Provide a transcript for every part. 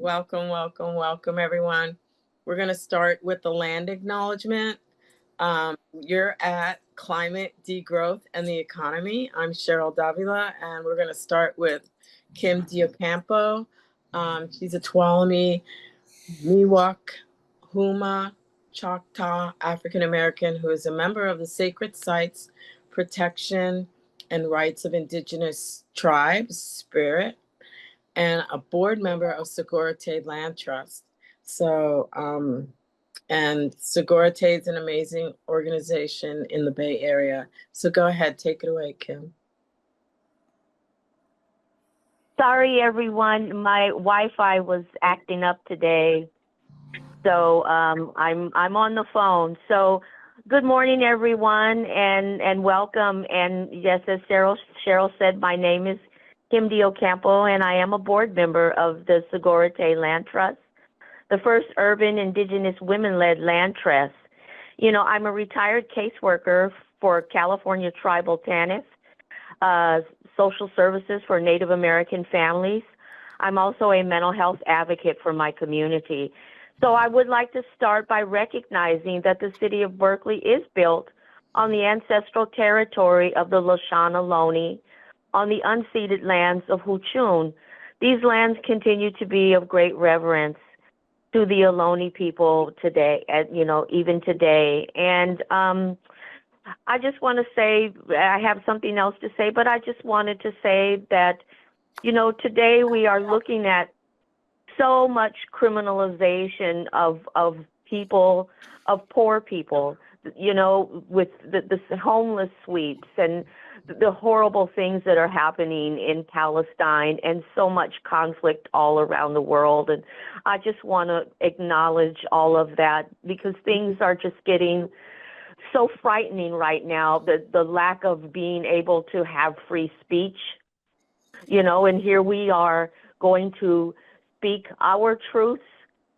Welcome, welcome, welcome, everyone. We're going to start with the land acknowledgement. You're at Climate, Degrowth, and the Economy. I'm Cheryl Davila, and we're going to start with Kim Diocampo. She's a Tuolumne, Miwok, Huma, Choctaw African-American who is a member of the Sacred Sites Protection and Rights of Indigenous Tribes, Spirit, and a board member of Segurite Land Trust. So, and Segurite is an amazing organization in the Bay Area. So go ahead, take it away, Kim. Sorry, everyone. My Wi-Fi was acting up today, so I'm on the phone. So, good morning, everyone, and welcome. And yes, as Cheryl said, my name is Kim Diocampo, and I am a board member of the Segurite Land Trust, the first urban Indigenous women-led land trust. You know, I'm a retired caseworker for California Tribal TANF, social services for Native American families. I'm also a mental health advocate for my community. So I would like to start by recognizing that the city of Berkeley is built on the ancestral territory of the Lashana Ohlone, on the unceded lands of Huchun. These lands continue to be of great reverence to the Ohlone people today, even today. And I just want to say, I have something else to say, but I just wanted to say that, today we are looking at so much criminalization of people, of poor people, with the homeless sweeps and the horrible things that are happening in Palestine and so much conflict all around the world. And I just want to acknowledge all of that because things are just getting so frightening right now, the lack of being able to have free speech, and here we are going to speak our truths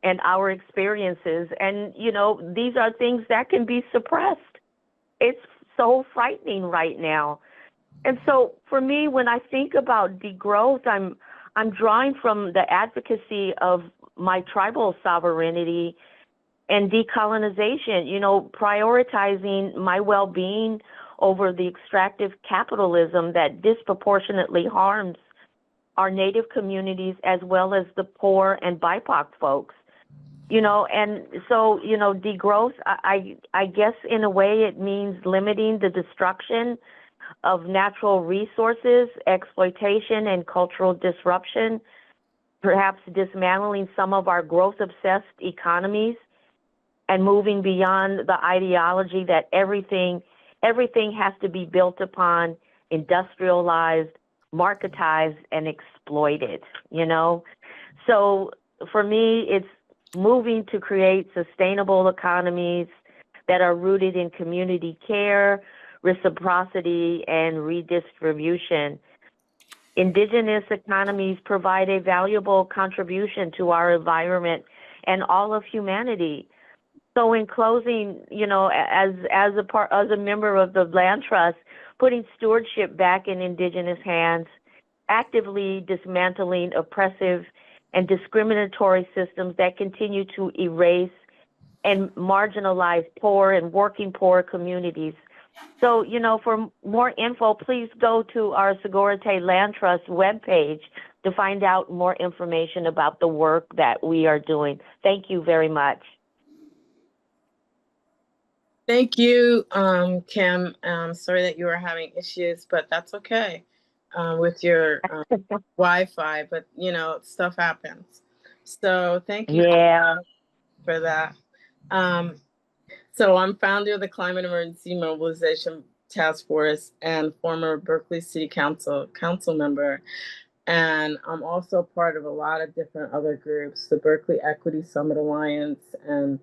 and our experiences. And, these are things that can be suppressed. It's so frightening right now. And so for me, when I think about degrowth, I'm drawing from the advocacy of my tribal sovereignty and decolonization, prioritizing my well-being over the extractive capitalism that disproportionately harms our Native communities as well as the poor and BIPOC folks. And so, degrowth, I guess in a way it means limiting the destruction of natural resources, exploitation, and cultural disruption, perhaps dismantling some of our growth-obsessed economies and moving beyond the ideology that everything has to be built upon, industrialized, marketized, and exploited, So for me, it's moving to create sustainable economies that are rooted in community care, reciprocity, and redistribution. Indigenous economies provide a valuable contribution to our environment and all of humanity. So in closing, as a member of the Land Trust, putting stewardship back in Indigenous hands, actively dismantling oppressive and discriminatory systems that continue to erase and marginalize poor and working poor communities. So, for more info, please go to our Segurite Land Trust webpage to find out more information about the work that we are doing. Thank you very much. Thank you, Kim. Sorry that you were having issues, but that's okay with your Wi-Fi, but stuff happens. So thank you for that. So I'm founder of the Climate Emergency Mobilization Task Force and former Berkeley City Council member. And I'm also part of a lot of different other groups, the Berkeley Equity Summit Alliance and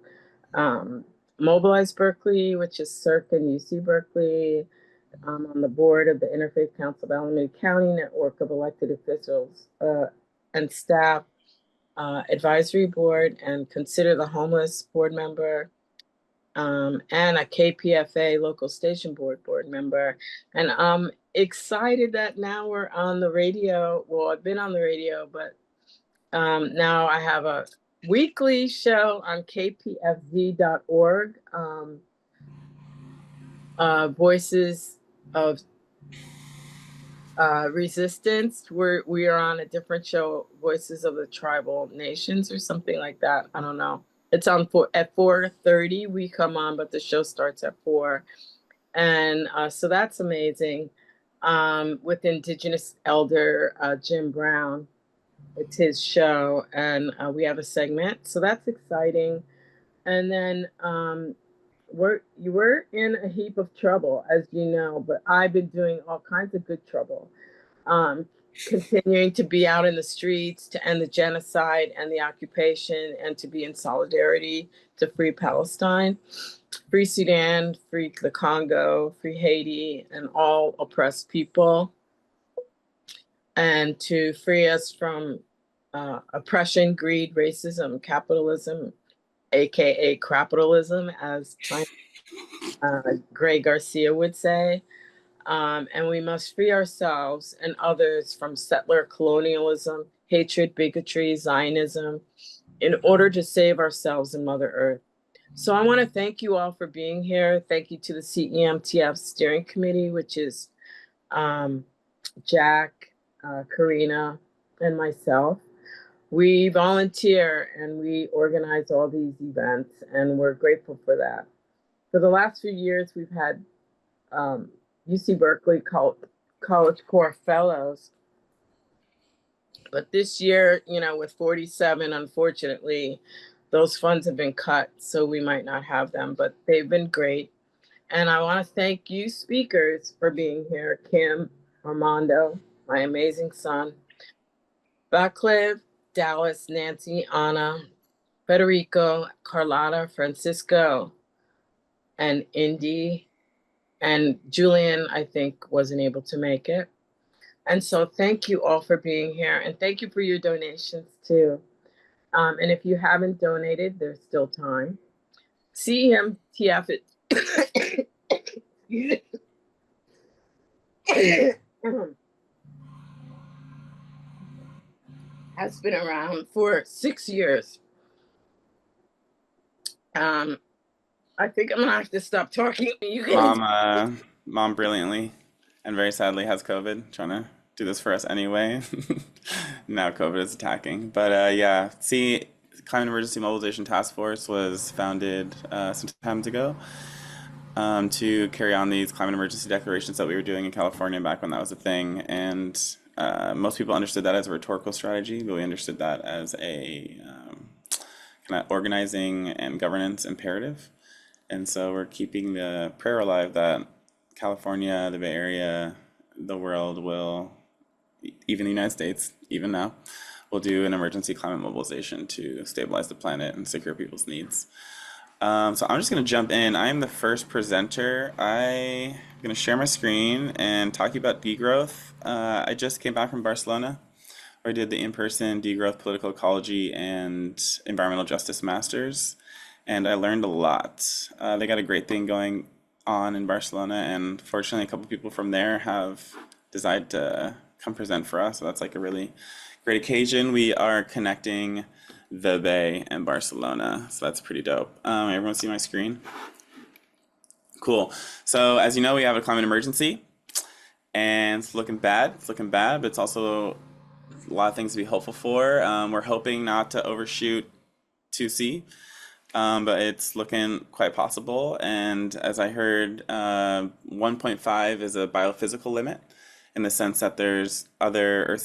Mobilize Berkeley, which is CERC and UC Berkeley. I'm on the board of the Interfaith Council of Alameda County Network of Elected Officials and Staff Advisory Board, and Consider the Homeless board member, and a KPFA local station board member. And I'm excited that now we're on the radio. Well, I've been on the radio, but Now I have a weekly show on kpfz.org, Voices of Resistance. We are on a different show, Voices of the Tribal Nations or something like that. I don't know. It's on at 4:30 we come on, but the show starts at 4. And so that's amazing. With Indigenous elder Jim Brown. It's his show, and we have a segment, so that's exciting. And then we're in a heap of trouble, as you know, but I've been doing all kinds of good trouble. Continuing to be out in the streets to end the genocide and the occupation, and to be in solidarity to free Palestine, free Sudan, free the Congo, free Haiti, and all oppressed people, and to free us from oppression, greed, racism, capitalism, aka crapitalism, as Gray Garcia would say. And we must free ourselves and others from settler colonialism, hatred, bigotry, Zionism, in order to save ourselves and Mother Earth. So I want to thank you all for being here. Thank you to the CEMTF Steering Committee, which is Jack, Karina, and myself. We volunteer and we organize all these events, and we're grateful for that. For the last few years, we've had UC Berkeley College Corps Fellows. But this year, with 47, unfortunately, those funds have been cut, so we might not have them, but they've been great. And I want to thank you speakers for being here. Kim, Armando, my amazing son, Vaclav, Dallas, Nancy, Anna, Federico, Carlotta, Francisco, and Indy, and Julian, I think, wasn't able to make it. And so thank you all for being here, and thank you for your donations too. And if you haven't donated, there's still time. CEMTF has been around for 6 years. I think I'm gonna have to stop talking. You guys. Mom brilliantly and very sadly has COVID, trying to do this for us anyway. Now COVID is attacking. But yeah, see, Climate Emergency Mobilization Task Force was founded some time ago to carry on these climate emergency declarations that we were doing in California back when that was a thing. And most people understood that as a rhetorical strategy, but we understood that as a kind of organizing and governance imperative. And so we're keeping the prayer alive that California, the Bay Area, the world will, even the United States, even now, will do an emergency climate mobilization to stabilize the planet and secure people's needs. So I'm just going to jump in. I'm the first presenter. I'm going to share my screen and talk to you about degrowth. I just came back from Barcelona, where I did the in-person degrowth political ecology and environmental justice masters. And I learned a lot. They got a great thing going on in Barcelona, and fortunately a couple people from there have decided to come present for us. So that's like a really great occasion. We are connecting the Bay and Barcelona, so that's pretty dope. Everyone see my screen? Cool. So as you know, we have a climate emergency, and it's looking bad. It's looking bad, but it's also a lot of things to be hopeful for. We're hoping not to overshoot 2C. But it's looking quite possible. And as I heard, 1.5 is a biophysical limit in the sense that there's other Earth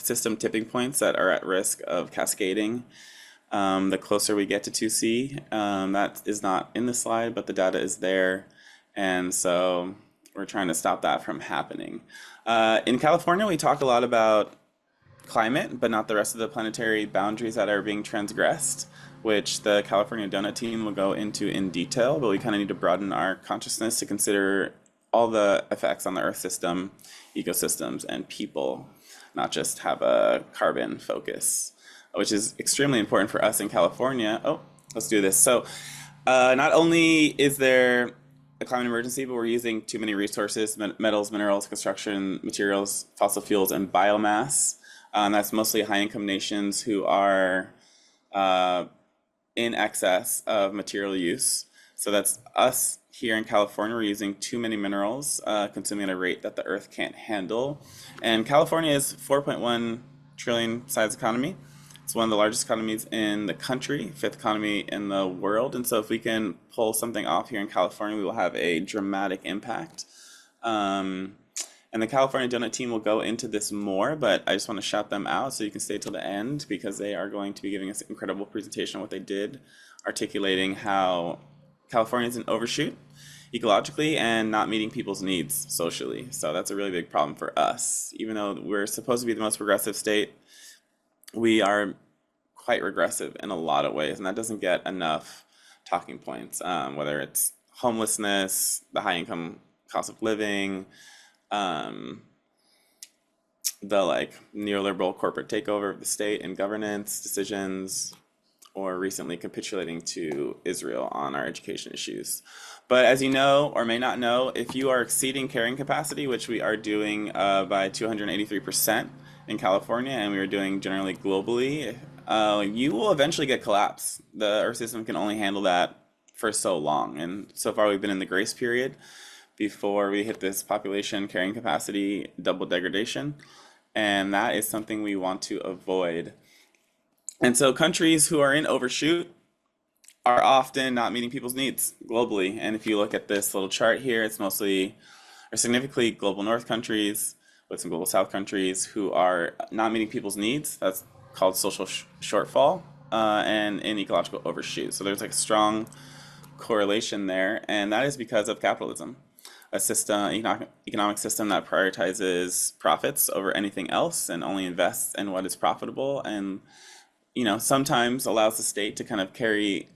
system tipping points that are at risk of cascading. The closer we get to 2C, that is not in the slide, but the data is there. And so we're trying to stop that from happening. In California, we talk a lot about climate, but not the rest of the planetary boundaries that are being transgressed, which the California Donut team will go into in detail, but we kind of need to broaden our consciousness to consider all the effects on the Earth system, ecosystems, and people, not just have a carbon focus, which is extremely important for us in California. Oh, let's do this. So not only is there a climate emergency, but we're using too many resources, metals, minerals, construction materials, fossil fuels, and biomass That's mostly high-income nations who are uh, in excess of material use. So that's us here in California. We're using too many minerals, consuming at a rate that the Earth can't handle. And California is 4.1 trillion size economy. It's one of the largest economies in the country, fifth economy in the world. And so if we can pull something off here in California, we will have a dramatic impact. Um, and the California Donut team will go into this more, but I just want to shout them out so you can stay till the end because they are going to be giving us an incredible presentation on what they did, articulating how California is an overshoot ecologically and not meeting people's needs socially. So that's a really big problem for us. Even though we're supposed to be the most progressive state, we are quite regressive in a lot of ways, and that doesn't get enough talking points, whether it's homelessness, the high income cost of living, um, the like neoliberal corporate takeover of the state and governance decisions, or recently capitulating to Israel on our education issues. But as you know, or may not know, if you are exceeding carrying capacity, which we are doing by 283% in California, and we are doing generally globally, you will eventually get collapse. The Earth system can only handle that for so long. And so far, we've been in the grace period before we hit this population carrying capacity double degradation. And that is something we want to avoid. And so countries who are in overshoot are often not meeting people's needs globally. And if you look at this little chart here, it's mostly or significantly global north countries with some global south countries who are not meeting people's needs. That's called social shortfall and in ecological overshoot. So there's like a strong correlation there, and that is because of capitalism, a system, economic system that prioritizes profits over anything else and only invests in what is profitable, and sometimes allows the state to kind of carry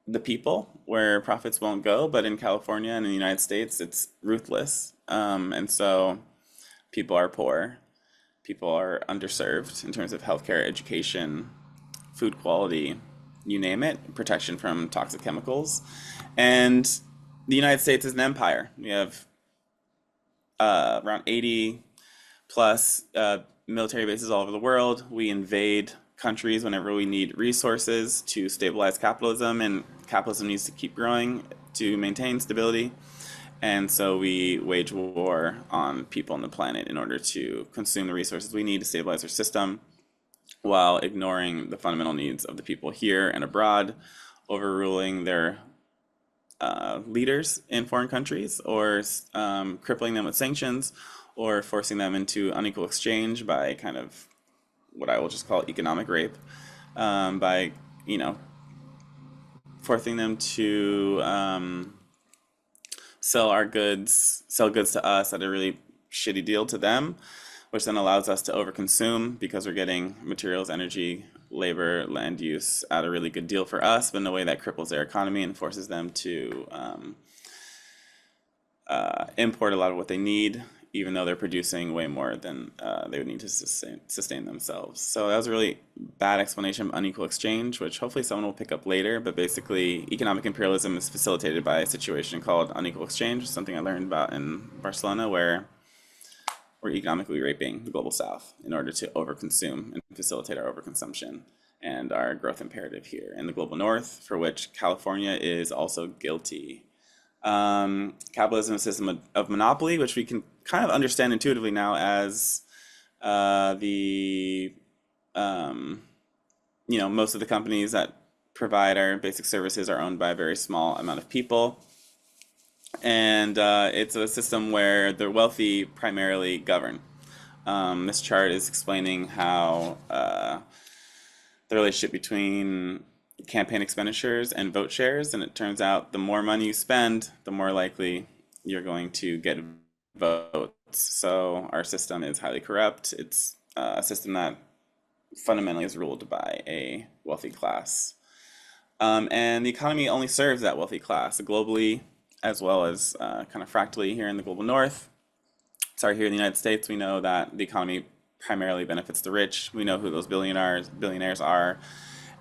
the people where profits won't go. But in California and in the United States, it's ruthless. And so people are poor, people are underserved in terms of healthcare, education, food quality, you name it, protection from toxic chemicals. And the United States is an empire. We have around 80 plus military bases all over the world. We invade countries whenever we need resources to stabilize capitalism, and capitalism needs to keep growing to maintain stability. And so we wage war on people on the planet in order to consume the resources we need to stabilize our system while ignoring the fundamental needs of the people here and abroad, overruling their leaders in foreign countries, or crippling them with sanctions, or forcing them into unequal exchange by kind of what I will just call economic rape, by forcing them to sell goods to us at a really shitty deal to them, which then allows us to overconsume because we're getting materials, energy, labor, land use at a really good deal for us, but in a way that cripples their economy and forces them to import a lot of what they need, even though they're producing way more than they would need to sustain themselves. So that was a really bad explanation of unequal exchange, which hopefully someone will pick up later. But basically, economic imperialism is facilitated by a situation called unequal exchange, something I learned about in Barcelona, where we're economically raping the global south in order to overconsume and facilitate our overconsumption and our growth imperative here in the global north, for which California is also guilty. Capitalism is a system of monopoly, which we can kind of understand intuitively now as most of the companies that provide our basic services are owned by a very small amount of people. And it's a system where the wealthy primarily govern. This chart is explaining how the relationship between campaign expenditures and vote shares, and it turns out the more money you spend, the more likely you're going to get votes. So our system is highly corrupt. It's a system that fundamentally is ruled by a wealthy class. And the economy only serves that wealthy class globally, as well as kind of fractally here in the global north. Here in the United States, we know that the economy primarily benefits the rich. We know who those billionaires are.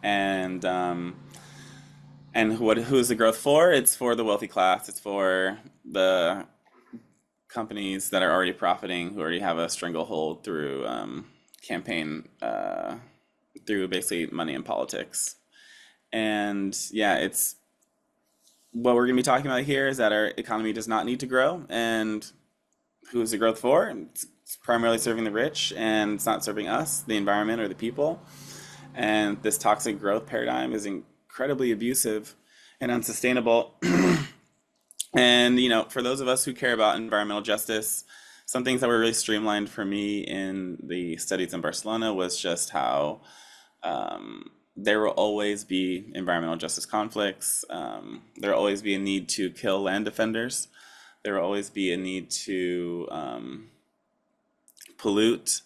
And who is the growth for? It's for the wealthy class. It's for the companies that are already profiting, who already have a stranglehold through campaign through basically money and politics. And yeah, it's what we're going to be talking about here is that our economy does not need to grow. And who is the growth for? It's primarily serving the rich, and it's not serving us, the environment, or the people. And this toxic growth paradigm is incredibly abusive and unsustainable. And, you know, for those of us who care about environmental justice, some things that were really streamlined for me in the studies in Barcelona was just how there will always be environmental justice conflicts. There will always be a need to kill land defenders. There will always be a need to pollute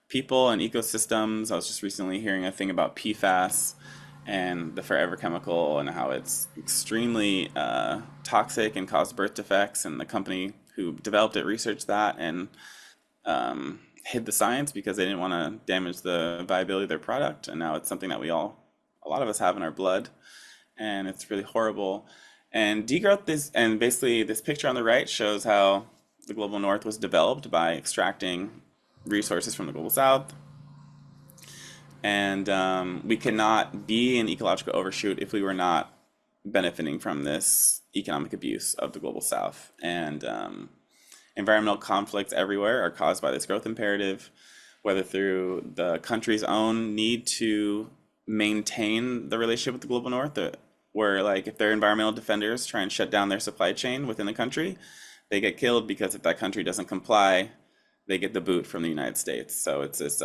people and ecosystems. I was just recently hearing a thing about PFAS and the forever chemical and how it's extremely toxic and caused birth defects. And the company who developed it researched that and hid the science because they didn't want to damage the viability of their product. And now it's something that a lot of us have in our blood, and it's really horrible. And degrowth is, and basically this picture on the right shows how the global north was developed by extracting resources from the global south. And we cannot be an ecological overshoot if we were not benefiting from this economic abuse of the global south. And environmental conflicts everywhere are caused by this growth imperative, whether through the country's own need to maintain the relationship with the global north, where like if they're environmental defenders try and shut down their supply chain within the country, they get killed because if that country doesn't comply, they get the boot from the United States. So it's this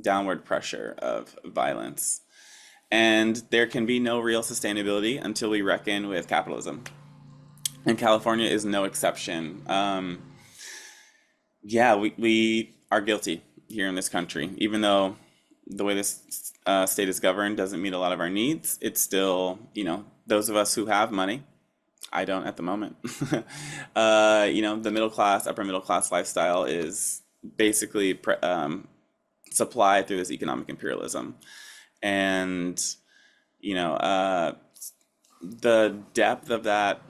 downward pressure of violence. And there can be no real sustainability until we reckon with capitalism. And California is no exception. Yeah, we are guilty here in this country. Even though the way this state is governed doesn't meet a lot of our needs, it's still, you know, those of us who have money, I don't at the moment, you know, the middle class, upper middle class lifestyle is basically supplied through this economic imperialism. And, you know, the depth of that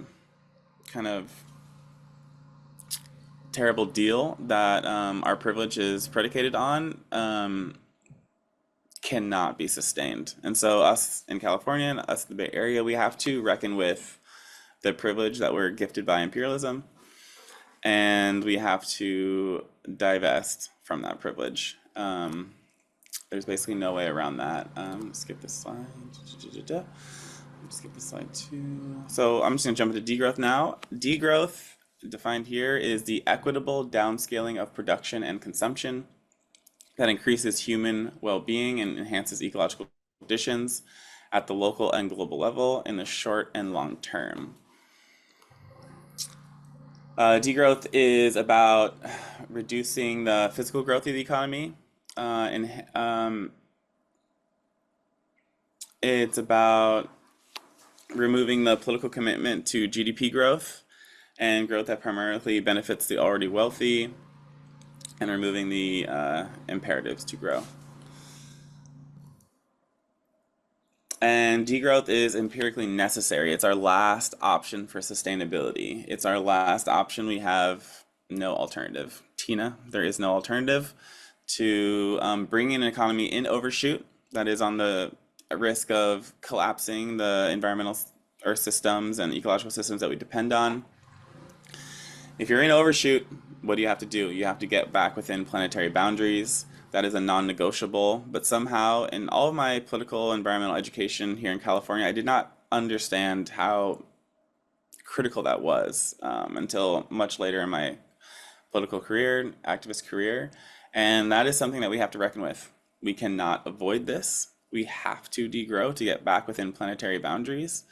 kind of terrible deal that our privilege is predicated on cannot be sustained. And so us in California and us in the Bay Area, we have to reckon with the privilege that we're gifted by imperialism, and we have to divest from that privilege. There's basically no way around that. Skip this slide. Skip this slide too. So I'm just gonna jump into degrowth now. Degrowth, defined here, is the equitable downscaling of production and consumption that increases human well-being and enhances ecological conditions at the local and global level in the short and long term. Degrowth is about reducing the physical growth of the economy. It's about removing the political commitment to GDP growth and growth that primarily benefits the already wealthy, and removing the imperatives to grow. And degrowth is empirically necessary. It's our last option for sustainability. It's our last option. We have no alternative. Tina, there is no alternative to bringing an economy in overshoot that is on the risk of collapsing the environmental earth systems and ecological systems that we depend on. If you're in overshoot, what do you have to do? You have to get back within planetary boundaries. That is a non-negotiable. But somehow, in all of my political environmental education here in California, I did not understand how critical that was until much later in my political career, activist career. And that is something that we have to reckon with. We cannot avoid this. We have to degrow to get back within planetary boundaries.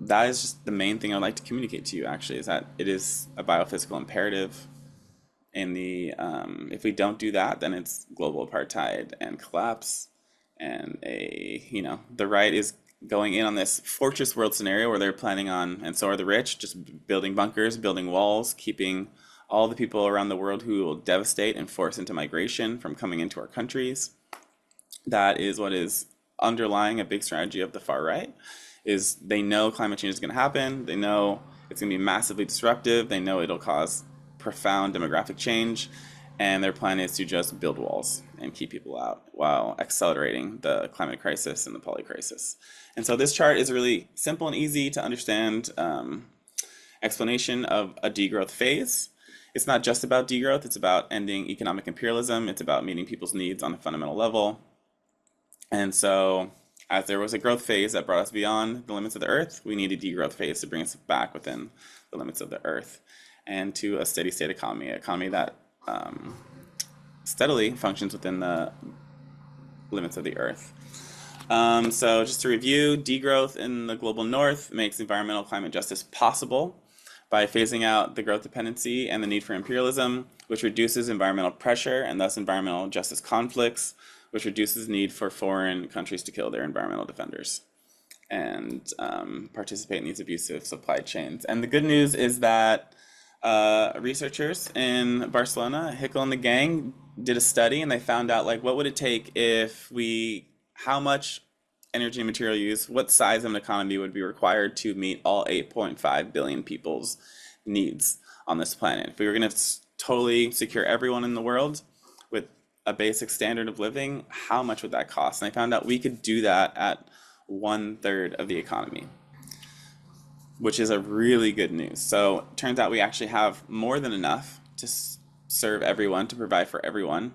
That is just the main thing I'd like to communicate to you, actually, is that it is a biophysical imperative. In the if we don't do that, then it's global apartheid and collapse, and the right is going in on this fortress world scenario where they're planning on, and so are the rich, just building bunkers, building walls, keeping all the people around the world who will devastate and force into migration from coming into our countries. That is what is underlying a big strategy of the far right. Is they know climate change is going to happen. They know it's going to be massively disruptive. They know it'll cause profound demographic change, and their plan is to just build walls and keep people out while accelerating the climate crisis and the poly crisis. And so this chart is a really simple and easy to understand explanation of a degrowth phase. It's not just about degrowth, it's about ending economic imperialism, it's about meeting people's needs on a fundamental level. And so as there was a growth phase that brought us beyond the limits of the earth, we need a degrowth phase to bring us back within the limits of the earth and to a steady state economy, an economy that steadily functions within the limits of the earth. So just to review, degrowth in the global north makes environmental climate justice possible by phasing out the growth dependency and the need for imperialism, which reduces environmental pressure and thus environmental justice conflicts, which reduces the need for foreign countries to kill their environmental defenders and participate in these abusive supply chains. And the good news is that researchers in Barcelona, Hickel and the gang, did a study and they found out like what would it take if how much energy and material use, what size of an economy would be required to meet all 8.5 billion people's needs on this planet. If we were going to totally secure everyone in the world with a basic standard of living, how much would that cost? And they found out we could do that at 1/3 of the economy, which is a really good news. So it turns out we actually have more than enough to serve everyone, to provide for everyone.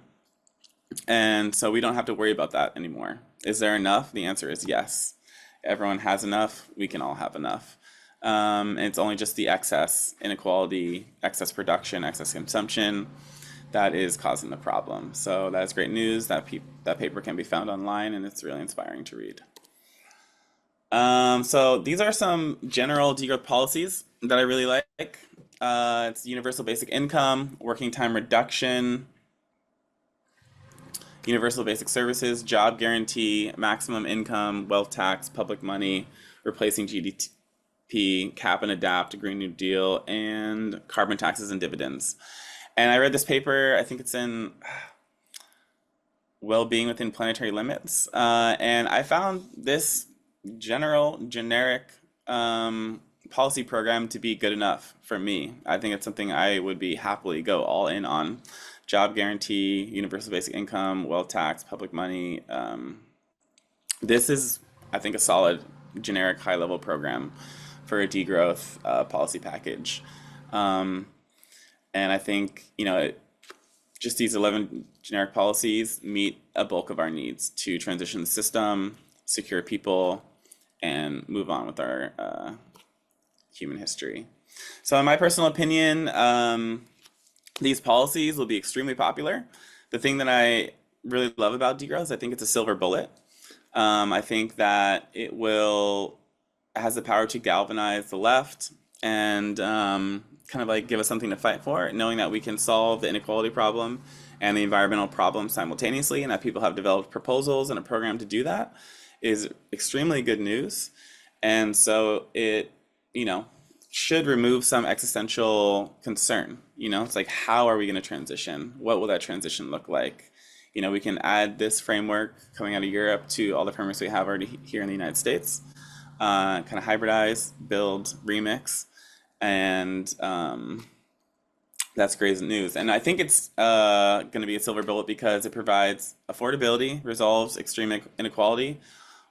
And so we don't have to worry about that anymore. Is there enough? The answer is yes. Everyone has enough. We can all have enough. And it's only just the excess inequality, excess production, excess consumption that is causing the problem. So that's great news. That paper can be found online, and it's really inspiring to read. So these are some general degrowth policies that I really like. It's universal basic income, working time reduction, universal basic services, job guarantee, maximum income, wealth tax, public money, replacing GDP, cap and adapt, Green New Deal, and carbon taxes and dividends. And I read this paper, I think it's in Well-Being Within Planetary Limits, and I found this generic policy program to be good enough for me. I think it's something I would be happily go all in on. Job guarantee, universal basic income, wealth tax, public money. This is, I think, a solid, generic, high-level program for a degrowth policy package. And I think, just these 11 generic policies meet a bulk of our needs to transition the system, secure people, and move on with our human history. So in my personal opinion, these policies will be extremely popular. The thing that I really love about degrowth is I think it's a silver bullet. I think that it has the power to galvanize the left and kind of like give us something to fight for, knowing that we can solve the inequality problem and the environmental problem simultaneously, and that people have developed proposals and a program to do that is extremely good news. And so it, should remove some existential concern. It's like, how are we going to transition? What will that transition look like? We can add this framework coming out of Europe to all the frameworks we have already here in the United States, kind of hybridize, build, remix, and that's great news. And I think it's going to be a silver bullet because it provides affordability, resolves extreme inequality,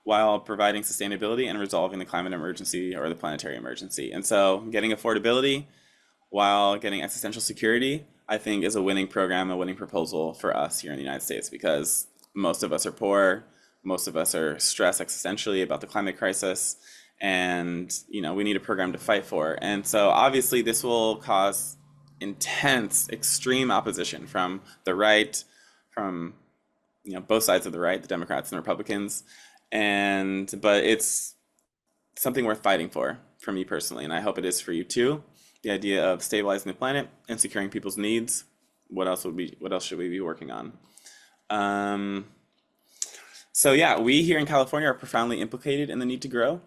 while providing sustainability and resolving the climate emergency or the planetary emergency. And so getting affordability while getting existential security, I think, is a winning program, a winning proposal for us here in the United States, because most of us are poor, most of us are stressed existentially about the climate crisis, and we need a program to fight for. And so obviously this will cause intense, extreme opposition from the right, from both sides of the right, the Democrats and the Republicans. But it's something worth fighting for me personally, and I hope it is for you too. The idea of stabilizing the planet and securing people's needs. What else should we be working on? So yeah, we here in California are profoundly implicated in the need to grow.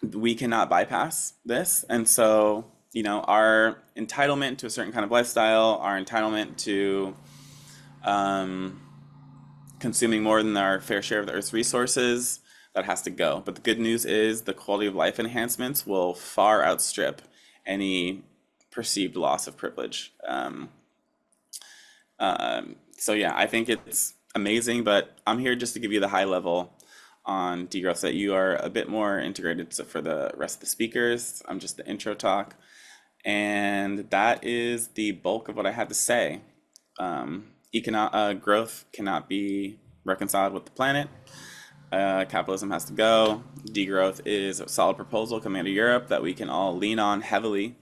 We cannot bypass this, and so our entitlement to a certain kind of lifestyle, our entitlement to consuming more than our fair share of the Earth's resources, that has to go. But the good news is the quality of life enhancements will far outstrip any perceived loss of privilege. So yeah, I think it's amazing, but I'm here just to give you the high level on degrowth so that you are a bit more integrated. So for the rest of the speakers, I'm just the intro talk. And that is the bulk of what I had to say. Growth cannot be reconciled with the planet. Capitalism has to go. Degrowth is a solid proposal coming out of Europe that we can all lean on heavily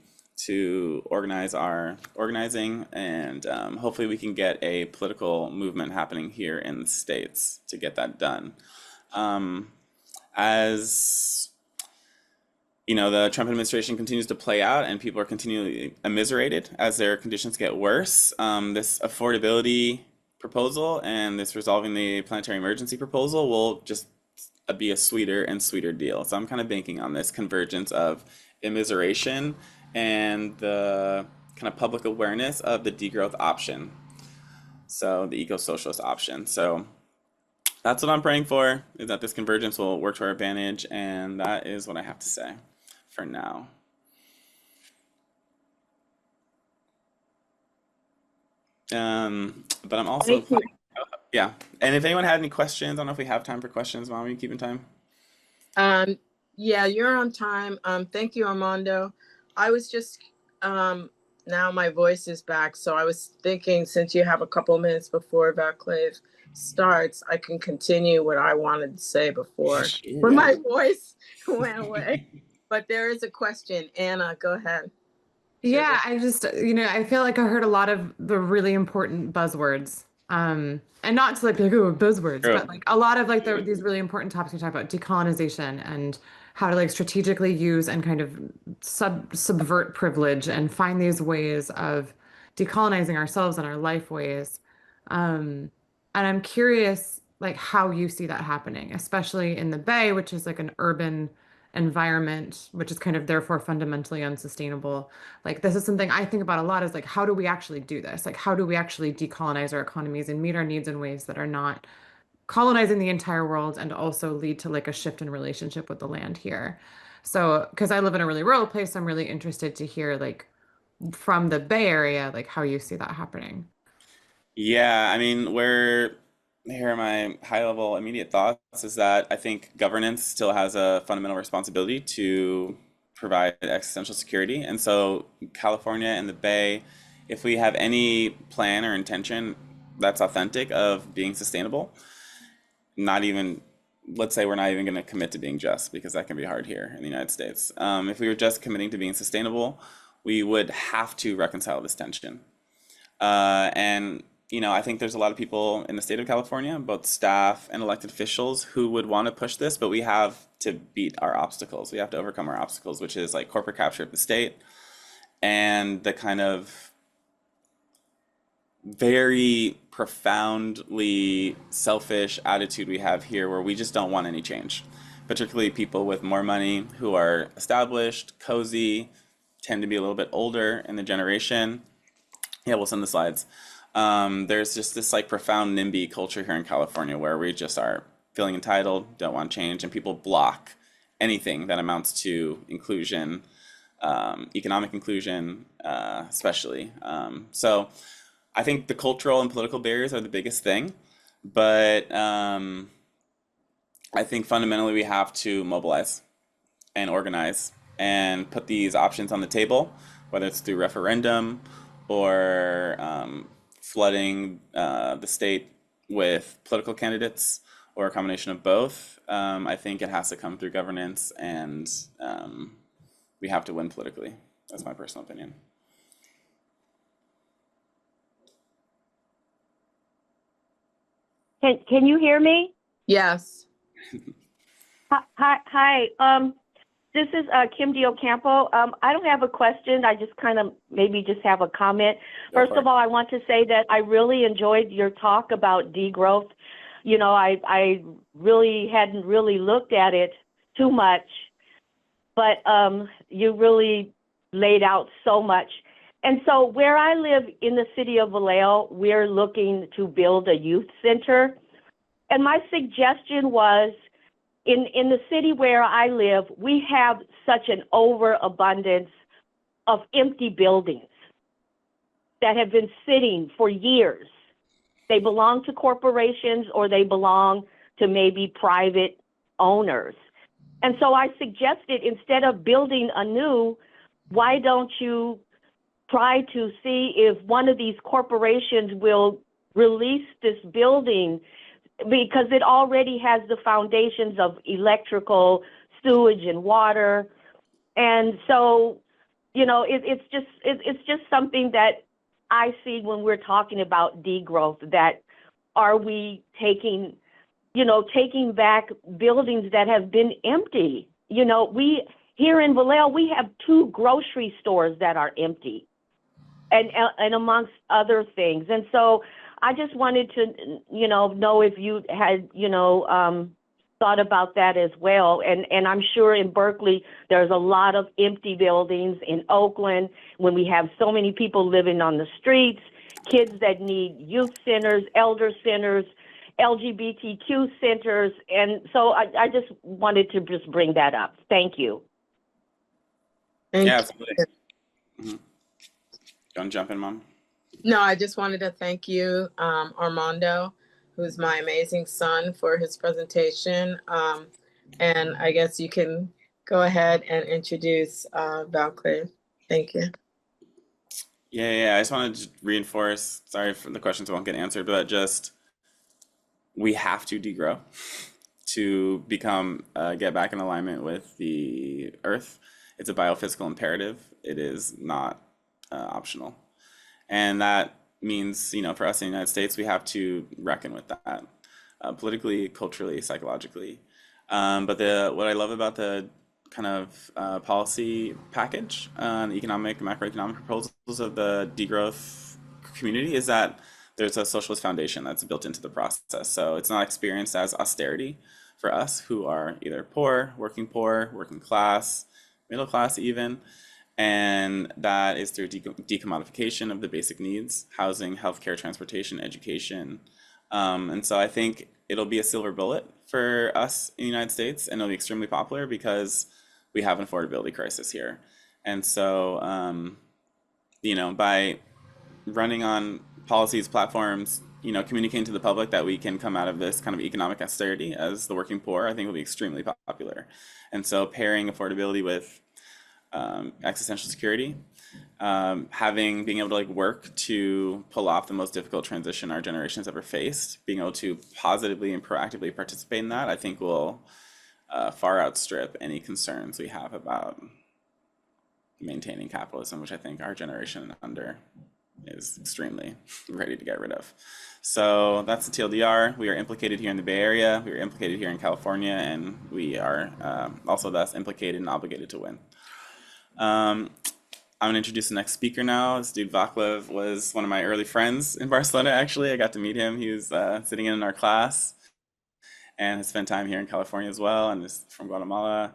to organize our organizing, and hopefully we can get a political movement happening here in the States to get that done. As you know, the Trump administration continues to play out and people are continually immiserated as their conditions get worse. This affordability proposal and this resolving the planetary emergency proposal will just be a sweeter and sweeter deal. So I'm kind of banking on this convergence of immiseration and the kind of public awareness of the degrowth option. So the eco-socialist option. So that's what I'm praying for, is that this convergence will work to our advantage, and that is what I have to say for now. But I'm also, yeah. And if anyone had any questions, I don't know if we have time for questions. Mom, are you keeping time? Yeah, you're on time. Thank you, Armando. I was just, now my voice is back. So I was thinking, since you have a couple minutes before Valclave starts, I can continue what I wanted to say before when my voice went away. But there is a question. Anna, go ahead. Yeah, I just, I feel like I heard a lot of the really important buzzwords. And not to like be like, oh, buzzwords, but like a lot of like these really important topics we talk about, decolonization and how to like strategically use and kind of subvert privilege and find these ways of decolonizing ourselves and our life ways. And I'm curious like how you see that happening, especially in the Bay, which is like an urban environment, which is kind of therefore fundamentally unsustainable. Like this is something I think about a lot, is like, how do we actually do this? Like, how do we actually decolonize our economies and meet our needs in ways that are not colonizing the entire world and also lead to like a shift in relationship with the land here? So, because I live in a really rural place, I'm really interested to hear like from the Bay Area, like how you see that happening. Yeah, I mean, here are my high level immediate thoughts is that I think governance still has a fundamental responsibility to provide existential security. And so California and the Bay, if we have any plan or intention that's authentic of being sustainable, not even, let's say we're not even going to commit to being just, because that can be hard here in the United States. If we were just committing to being sustainable, we would have to reconcile this tension. And I think there's a lot of people in the state of California, both staff and elected officials, who would want to push this, but we have to beat our obstacles. We have to overcome our obstacles, which is like corporate capture of the state and the kind of very profoundly selfish attitude we have here where we just don't want any change, particularly people with more money who are established, cozy, tend to be a little bit older in the generation. Yeah, we'll send the slides. There's just this like profound NIMBY culture here in California where we just are feeling entitled, don't want change, and people block anything that amounts to inclusion, economic inclusion, especially. So I think the cultural and political barriers are the biggest thing, but I think fundamentally we have to mobilize and organize and put these options on the table, whether it's through referendum or flooding the state with political candidates or a combination of both. I think it has to come through governance, and we have to win politically. That's my personal opinion. Can you hear me? Yes. Hi. This is Kim Diocampo. I don't have a question. I just kind of maybe just have a comment. First of all, I want to say that I really enjoyed your talk about degrowth. I really hadn't really looked at it too much, but you really laid out so much. And so where I live in the city of Vallejo, we're looking to build a youth center. And my suggestion was, in the city where I live, we have such an overabundance of empty buildings. that have been sitting for years. They belong to corporations or they belong to maybe private owners. And so I suggested, instead of building anew, why don't you try to see if one of these corporations will release this building, because it already has the foundations of electrical, sewage, and water. And so, you know, it's just something that I see when we're talking about degrowth, that are we taking back buildings that have been empty? You know, we here in Vallejo, we have 2 grocery stores that are empty, and amongst other things. And so I just wanted to, know if you had, thought about that as well. And I'm sure in Berkeley, there's a lot of empty buildings. In Oakland, when we have so many people living on the streets, kids that need youth centers, elder centers, LGBTQ centers. And so I just wanted to just bring that up. Thank you. Yeah, absolutely. Mm-hmm. You want to jump in, Mom? No, I just wanted to thank you, Armando, who's my amazing son, for his presentation. And I guess you can go ahead and introduce Valclair. Thank you. Yeah. I just wanted to reinforce, sorry for the questions won't get answered, but just we have to degrow to become, get back in alignment with the earth. It's a biophysical imperative. It is not optional. And that means, for us in the United States, we have to reckon with that politically, culturally, psychologically. But what I love about the kind of policy package, the economic, macroeconomic proposals of the degrowth community is that there's a socialist foundation that's built into the process. So it's not experienced as austerity for us who are either poor, working class, middle class even. And that is through decommodification of the basic needs: housing, healthcare, transportation, education. And so I think it'll be a silver bullet for us in the United States, and it'll be extremely popular because we have an affordability crisis here. And so, by running on policies, platforms, communicating to the public that we can come out of this kind of economic austerity as the working poor, I think will be extremely popular. And so pairing affordability with existential security, being able to work to pull off the most difficult transition our generation has ever faced, being able to positively and proactively participate in that, I think will far outstrip any concerns we have about maintaining capitalism, which I think our generation under is extremely ready to get rid of. So that's the TLDR. We are implicated here in the Bay Area, we are implicated here in California, and we are also thus implicated and obligated to win. I'm going to introduce the next speaker now. This dude Vaclav was one of my early friends in Barcelona, actually. I got to meet him. He was sitting in our class and has spent time here in California as well, and is from Guatemala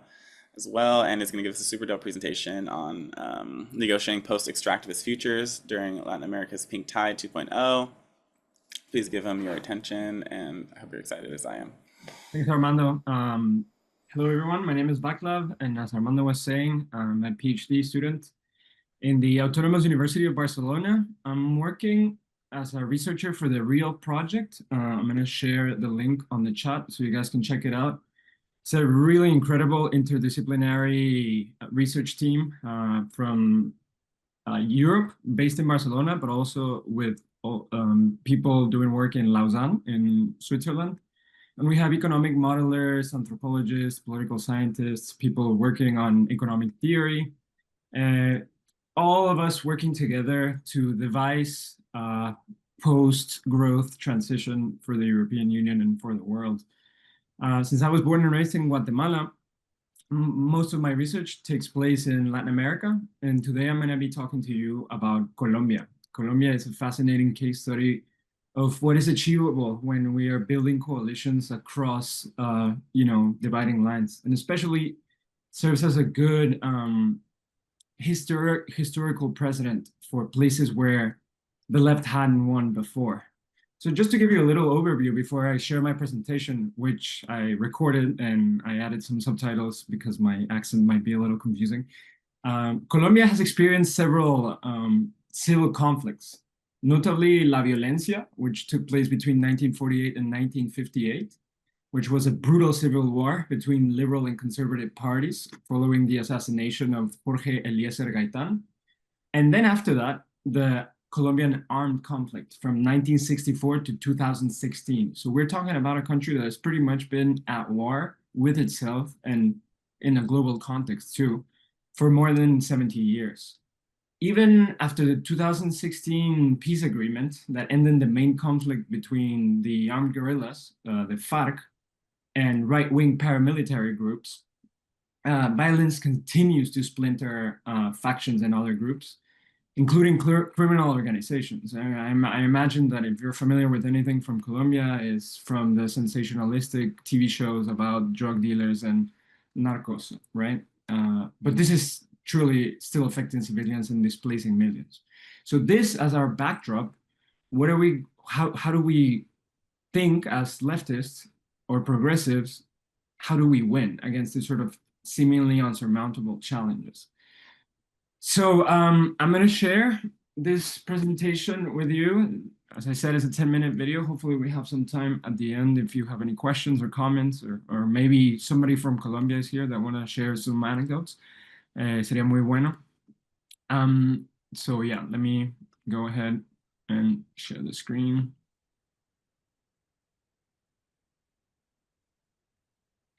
as well, and is going to give us a super dope presentation on negotiating post-extractivist futures during Latin America's Pink Tide 2.0. Please give him your attention, and I hope you're excited as I am. Thanks, Armando. Hello, everyone. My name is Vaclav, and as Armando was saying, I'm a PhD student in the Autonomous University of Barcelona. I'm working as a researcher for the REAL project. I'm going to share the link on the chat so you guys can check it out. It's a really incredible interdisciplinary research team from Europe, based in Barcelona, but also with people doing work in Lausanne in Switzerland. And we have economic modelers, anthropologists, political scientists, people working on economic theory, all of us working together to devise post-growth transition for the European Union and for the world. Since I was born and raised in Guatemala, most of my research takes place in Latin America. And today I'm going to be talking to you about Colombia. Colombia is a fascinating case study of what is achievable when we are building coalitions across, dividing lines, and especially serves as a good historical precedent for places where the left hadn't won before. So just to give you a little overview before I share my presentation, which I recorded and I added some subtitles because my accent might be a little confusing. Colombia has experienced several civil conflicts, notably La Violencia, which took place between 1948 and 1958, which was a brutal civil war between liberal and conservative parties following the assassination of Jorge Eliezer Gaitán. And then after that, the Colombian armed conflict from 1964 to 2016. So we're talking about a country that has pretty much been at war with itself and in a global context too, for more than 70 years. Even after the 2016 peace agreement that ended the main conflict between the armed guerrillas, the FARC, and right-wing paramilitary groups, violence continues to splinter factions and other groups, including criminal organizations. I imagine that if you're familiar with anything from Colombia, is from the sensationalistic TV shows about drug dealers and narcos, right? But this is truly still affecting civilians and displacing millions. So this as our backdrop, how do we think as leftists or progressives, how do we win against these sort of seemingly unsurmountable challenges? So I'm going to share this presentation with you. As I said, it's a 10-minute video. Hopefully we have some time at the end if you have any questions or comments, or maybe somebody from Colombia is here that want to share some anecdotes. Sería muy bueno. So yeah, let me go ahead and share the screen.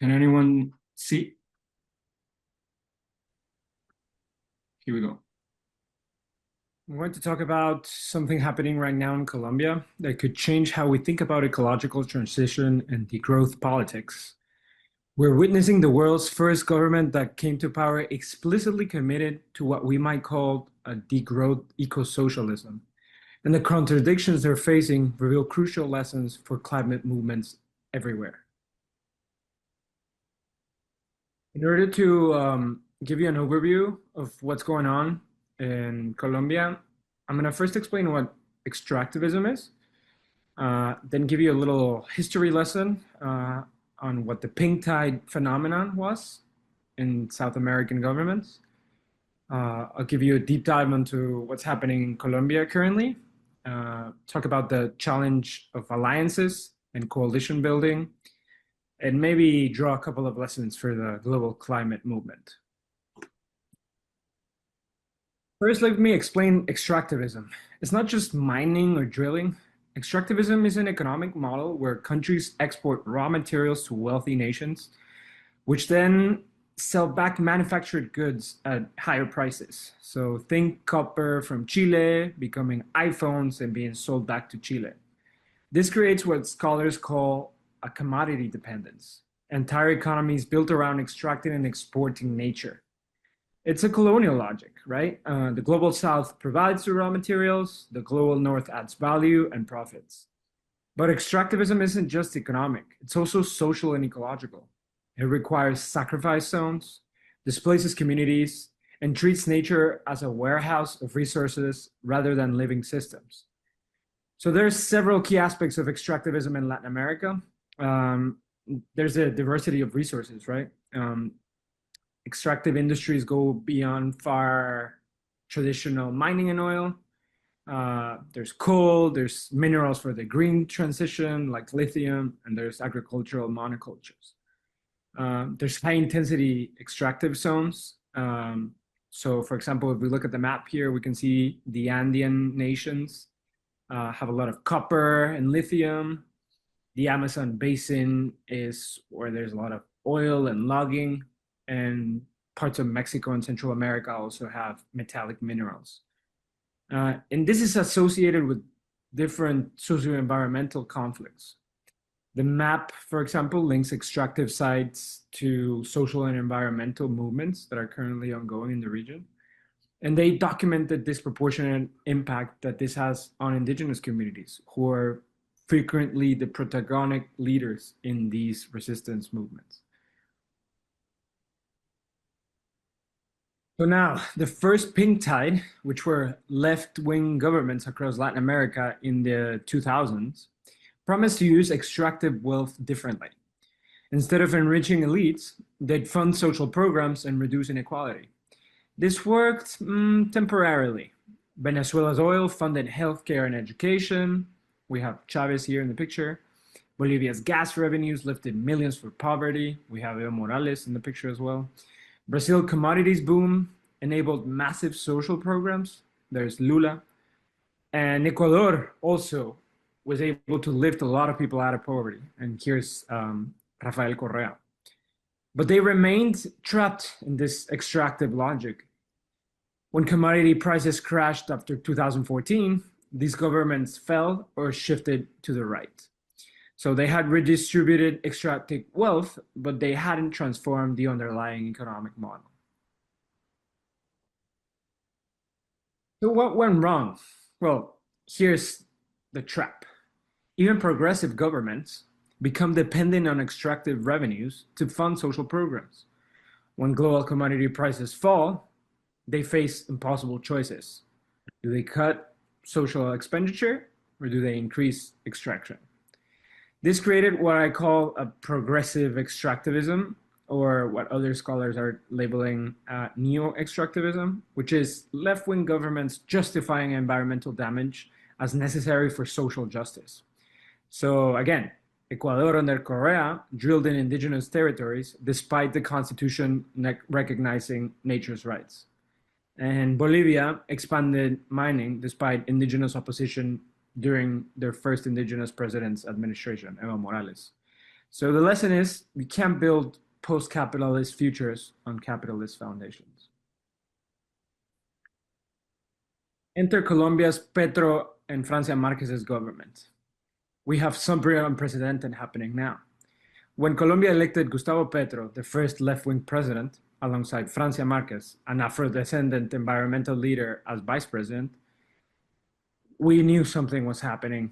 Can anyone see? Here we go. I'm going to talk about something happening right now in Colombia that could change how we think about ecological transition and degrowth politics. We're witnessing the world's first government that came to power explicitly committed to what we might call a degrowth eco-socialism. And the contradictions they're facing reveal crucial lessons for climate movements everywhere. In order to give you an overview of what's going on in Colombia, I'm going to first explain what extractivism is, then give you a little history lesson on what the pink tide phenomenon was in South American governments. I'll give you a deep dive into what's happening in Colombia currently, talk about the challenge of alliances and coalition building, and maybe draw a couple of lessons for the global climate movement. First, let me explain extractivism. It's not just mining or drilling. Extractivism is an economic model where countries export raw materials to wealthy nations, which then sell back manufactured goods at higher prices. So think copper from Chile becoming iPhones and being sold back to Chile. This creates what scholars call a commodity dependence. Entire economies built around extracting and exporting nature. It's a colonial logic, right? The global south provides the raw materials, the global north adds value and profits. But extractivism isn't just economic, it's also social and ecological. It requires sacrifice zones, displaces communities, and treats nature as a warehouse of resources rather than living systems. So there's several key aspects of extractivism in Latin America. There's a diversity of resources, right? Extractive industries go beyond far traditional mining and oil. There's coal, there's minerals for the green transition like lithium, and there's agricultural monocultures. There's high intensity extractive zones. So for example, if we look at the map here, we can see the Andean nations have a lot of copper and lithium. The Amazon basin is where there's a lot of oil and logging, and parts of Mexico and Central America also have metallic minerals. And this is associated with different socio-environmental conflicts. The map, for example, links extractive sites to social and environmental movements that are currently ongoing in the region. And they document the disproportionate impact that this has on indigenous communities, who are frequently the protagonic leaders in these resistance movements. So now, the first pink tide, which were left-wing governments across Latin America in the 2000s, promised to use extractive wealth differently. Instead of enriching elites, they'd fund social programs and reduce inequality. This worked temporarily, Venezuela's oil funded healthcare and education. We have Chavez here in the picture. Bolivia's gas revenues lifted millions for poverty. We have Evo Morales in the picture as well. Brazil commodities boom enabled massive social programs. There's Lula. And Ecuador also was able to lift a lot of people out of poverty. And here's Rafael Correa. But they remained trapped in this extractive logic. When commodity prices crashed after 2014, these governments fell or shifted to the right. So they had redistributed extractive wealth, but they hadn't transformed the underlying economic model. So what went wrong? Well, here's the trap. Even progressive governments become dependent on extractive revenues to fund social programs. When global commodity prices fall, they face impossible choices. Do they cut social expenditure or do they increase extraction? This created what I call a progressive extractivism, or what other scholars are labeling neo-extractivism, which is left-wing governments justifying environmental damage as necessary for social justice. So again, Ecuador under Correa drilled in indigenous territories despite the constitution recognizing nature's rights. And Bolivia expanded mining despite indigenous opposition during their first indigenous president's administration, Evo Morales. So the lesson is we can't build post-capitalist futures on capitalist foundations. Enter Colombia's Petro and Francia Marquez's government. We have something unprecedented happening now. When Colombia elected Gustavo Petro, the first left-wing president, alongside Francia Marquez, an Afro-descendant environmental leader, as vice president, we knew something was happening.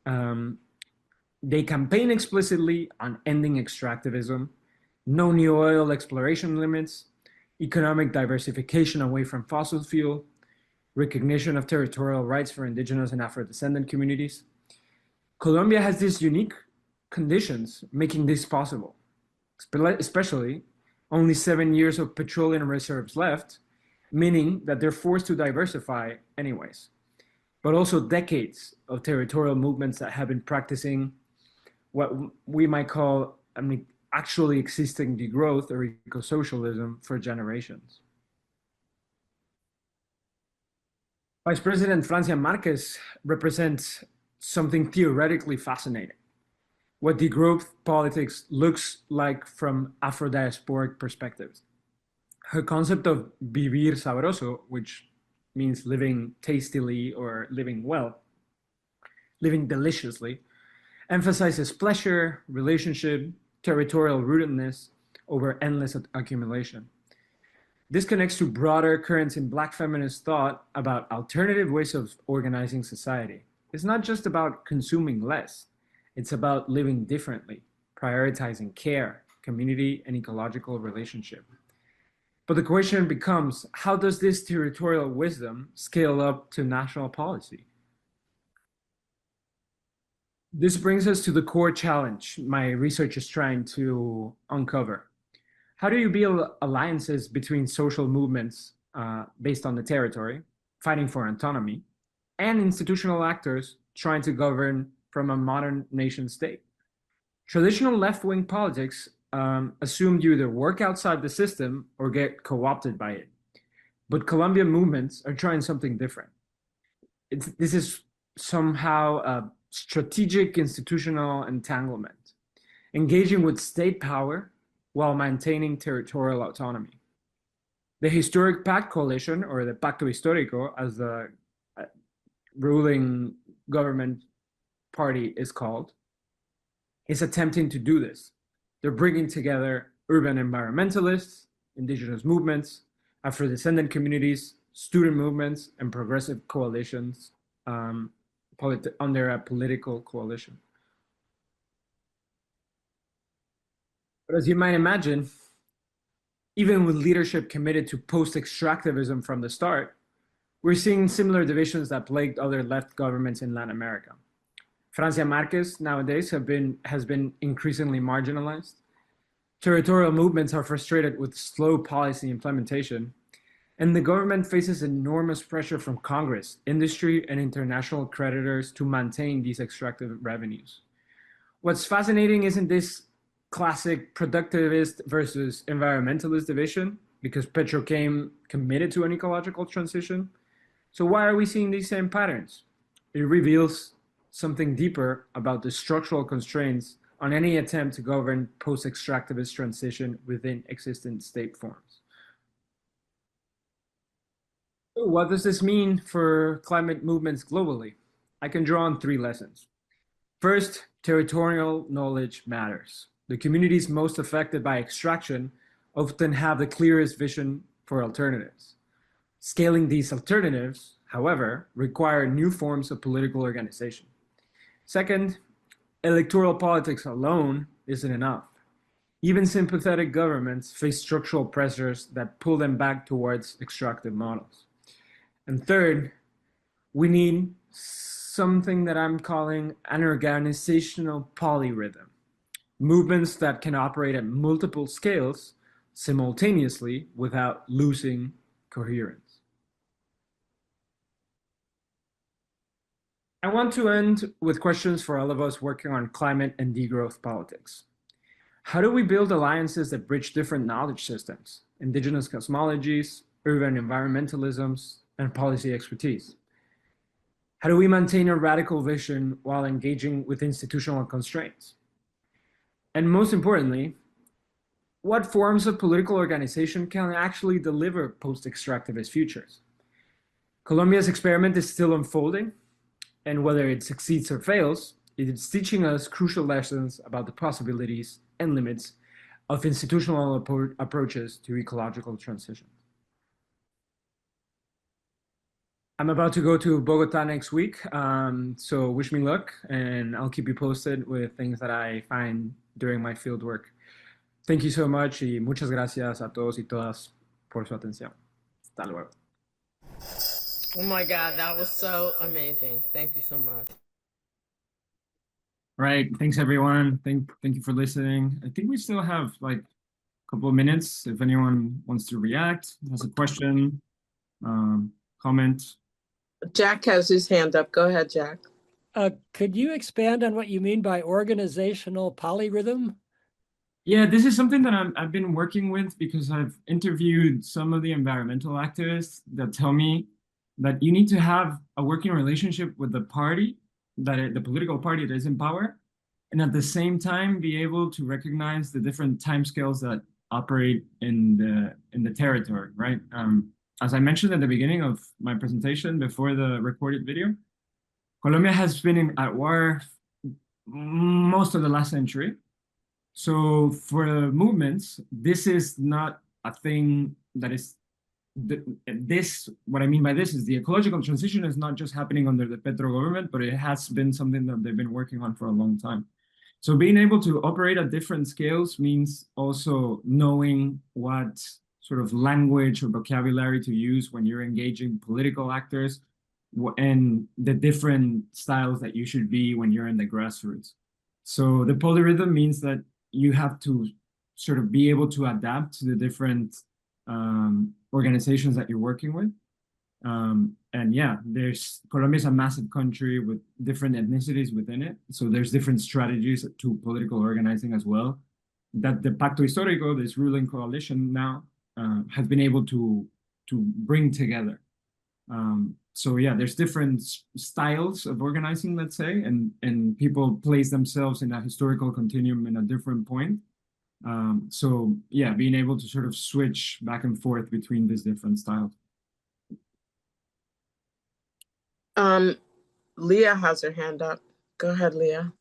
They campaign explicitly on ending extractivism, no new oil exploration limits, economic diversification away from fossil fuel, recognition of territorial rights for indigenous and Afro-descendant communities. Colombia has these unique conditions making this possible, especially only 7 years of petroleum reserves left, meaning that they're forced to diversify anyways, but also decades of territorial movements that have been practicing what we might call actually existing degrowth or eco-socialism for generations. Vice President Francia Marquez represents something theoretically fascinating. What degrowth politics looks like from Afro-diasporic perspectives. Her concept of vivir sabroso, which means living tastily or living well, living deliciously, emphasizes pleasure, relationship, territorial rootedness over endless accumulation. This connects to broader currents in Black feminist thought about alternative ways of organizing society. It's not just about consuming less, it's about living differently, prioritizing care, community, and ecological relationship. But the question becomes, how does this territorial wisdom scale up to national policy? This brings us to the core challenge my research is trying to uncover. How do you build alliances between social movements based on the territory, fighting for autonomy, and institutional actors trying to govern from a modern nation state? Traditional left-wing politics assumed you either work outside the system or get co-opted by it. But Colombian movements are trying something different. This is somehow a strategic institutional entanglement, engaging with state power while maintaining territorial autonomy. The historic PACT coalition, or the Pacto Histórico, as the ruling government party is called, is attempting to do this. They're bringing together urban environmentalists, indigenous movements, Afro-descendant communities, student movements, and progressive coalitions under a political coalition. But as you might imagine, even with leadership committed to post-extractivism from the start, we're seeing similar divisions that plagued other left governments in Latin America. Francia Marquez nowadays has been increasingly marginalized. Territorial movements are frustrated with slow policy implementation, And the government faces enormous pressure from Congress, industry, and international creditors to maintain these extractive revenues. What's fascinating isn't this classic productivist versus environmentalist division, because petrochem committed to an ecological transition. So why are we seeing these same patterns? It reveals something deeper about the structural constraints on any attempt to govern post-extractivist transition within existing state forms. So what does this mean for climate movements globally? I can draw on 3 lessons. First, territorial knowledge matters. The communities most affected by extraction often have the clearest vision for alternatives. Scaling these alternatives, however, require new forms of political organization. Second, electoral politics alone isn't enough. Even sympathetic governments face structural pressures that pull them back towards extractive models. And third, we need something that I'm calling an organizational polyrhythm. Movements that can operate at multiple scales simultaneously without losing coherence. I want to end with questions for all of us working on climate and degrowth politics. How do we build alliances that bridge different knowledge systems, indigenous cosmologies, urban environmentalisms, and policy expertise? How do we maintain a radical vision while engaging with institutional constraints? And most importantly, what forms of political organization can actually deliver post-extractivist futures? Colombia's experiment is still unfolding, and whether it succeeds or fails, it is teaching us crucial lessons about the possibilities and limits of institutional approaches to ecological transition. I'm about to go to Bogota next week, so wish me luck, and I'll keep you posted with things that I find during my field work. Thank you so much, y muchas gracias a todos y todas por su atención. Hasta luego. Oh my God, that was so amazing. Thank you so much. Right. Thanks, everyone. Thank you for listening. I think we still have like a couple of minutes if anyone wants to react, has a question, comment. Jack has his hand up. Go ahead, Jack. Could you expand on what you mean by organizational polyrhythm? Yeah, this is something that I've been working with because I've interviewed some of the environmental activists that tell me that you need to have a working relationship with the party, the political party that is in power, and at the same time be able to recognize the different timescales that operate in the territory, right? As I mentioned at the beginning of my presentation before the recorded video, Colombia has been at war most of the last century. So for movements, this is not a thing that is what I mean by this is the ecological transition is not just happening under the Petro government, but it has been something that they've been working on for a long time. So being able to operate at different scales means also knowing what sort of language or vocabulary to use when you're engaging political actors and the different styles that you should be when you're in the grassroots. So the polyrhythm means that you have to sort of be able to adapt to the different organizations that you're working with. And yeah, Colombia is a massive country with different ethnicities within it. So there's different strategies to political organizing as well that the Pacto Histórico, this ruling coalition now, has been able to bring together. So yeah, there's different styles of organizing, let's say, and people place themselves in a historical continuum in a different point. So yeah, being able to sort of switch back and forth between these different styles. Leah has her hand up. Go ahead, Leah.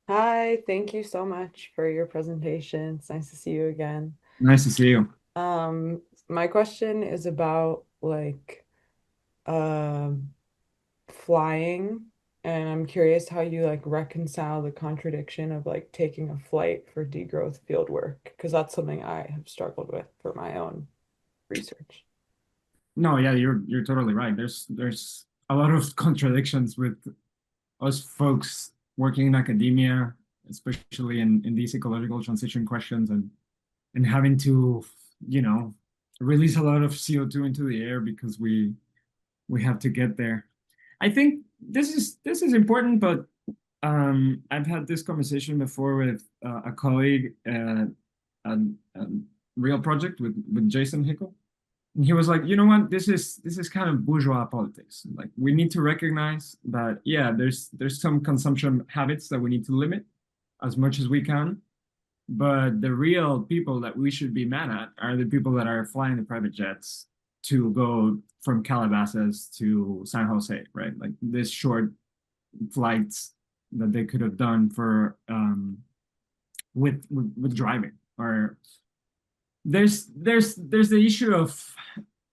Hi, thank you so much for your presentation. It's nice to see you again. Nice to see you. My question is about flying, and I'm curious how you reconcile the contradiction of taking a flight for degrowth field work, because that's something I have struggled with for my own research. No, yeah, you're totally right. There's a lot of contradictions with us folks working in academia, especially in these ecological transition questions, and having to, release a lot of CO2 into the air because we have to get there. I think this is important, but I've had this conversation before with a colleague at a real project with Jason Hickel. And he was like, you know what, this is kind of bourgeois politics. Like, we need to recognize that, yeah, there's some consumption habits that we need to limit as much as we can. But the real people that we should be mad at are the people that are flying the private jets to go from Calabasas to San Jose, right? Like, this short flights that they could have done for with driving. Or there's the issue of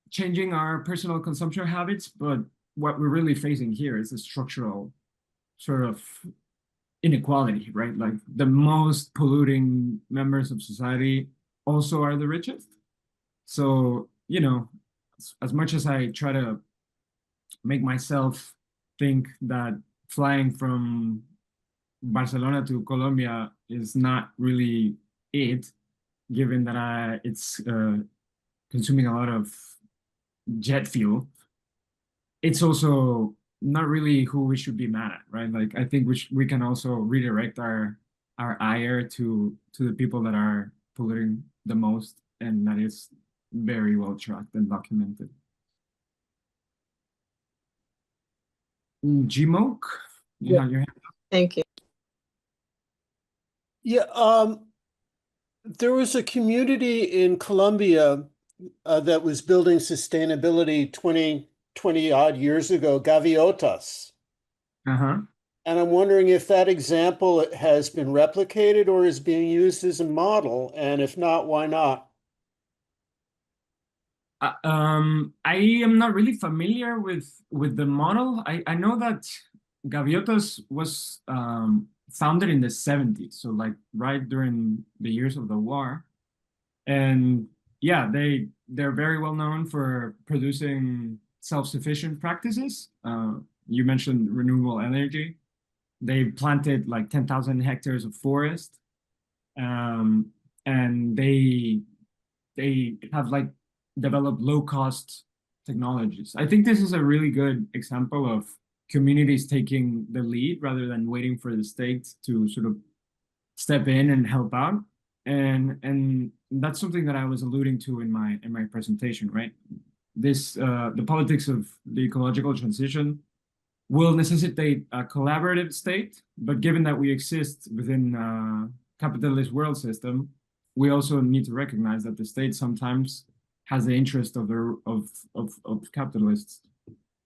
changing our personal consumption habits, but what we're really facing here is a structural sort of inequality, right? Like, the most polluting members of society also are the richest. So, you know, as much as I try to make myself think that flying from Barcelona to Colombia is not really it, given that it's consuming a lot of jet fuel, it's also not really who we should be mad at, right? Like, I think we can also redirect our ire to the people that are polluting the most, and that is very well tracked and documented. Gmoke, you have your hand up. Thank you. Yeah, there was a community in Colombia that was building sustainability 20 odd years ago, Gaviotas. Uh-huh. And I'm wondering if that example has been replicated or is being used as a model, and if not, why not? I am not really familiar with the model. I know that Gaviotas was founded in the 70s, so like right during the years of the war. And yeah, they're very well known for producing self-sufficient practices. You mentioned renewable energy. They planted like 10,000 hectares of forest, and they have like developed low-cost technologies. I think this is a really good example of communities taking the lead rather than waiting for the state to sort of step in and help out. And that's something that I was alluding to in my presentation, right? This the politics of the ecological transition will necessitate a collaborative state, but given that we exist within a capitalist world system, we also need to recognize that the state sometimes has the interest of capitalists.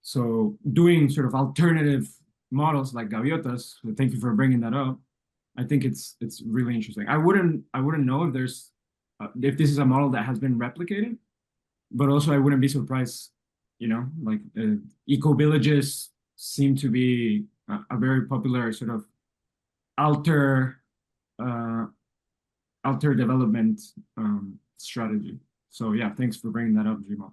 So doing sort of alternative models like Gaviotas, thank you for bringing that up, I think it's really interesting. I wouldn't know if there's if this is a model that has been replicated, but also I wouldn't be surprised, you know, like eco villages seem to be a very popular sort of alter development strategy. So yeah, thanks for bringing that up, Jimo.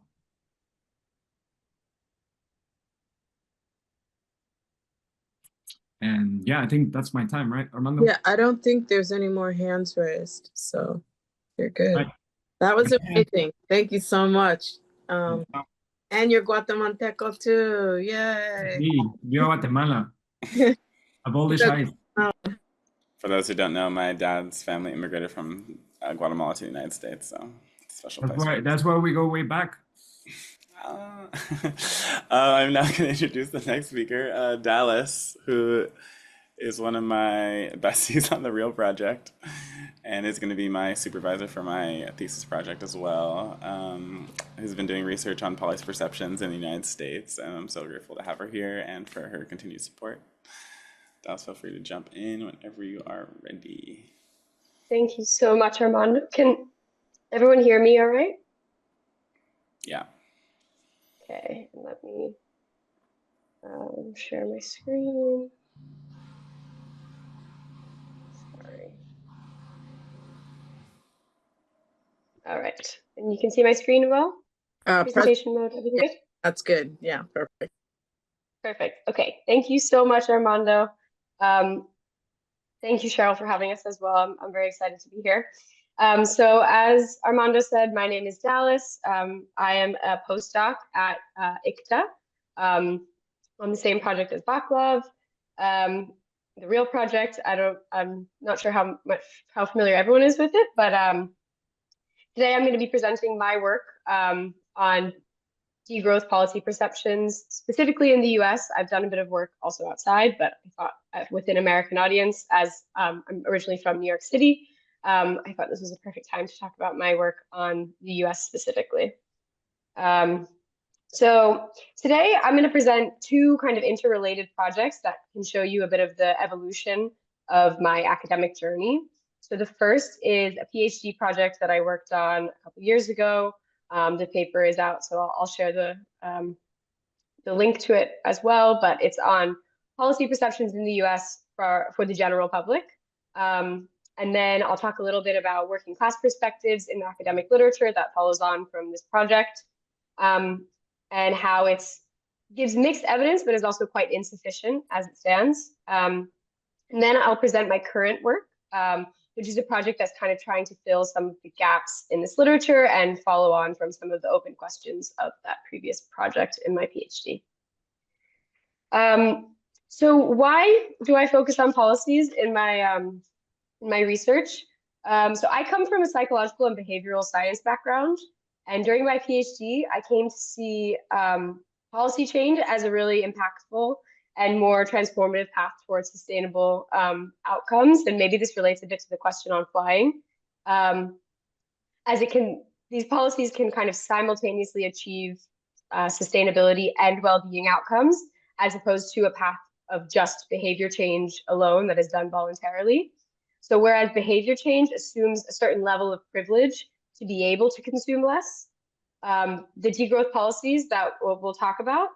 And yeah, I think that's my time, right, Armando? Yeah, I don't think there's any more hands raised, so you're good. Right. That was amazing. Thank you so much. And you're Guatemalteco too. Yay. Sí, viva Guatemala. Abolish ICE. For those who don't know, my dad's family immigrated from Guatemala to the United States, so it's a special place. That's why we go way back. I'm now going to introduce the next speaker, Dallas, who is one of my besties on the Real project and is going to be my supervisor for my thesis project as well. Who's been doing research on police perceptions in the United States, and I'm so grateful to have her here and for her continued support. Dallas, feel free to jump in whenever you are ready. Thank you so much, Armando. Can everyone hear me all right? Yeah. Okay, let me share my screen. Sorry. All right, and you can see my screen well? Presentation mode, everything good? That's good. Yeah, perfect. Perfect. Okay, thank you so much, Armando. Thank you, Cheryl, for having us as well. I'm very excited to be here. So as Armando said, my name is Dallas. I am a postdoc at ICTA on the same project as Vaclav. The real project, I'm not sure how familiar everyone is with it, but today I'm going to be presenting my work on degrowth policy perceptions, specifically in the US. I've done a bit of work also outside, but I thought with an American audience, as I'm originally from New York City, I thought this was a perfect time to talk about my work on the US specifically. So today I'm going to present two kind of interrelated projects that can show you a bit of the evolution of my academic journey. So the first is a PhD project that I worked on a couple years ago. The paper is out, so I'll share the link to it as well, but it's on policy perceptions in the US for the general public. And then I'll talk a little bit about working class perspectives in academic literature that follows on from this project, and how it gives mixed evidence, but is also quite insufficient as it stands. And then I'll present my current work, which is a project that's kind of trying to fill some of the gaps in this literature and follow on from some of the open questions of that previous project in my PhD. So why do I focus on policies in my research? So I come from a psychological and behavioral science background, and during my PhD, I came to see policy change as a really impactful and more transformative path towards sustainable outcomes. And maybe this relates a bit to the question on flying, as these policies can kind of simultaneously achieve sustainability and well-being outcomes, as opposed to a path of just behavior change alone that is done voluntarily. So whereas behavior change assumes a certain level of privilege to be able to consume less, the degrowth policies that we'll talk about,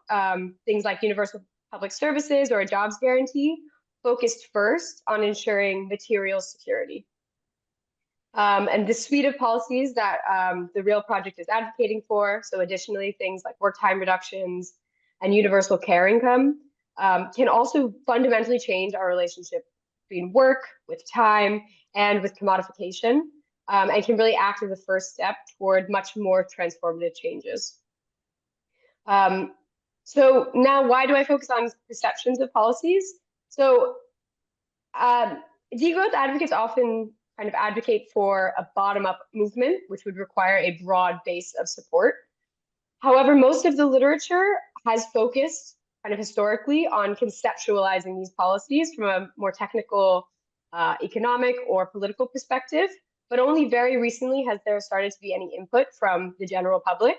things like universal public services or a jobs guarantee, focused first on ensuring material security. And the suite of policies that the Real Project is advocating for, so additionally things like work time reductions and universal care income, can also fundamentally change our relationship between work, with time, and with commodification, and can really act as a first step toward much more transformative changes. So now, why do I focus on perceptions of policies? So degrowth advocates often kind of advocate for a bottom-up movement, which would require a broad base of support. However, most of the literature has focused kind of historically on conceptualizing these policies from a more technical economic or political perspective, but only very recently has there started to be any input from the general public.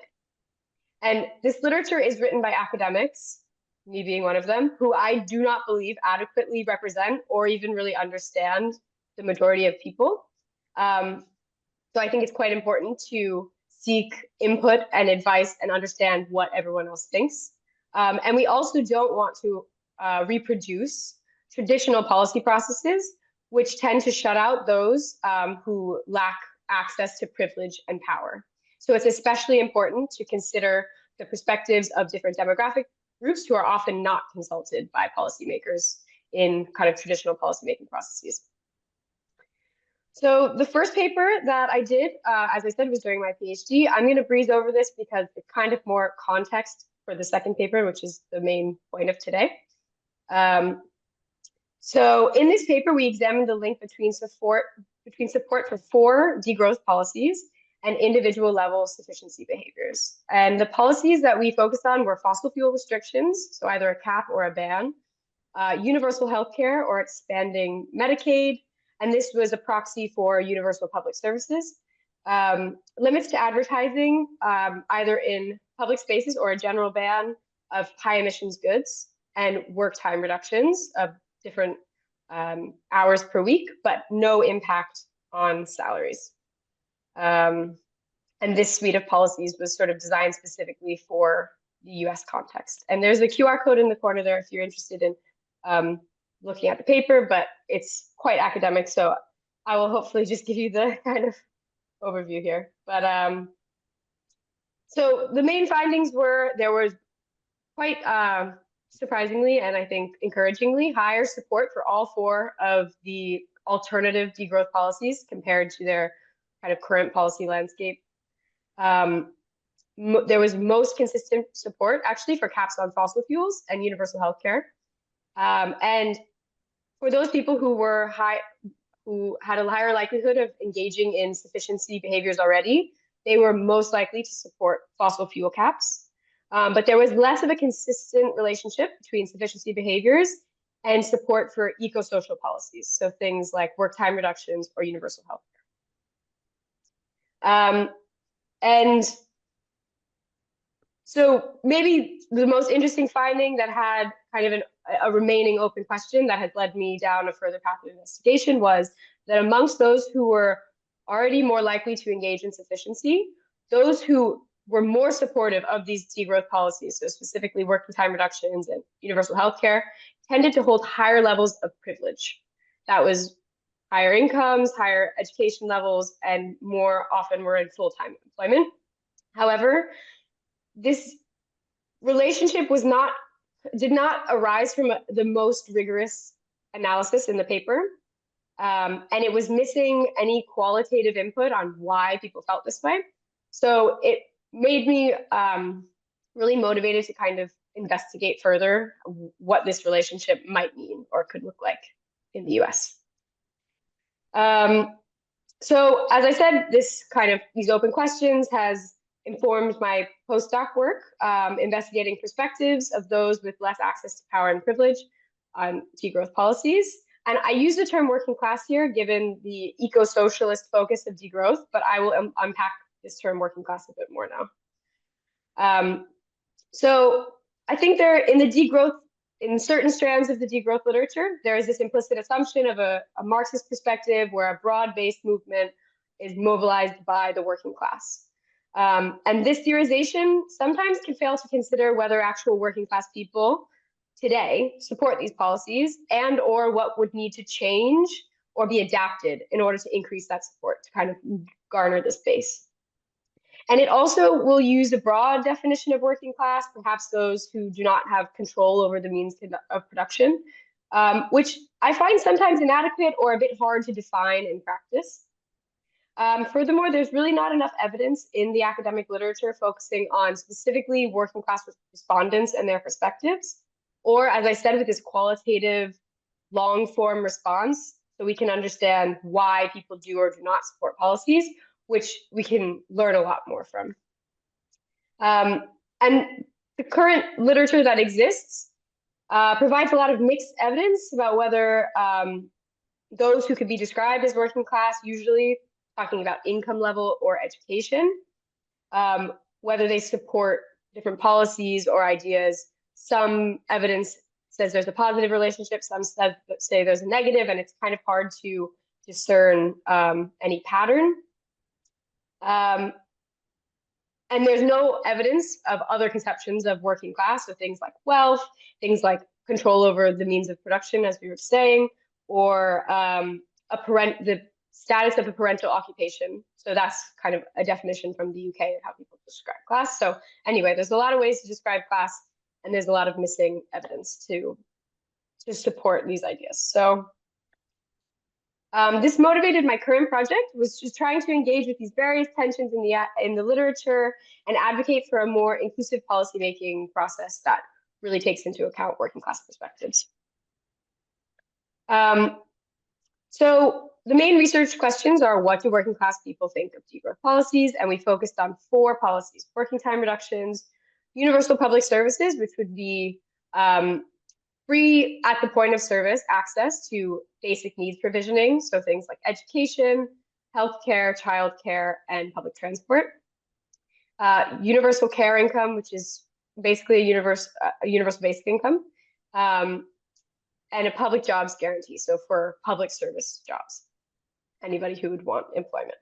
And this literature is written by academics, me being one of them, who I do not believe adequately represent or even really understand the majority of people. So I think it's quite important to seek input and advice and understand what everyone else thinks. And we also don't want to reproduce traditional policy processes, which tend to shut out those who lack access to privilege and power. So it's especially important to consider the perspectives of different demographic groups who are often not consulted by policymakers in kind of traditional policymaking processes. So the first paper that I did, as I said, was during my PhD. I'm going to breeze over this because it's kind of more context for the second paper, which is the main point of today. So in this paper, we examined the link between support for 4 degrowth policies and individual level sufficiency behaviors. And the policies that we focused on were fossil fuel restrictions, so either a cap or a ban, universal healthcare or expanding Medicaid, and this was a proxy for universal public services, limits to advertising, either in public spaces or a general ban of high emissions goods, and work time reductions of different hours per week, but no impact on salaries. And this suite of policies was sort of designed specifically for the US context. And there's a QR code in the corner there if you're interested in looking at the paper, but it's quite academic, so I will hopefully just give you the kind of overview here. But so the main findings were there was quite surprisingly, and I think encouragingly, higher support for all 4 of the alternative degrowth policies compared to their kind of current policy landscape. There was most consistent support actually for caps on fossil fuels and universal healthcare. And for those people who had a higher likelihood of engaging in sufficiency behaviors already, they were most likely to support fossil fuel caps. But there was less of a consistent relationship between sufficiency behaviors and support for eco-social policies. So things like work time reductions or universal healthcare. And so maybe the most interesting finding that had kind of a remaining open question that has led me down a further path of investigation was that amongst those who were already more likely to engage in sufficiency, those who were more supportive of these degrowth policies, so specifically working time reductions and universal healthcare, tended to hold higher levels of privilege. That was higher incomes, higher education levels, and more often were in full-time employment. However, this relationship did not arise from the most rigorous analysis in the paper, and it was missing any qualitative input on why people felt this way. So it made me really motivated to kind of investigate further what this relationship might mean or could look like in the US. So as I said, these open questions has informed my postdoc work, investigating perspectives of those with less access to power and privilege on degrowth policies. And I use the term working class here, given the eco-socialist focus of degrowth, but I will unpack this term working class a bit more now. So I think in certain strands of the degrowth literature, there is this implicit assumption of a Marxist perspective where a broad-based movement is mobilized by the working class. And this theorization sometimes can fail to consider whether actual working class people today support these policies and or what would need to change or be adapted in order to increase that support to kind of garner this base. And it also will use a broad definition of working class, perhaps those who do not have control over the means of production, which I find sometimes inadequate or a bit hard to define in practice. Furthermore, there's really not enough evidence in the academic literature focusing on specifically working class respondents and their perspectives, or as I said, with this qualitative long form response, so we can understand why people do or do not support policies, which we can learn a lot more from. And the current literature that exists provides a lot of mixed evidence about whether those who could be described as working class, usually talking about income level or education, whether they support different policies or ideas. Some evidence says there's a positive relationship, some say there's a negative, and it's kind of hard to discern any pattern. And there's no evidence of other conceptions of working class, so things like wealth, things like control over the means of production, as we were saying, or the status of a parental occupation. So that's kind of a definition from the UK of how people describe class. So anyway, there's a lot of ways to describe class, and there's a lot of missing evidence to support these ideas. So this motivated my current project, was just trying to engage with these various tensions in the literature and advocate for a more inclusive policymaking process that really takes into account working class perspectives. So the main research questions are, what do working class people think of degrowth policies? And we focused on 4 policies: working time reductions, universal public services, which would be free at the point of service access to basic needs provisioning, so things like education, healthcare, childcare, and public transport. Universal care income, which is basically a universal basic income, and a public jobs guarantee, so for public service jobs, anybody who would want employment.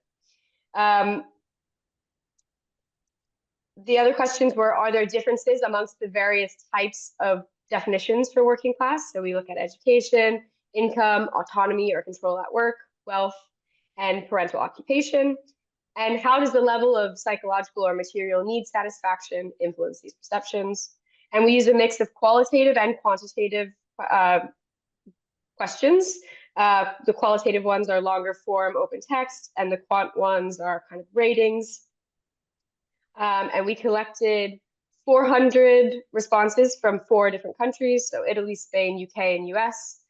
The other questions were, are there differences amongst the various types of definitions for working class? So we look at education, income, autonomy or control at work, wealth, and parental occupation. And how does the level of psychological or material need satisfaction influence these perceptions? And we use a mix of qualitative and quantitative questions The qualitative ones are longer form open text, and the quant ones are kind of ratings. And we collected 400 responses from 4 different countries, so Italy, Spain, UK, and US,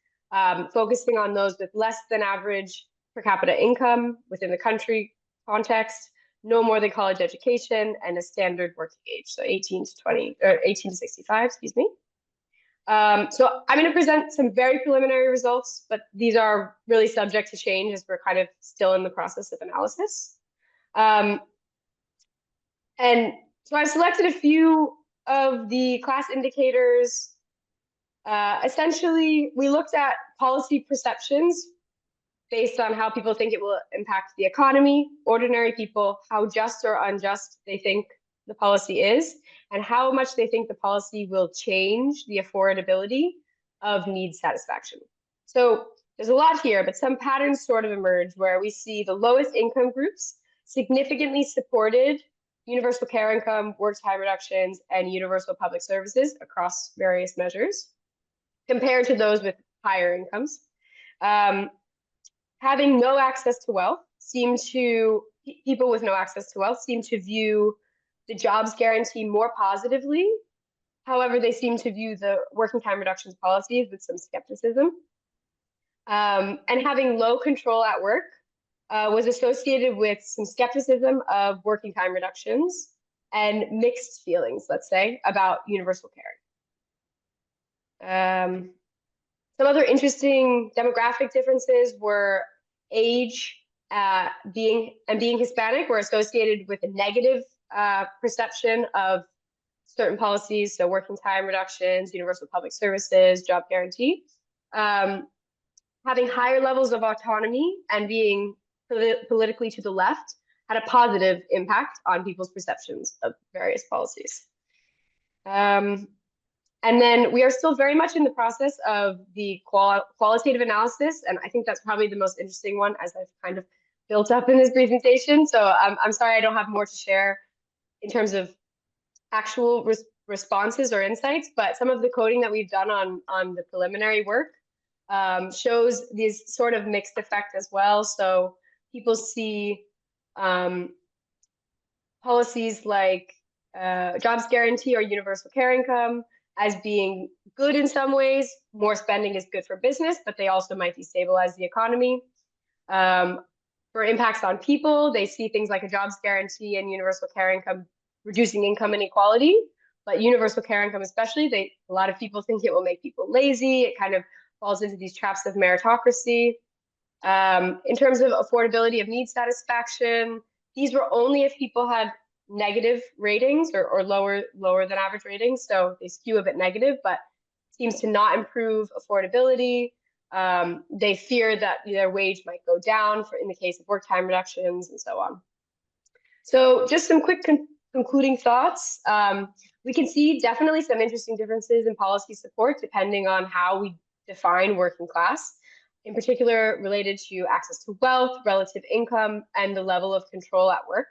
focusing on those with less than average per capita income within the country context, no more than college education, and a standard working age, so 18 to 65, excuse me. So I'm going to present some very preliminary results, but these are really subject to change as we're kind of still in the process of analysis. And so I've selected a few of the class indicators. Essentially, we looked at policy perceptions based on how people think it will impact the economy, ordinary people, how just or unjust they think the policy is, and how much they think the policy will change the affordability of needs satisfaction. So there's a lot here, but some patterns sort of emerge where we see the lowest income groups significantly supported universal care income, work time reductions, and universal public services across various measures, compared to those with higher incomes. Having no access to wealth people with no access to wealth seem to view the jobs guarantee more positively. However, they seem to view the working time reductions policies with some skepticism. And having low control at work was associated with some skepticism of working time reductions and mixed feelings, let's say, about universal care. Some other interesting demographic differences were age, being Hispanic were associated with a negative perception of certain policies, so working time reductions, universal public services, job guarantee. Having higher levels of autonomy and being politically to the left had a positive impact on people's perceptions of various policies. And then we are still very much in the process of the qualitative analysis, and I think that's probably the most interesting one, as I've kind of built up in this presentation. So I'm sorry I don't have more to share in terms of actual responses or insights, but some of the coding that we've done on the preliminary work shows these sort of mixed effect as well. So people see policies like jobs guarantee or universal care income as being good in some ways. More spending is good for business, but they also might destabilize the economy. For impacts on people, they see things like a jobs guarantee and universal care income reducing income inequality, but universal care income especially, a lot of people think it will make people lazy. It kind of falls into these traps of meritocracy. In terms of affordability of needs satisfaction, these were only if people had negative ratings or lower than average ratings, so they skew a bit negative, but seems to not improve affordability. They fear that their wage might go down in the case of work time reductions and so on. So just some quick concluding thoughts. We can see definitely some interesting differences in policy support depending on how we define working class, in particular related to access to wealth, relative income, and the level of control at work.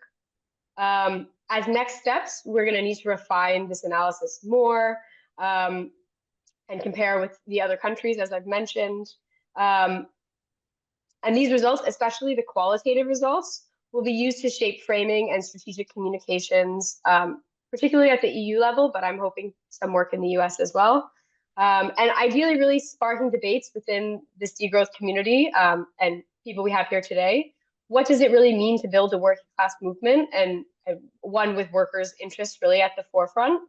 As next steps, we're going to need to refine this analysis more and compare with the other countries, as I've mentioned. And these results, especially the qualitative results, will be used to shape framing and strategic communications, particularly at the EU level, but I'm hoping some work in the US as well. And ideally really sparking debates within this degrowth community and people we have here today. What does it really mean to build a working class movement, and one with workers' interests really at the forefront?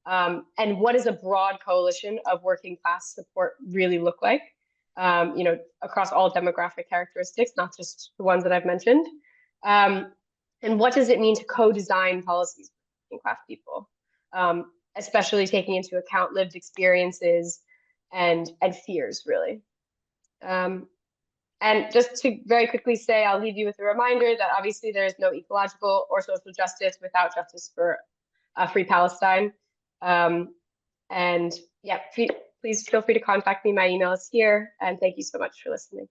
And what does a broad coalition of working class support really look like? Across all demographic characteristics, not just the ones that I've mentioned. And what does it mean to co-design policies for working class people, especially taking into account lived experiences and fears, really. And just to very quickly say, I'll leave you with a reminder that obviously there is no ecological or social justice without justice for a free Palestine. And yeah, please feel free to contact me. My email is here. And thank you so much for listening.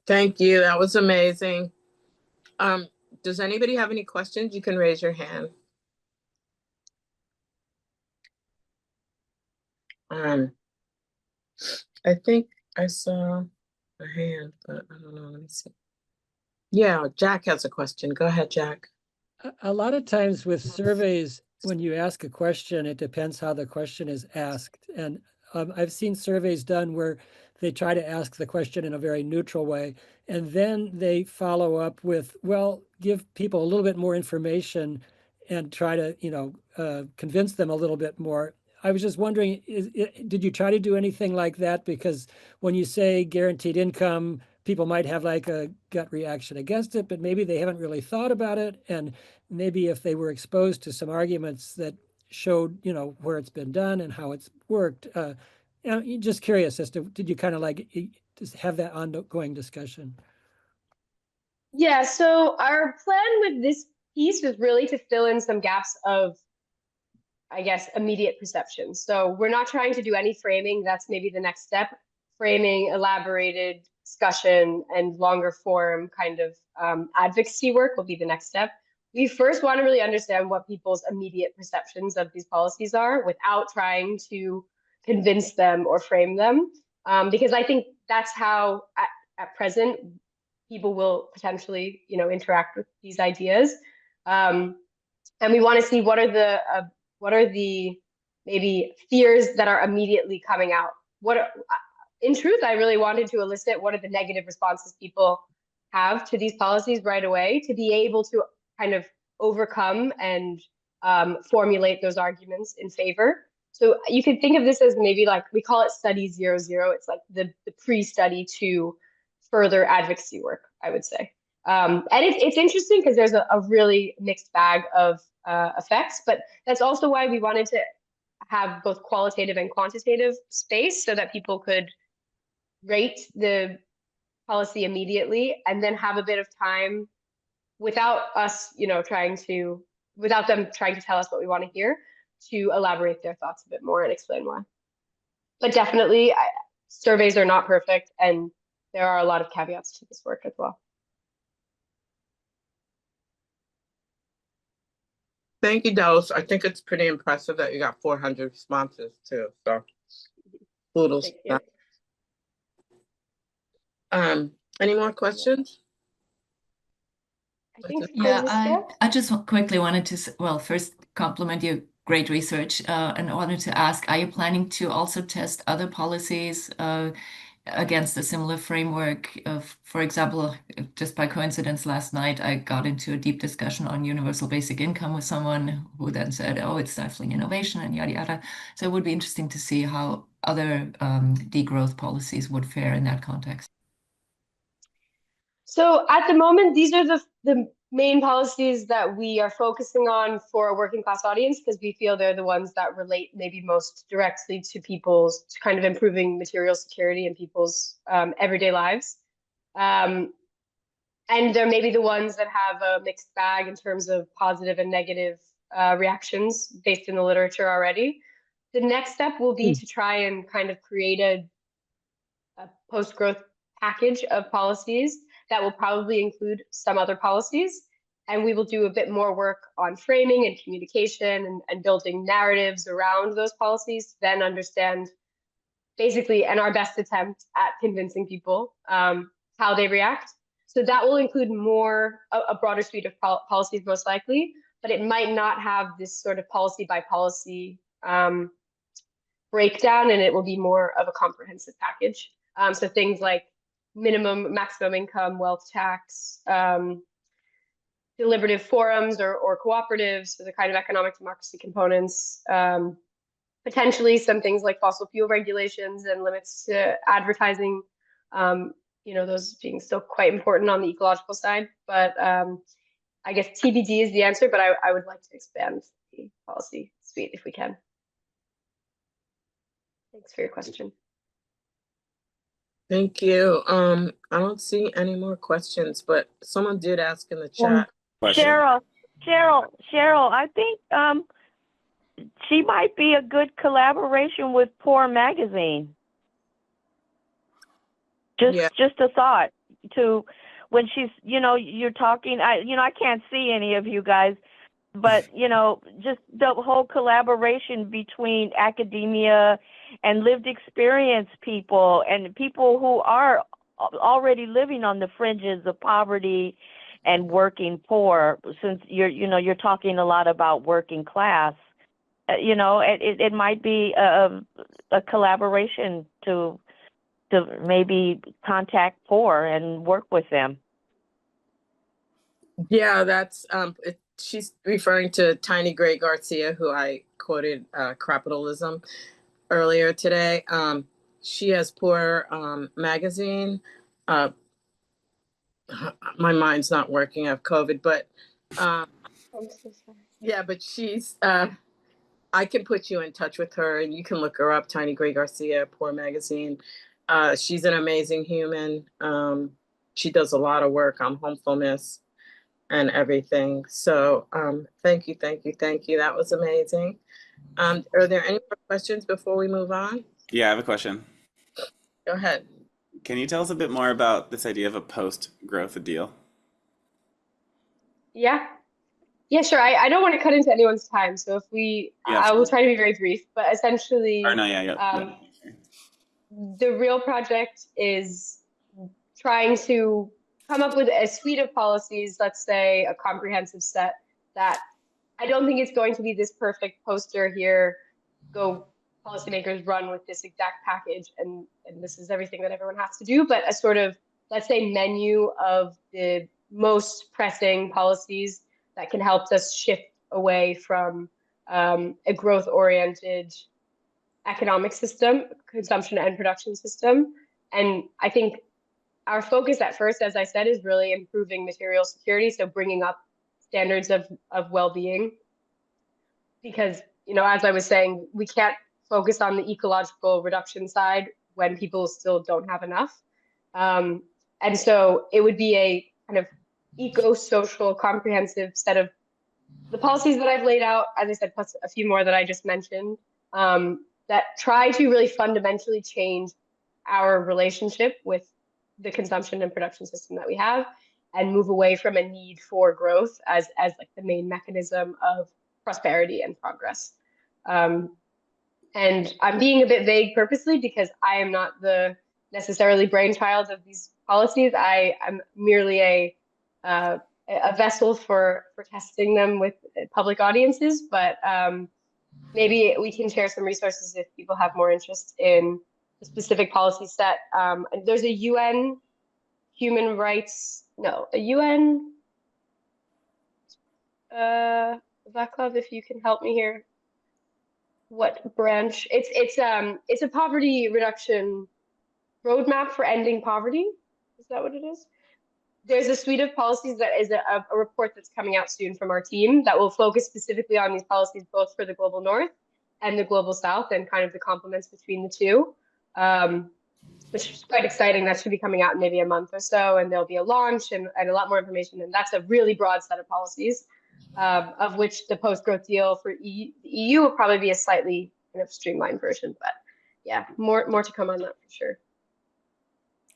Thank you. That was amazing. Does anybody have any questions? You can raise your hand. I think I saw a hand, but I don't know. Let me see. Yeah, Jack has a question. Go ahead, Jack. A lot of times with surveys, when you ask a question, it depends how the question is asked. And I've seen surveys done where they try to ask the question in a very neutral way, and then they follow up with, well, give people a little bit more information and try to, convince them a little bit more. I was just wondering, did you try to do anything like that? Because when you say guaranteed income, people might have like a gut reaction against it, but maybe they haven't really thought about it. And maybe if they were exposed to some arguments that showed, where it's been done and how it's worked, just curious as to, did you kind of like just have that ongoing discussion? Yeah, so our plan with this piece was really to fill in some gaps of, I guess, immediate perception. So we're not trying to do any framing. That's maybe the next step. Framing, elaborated discussion, and longer form kind of advocacy work will be the next step. We first want to really understand what people's immediate perceptions of these policies are without trying to convince them or frame them. Because I think that's how, at present, people will potentially, interact with these ideas. And we want to see what are the maybe fears that are immediately coming out. In truth, I really wanted to elicit what are the negative responses people have to these policies right away, to be able to kind of overcome and formulate those arguments in favor. So you could think of this as maybe like, we call it study 00. It's like the pre-study to further advocacy work, I would say. And it's interesting because there's a really mixed bag of effects, but that's also why we wanted to have both qualitative and quantitative space so that people could rate the policy immediately and then have a bit of time without us, without them trying to tell us what we want to hear, to elaborate their thoughts a bit more and explain why. But definitely, surveys are not perfect, and there are a lot of caveats to this work as well. Thank you, Dallas. I think it's pretty impressive that you got 400 responses too. So, kudos. Any more questions? I think yeah, I just quickly wanted to, first compliment you, great research, and wanted to ask, are you planning to also test other policies against a similar framework? For example, just by coincidence, last night I got into a deep discussion on universal basic income with someone who then said, oh, it's stifling innovation and yada yada. So it would be interesting to see how other degrowth policies would fare in that context. So at the moment, these are the main policies that we are focusing on for a working class audience, because we feel they're the ones that relate maybe most directly to people's kind of improving material security in people's everyday lives. And they're maybe the ones that have a mixed bag in terms of positive and negative reactions based in the literature already. The next step will be to try and kind of create a post-growth package of policies that will probably include some other policies. And we will do a bit more work on framing and communication and building narratives around those policies to then understand basically, and our best attempt at convincing people how they react. So that will include a broader suite of policies most likely, but it might not have this sort of policy by policy breakdown, and it will be more of a comprehensive package. So things like maximum income, wealth tax, deliberative forums or cooperatives, so the kind of economic democracy components, potentially some things like fossil fuel regulations and limits to advertising, those being still quite important on the ecological side. But I guess TBD is the answer, but I would like to expand the policy suite if we can. Thanks for your question. Thank you. I don't see any more questions, but someone did ask in the chat. Cheryl, I think she might be a good collaboration with Poor Magazine. Just a thought to when she's, you're talking, I can't see any of you guys, but, just the whole collaboration between academia and lived experience people and people who are already living on the fringes of poverty and working poor. Since you're talking a lot about working class, it might be a collaboration to maybe contact poor and work with them. Yeah, that's she's referring to Tiny Gray Garcia, who I quoted Capitalism earlier today. She has Poor magazine. My mind's not working. I have COVID, but I'm so sorry. yeah, but she's I can put you in touch with her and you can look her up, Tiny Gray Garcia, Poor magazine. She's an amazing human. She does a lot of work on homefulness and everything. So thank you. That was amazing. Are there any more questions before we move on? Yeah, I have a question. Go ahead. Can you tell us a bit more about this idea of a post-growth deal? Yeah. Yeah, sure. I don't want to cut into anyone's time, so if Yeah, I will sure. try to be very brief, but essentially, Or no, yeah. the real project is trying to come up with a suite of policies, let's say a comprehensive set that I don't think it's going to be this perfect poster here, go policymakers run with this exact package and this is everything that everyone has to do, but a sort of, let's say, menu of the most pressing policies that can help us shift away from a growth-oriented economic system, consumption and production system. And I think our focus at first, as I said, is really improving material security, so bringing up standards of well-being. Because, as I was saying, we can't focus on the ecological reduction side when people still don't have enough. And so it would be a kind of eco-social comprehensive set of the policies that I've laid out, as I said, plus a few more that I just mentioned, that try to really fundamentally change our relationship with the consumption and production system that we have and move away from a need for growth as like the main mechanism of prosperity and progress. And I'm being a bit vague purposely because I am not the necessarily brainchild of these policies. I'm merely a vessel for testing them with public audiences, but maybe we can share some resources if people have more interest in the specific policy set. There's a UN human rights, no, a UN, Vaclav, if you can help me here. What branch? It's a poverty reduction roadmap for ending poverty. Is that what it is? There's a suite of policies that is a report that's coming out soon from our team that will focus specifically on these policies, both for the global north and the global south, and kind of the complements between the two, which is quite exciting. That should be coming out in maybe a month or so, and there'll be a launch and a lot more information. And that's a really broad set of policies, of which the post-growth deal for the EU will probably be a slightly kind of streamlined version. But yeah, more to come on that for sure.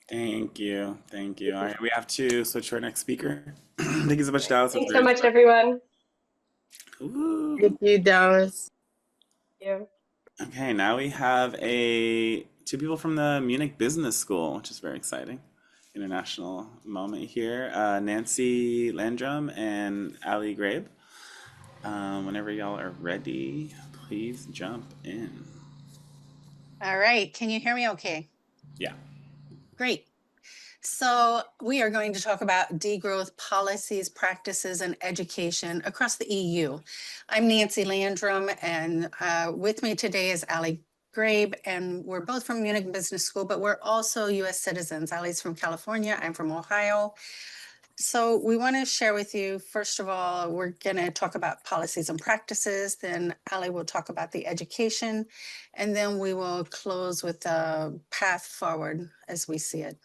Thank you. All right, we have to switch to our next speaker. Thank you so much, Dallas. Thanks so much, everyone. Ooh. Thank you, Dallas. Yeah. Okay, now we have two people from the Munich Business School, which is very exciting. International moment here. Nancy Landrum and Ali Grabe. Whenever y'all are ready, please jump in. All right, can you hear me okay? Yeah. Great. So we are going to talk about degrowth policies, practices, and education across the EU. I'm Nancy Landrum, and with me today is Ali Grabe, and we're both from Munich Business School, but we're also US citizens. Ali's from California, I'm from Ohio. So we want to share with you, first of all, we're going to talk about policies and practices, then Ali will talk about the education, and then we will close with the path forward as we see it.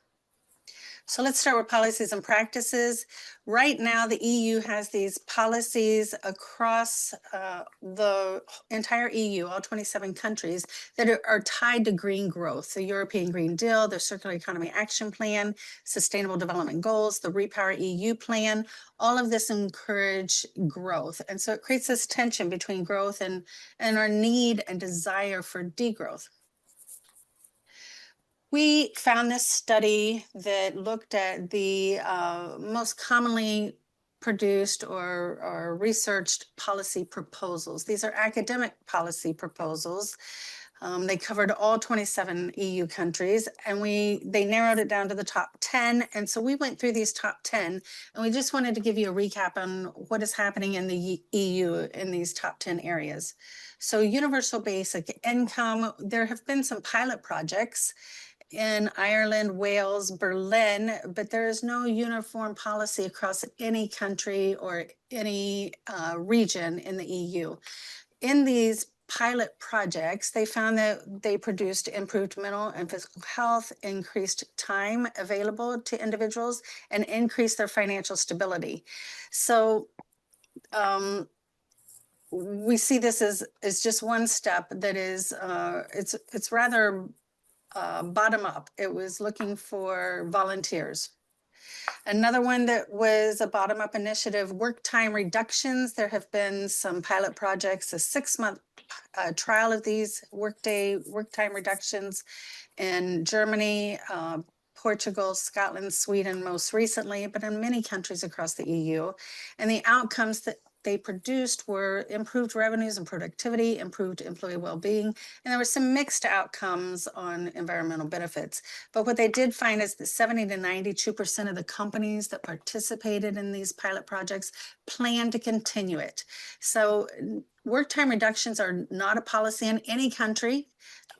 So let's start with policies and practices. Right now, the EU has these policies across the entire EU, all 27 countries, that are tied to green growth. The European Green Deal, the Circular Economy Action Plan, Sustainable Development Goals, the Repower EU Plan, all of this encourage growth. And so it creates this tension between growth and our need and desire for degrowth. We found this study that looked at the most commonly produced or researched policy proposals. These are academic policy proposals. They covered all 27 EU countries, and they narrowed it down to the top 10. And so we went through these top 10, and we just wanted to give you a recap on what is happening in the EU in these top 10 areas. So universal basic income, there have been some pilot projects in Ireland, Wales, Berlin, but there is no uniform policy across any country or any region in the EU. In these pilot projects, they found that they produced improved mental and physical health, increased time available to individuals, and increased their financial stability. So we see this as just one step that is, it's rather bottom up. It was looking for volunteers. Another one that was a bottom up initiative, work time reductions. There have been some pilot projects, a 6-month trial of these work time reductions in Germany, Portugal, Scotland, Sweden most recently, but in many countries across the EU. And the outcomes that they produced were improved revenues and productivity, improved employee well-being, and there were some mixed outcomes on environmental benefits. But what they did find is that 70 to 92% of the companies that participated in these pilot projects plan to continue it. So work time reductions are not a policy in any country.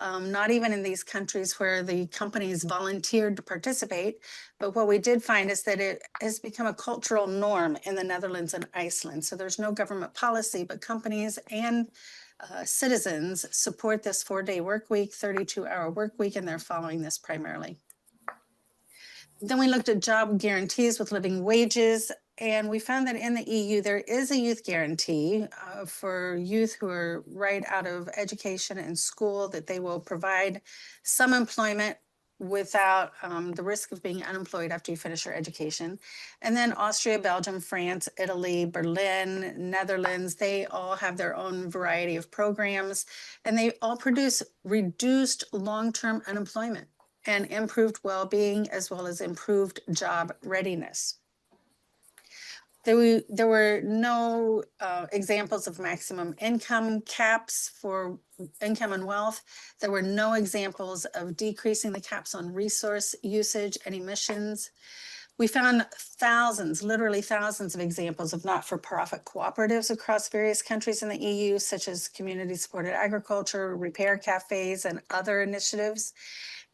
Not even in these countries where the companies volunteered to participate. But what we did find is that it has become a cultural norm in the Netherlands and Iceland. So there's no government policy, but companies and citizens support this 4-day work week, 32-hour work week, and they're following this primarily. Then we looked at job guarantees with living wages, and we found that in the EU, there is a youth guarantee for youth who are right out of education and school, that they will provide some employment without the risk of being unemployed after you finish your education. And then Austria, Belgium, France, Italy, Berlin, Netherlands, they all have their own variety of programs, and they all produce reduced long-term unemployment and improved well-being, as well as improved job readiness. There were no examples of maximum income caps for income and wealth. There were no examples of decreasing the caps on resource usage and emissions. We found thousands, literally thousands of examples of not-for-profit cooperatives across various countries in the EU, such as community-supported agriculture, repair cafes, and other initiatives.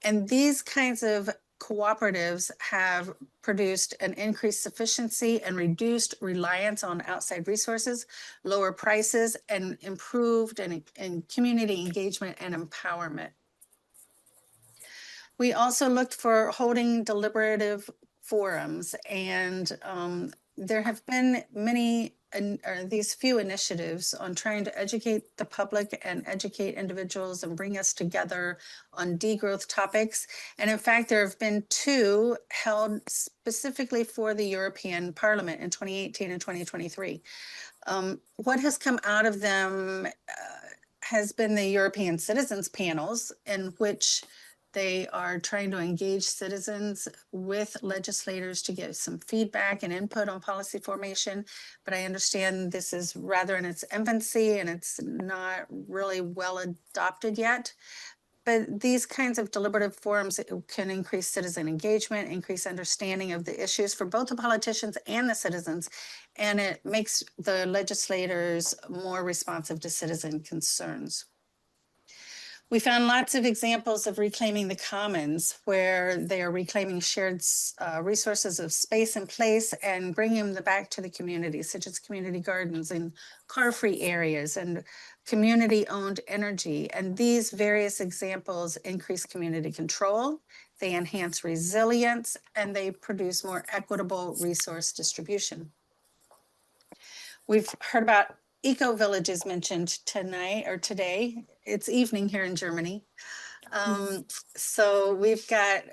And these kinds of cooperatives have produced an increased sufficiency and reduced reliance on outside resources, lower prices, and improved and community engagement and empowerment. We also looked for holding deliberative forums, and there have been these few initiatives on trying to educate the public and educate individuals and bring us together on degrowth topics. And in fact, there have been 2 held specifically for the European Parliament in 2018 and 2023. What has come out of them has been the European Citizens Panels, in which they are trying to engage citizens with legislators to get some feedback and input on policy formation. But I understand this is rather in its infancy and it's not really well adopted yet. But these kinds of deliberative forums can increase citizen engagement, increase understanding of the issues for both the politicians and the citizens. And it makes the legislators more responsive to citizen concerns. We found lots of examples of reclaiming the commons, where they are reclaiming shared resources of space and place and bringing them back to the community, such as community gardens and car-free areas and community-owned energy. And these various examples increase community control, they enhance resilience, and they produce more equitable resource distribution. We've heard about eco-villages mentioned tonight or today. It's evening here in Germany. So we've got,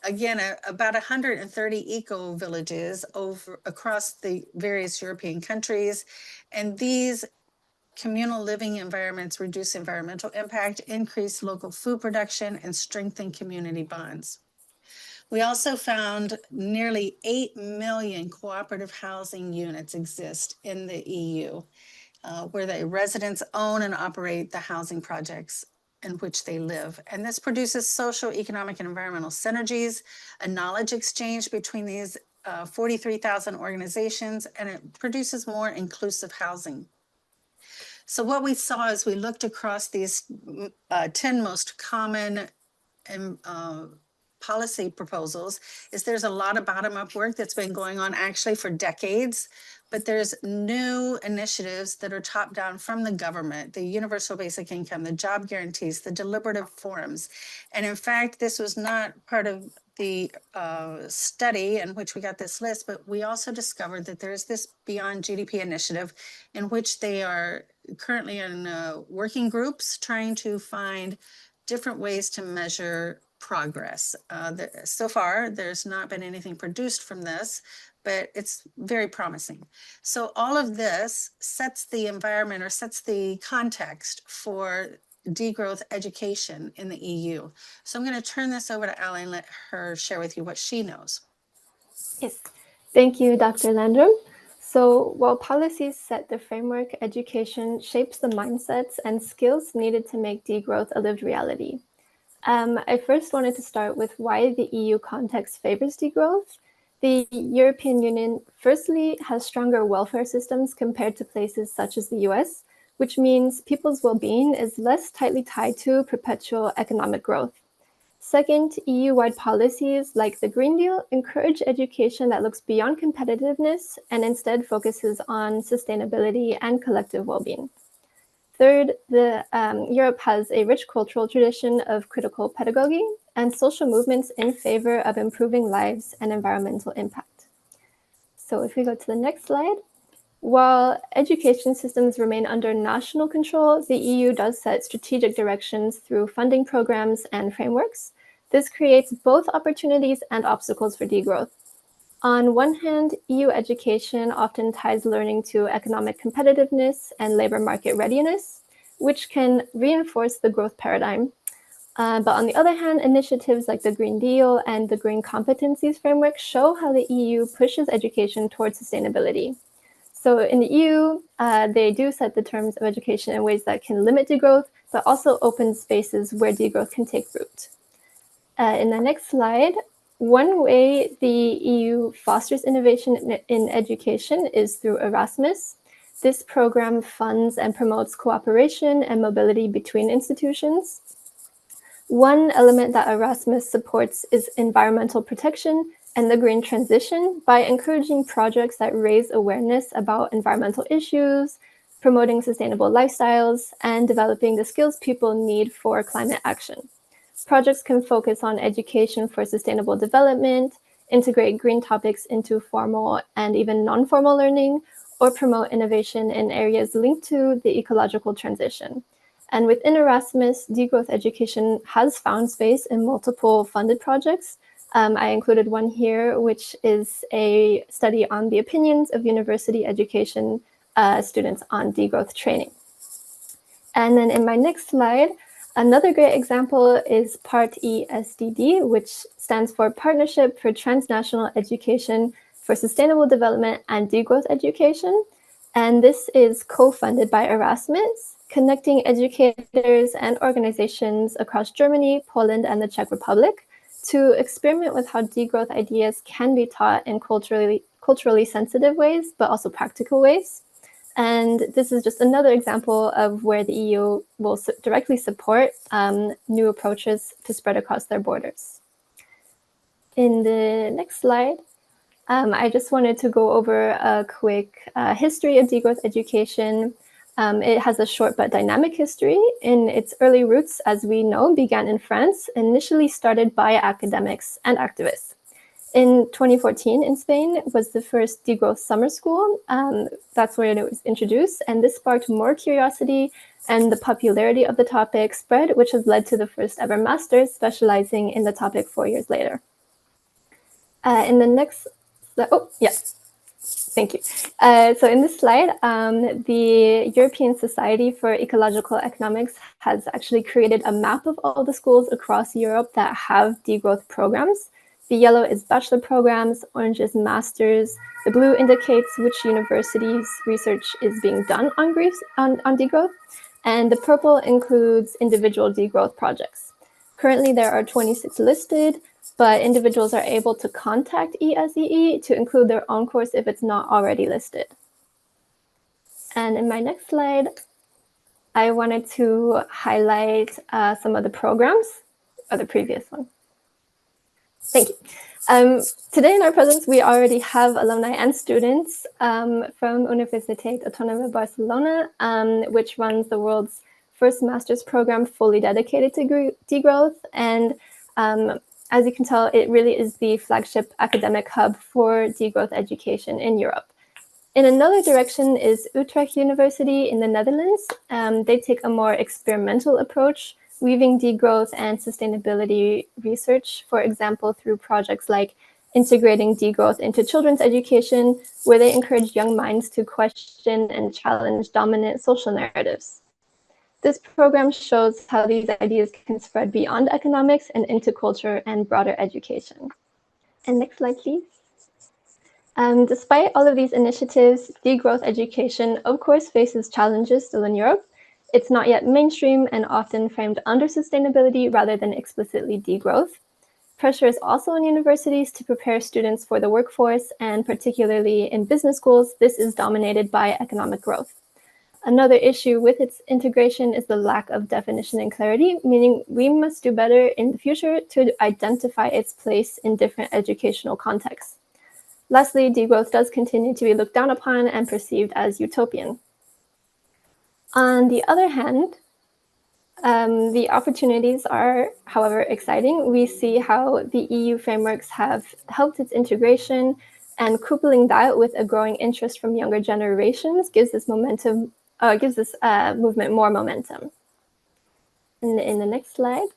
again, about 130 eco-villages across the various European countries. And these communal living environments reduce environmental impact, increase local food production, and strengthen community bonds. We also found nearly 8 million cooperative housing units exist in the EU, where the residents own and operate the housing projects in which they live. And this produces social, economic, and environmental synergies, a knowledge exchange between these 43,000 organizations, and it produces more inclusive housing. So what we saw as we looked across these 10 most common policy proposals is there's a lot of bottom-up work that's been going on actually for decades, but there's new initiatives that are top-down from the government, the universal basic income, the job guarantees, the deliberative forums. And in fact, this was not part of the study in which we got this list, but we also discovered that there's this Beyond GDP initiative in which they are currently in working groups trying to find different ways to measure progress. So far, there's not been anything produced from this, but it's very promising. So all of this sets the environment or sets the context for degrowth education in the EU. So I'm going to turn this over to Allie and let her share with you what she knows. Yes, thank you, Dr. Landrum. So while policies set the framework, education shapes the mindsets and skills needed to make degrowth a lived reality. I first wanted to start with why the EU context favors degrowth. The European Union, firstly, has stronger welfare systems compared to places such as the US, which means people's well-being is less tightly tied to perpetual economic growth. Second, EU-wide policies like the Green Deal encourage education that looks beyond competitiveness and instead focuses on sustainability and collective well-being. Third, Europe has a rich cultural tradition of critical pedagogy and social movements in favor of improving lives and environmental impact. So if we go to the next slide, while education systems remain under national control, the EU does set strategic directions through funding programs and frameworks. This creates both opportunities and obstacles for degrowth. On one hand, EU education often ties learning to economic competitiveness and labor market readiness, which can reinforce the growth paradigm. But on the other hand, initiatives like the Green Deal and the Green Competencies Framework show how the EU pushes education towards sustainability. So in the EU, they do set the terms of education in ways that can limit degrowth, but also open spaces where degrowth can take root. In the next slide, one way the EU fosters innovation in education is through Erasmus. This program funds and promotes cooperation and mobility between institutions. One element that Erasmus supports is environmental protection and the green transition by encouraging projects that raise awareness about environmental issues, promoting sustainable lifestyles, and developing the skills people need for climate action. Projects can focus on education for sustainable development, integrate green topics into formal and even non-formal learning, or promote innovation in areas linked to the ecological transition. And within Erasmus, degrowth education has found space in multiple funded projects. I included one here, which is a study on the opinions of university education students on degrowth training. And then in my next slide, another great example is Part E SDD, which stands for Partnership for Transnational Education for Sustainable Development and Degrowth Education. And this is co-funded by Erasmus, connecting educators and organizations across Germany, Poland, and the Czech Republic to experiment with how degrowth ideas can be taught in culturally sensitive ways, but also practical ways. And this is just another example of where the EU will directly support new approaches to spread across their borders. In the next slide, I just wanted to go over a quick history of degrowth education. It has a short but dynamic history. In its early roots, as we know, began in France, initially started by academics and activists. In 2014 in Spain was the first degrowth summer school. That's where it was introduced, and this sparked more curiosity, and the popularity of the topic spread, which has led to the first ever master's specializing in the topic 4 years later. In the next, Thank you. So in this slide, the European Society for Ecological Economics has actually created a map of all the schools across Europe that have degrowth programs. The yellow is bachelor programs, orange is masters, the blue indicates which universities research is being done on degrowth, and the purple includes individual degrowth projects. Currently, there are 26 listed, but individuals are able to contact ESEE to include their own course if it's not already listed. And in my next slide, I wanted to highlight some of the programs, or the previous one. Thank you. Today in our presence, we already have alumni and students from Universitat Autònoma Barcelona, which runs the world's first master's program fully dedicated to degrowth. And as you can tell, it really is the flagship academic hub for degrowth education in Europe. In another direction is Utrecht University in the Netherlands. They take a more experimental approach, weaving degrowth and sustainability research, for example, through projects like integrating degrowth into children's education, where they encourage young minds to question and challenge dominant social narratives. This program shows how these ideas can spread beyond economics and into culture and broader education. And next slide, please. Despite all of these initiatives, degrowth education, of course, faces challenges still in Europe. It's not yet mainstream and often framed under sustainability rather than explicitly degrowth. Pressure is also on universities to prepare students for the workforce, and particularly in business schools, this is dominated by economic growth. Another issue with its integration is the lack of definition and clarity, meaning we must do better in the future to identify its place in different educational contexts. Lastly, degrowth does continue to be looked down upon and perceived as utopian. On the other hand, the opportunities are, however, exciting. We see how the EU frameworks have helped its integration, and coupling that with a growing interest from younger generations gives this movement more momentum. In the next slide.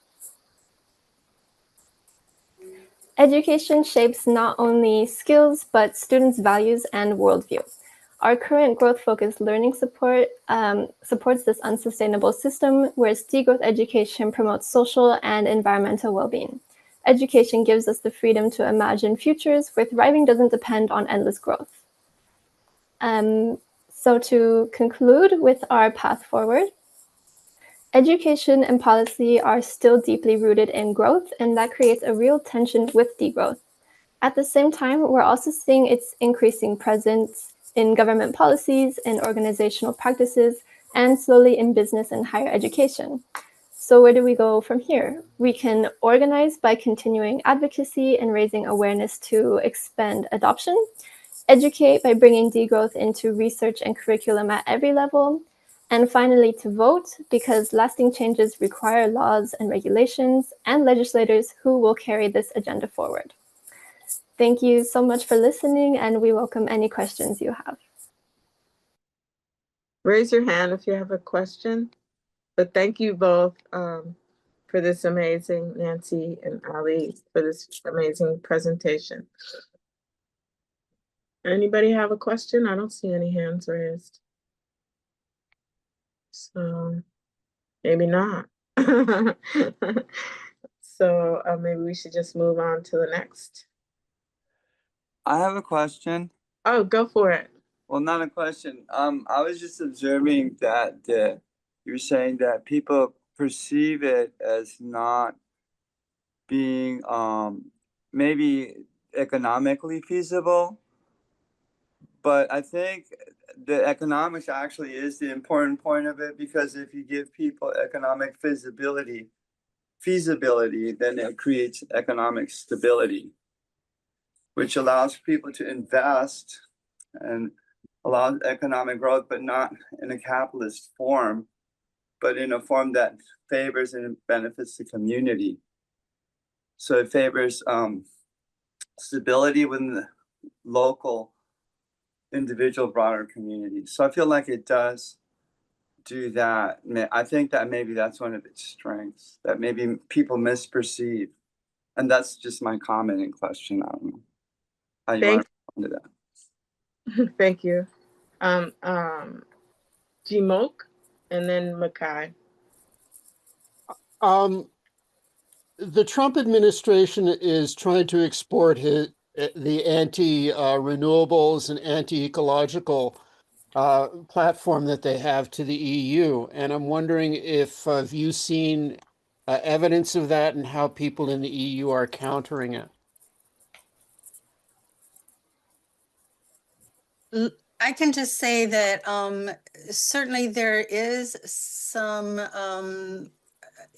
Education shapes not only skills, but students' values and worldview. Our current growth-focused learning supports this unsustainable system, whereas degrowth education promotes social and environmental well-being. Education gives us the freedom to imagine futures where thriving doesn't depend on endless growth. So to conclude with our path forward, education and policy are still deeply rooted in growth, and that creates a real tension with degrowth. At the same time, we're also seeing its increasing presence in government policies, in organizational practices, and slowly in business and higher education. So where do we go from here? We can organize by continuing advocacy and raising awareness to expand adoption, educate by bringing degrowth into research and curriculum at every level, and finally to vote, because lasting changes require laws and regulations and legislators who will carry this agenda forward. Thank you so much for listening, and we welcome any questions you have. Raise your hand if you have a question. But thank you both for this amazing, Nancy and Ali, for this amazing presentation. Anybody have a question? I don't see any hands raised. So maybe not. So maybe we should just move on to the next. I have a question. Oh, go for it. Well, not a question. I was just observing that you were saying that people perceive it as not being maybe economically feasible, but I think the economics actually is the important point of it, because if you give people economic feasibility, then it creates economic stability, which allows people to invest and allows economic growth, but not in a capitalist form, but in a form that favors and benefits the community. So it favors stability within the local, individual, broader community. So I feel like it does do that. I think that maybe that's one of its strengths, that maybe people misperceive. And that's just my comment and question. I don't know how you want to respond to Thank you. Jimok and then Makai. The Trump administration is trying to export the anti-renewables and anti-ecological platform that they have to the EU. And I'm wondering if have you seen evidence of that and how people in the EU are countering it? I can just say that certainly there is some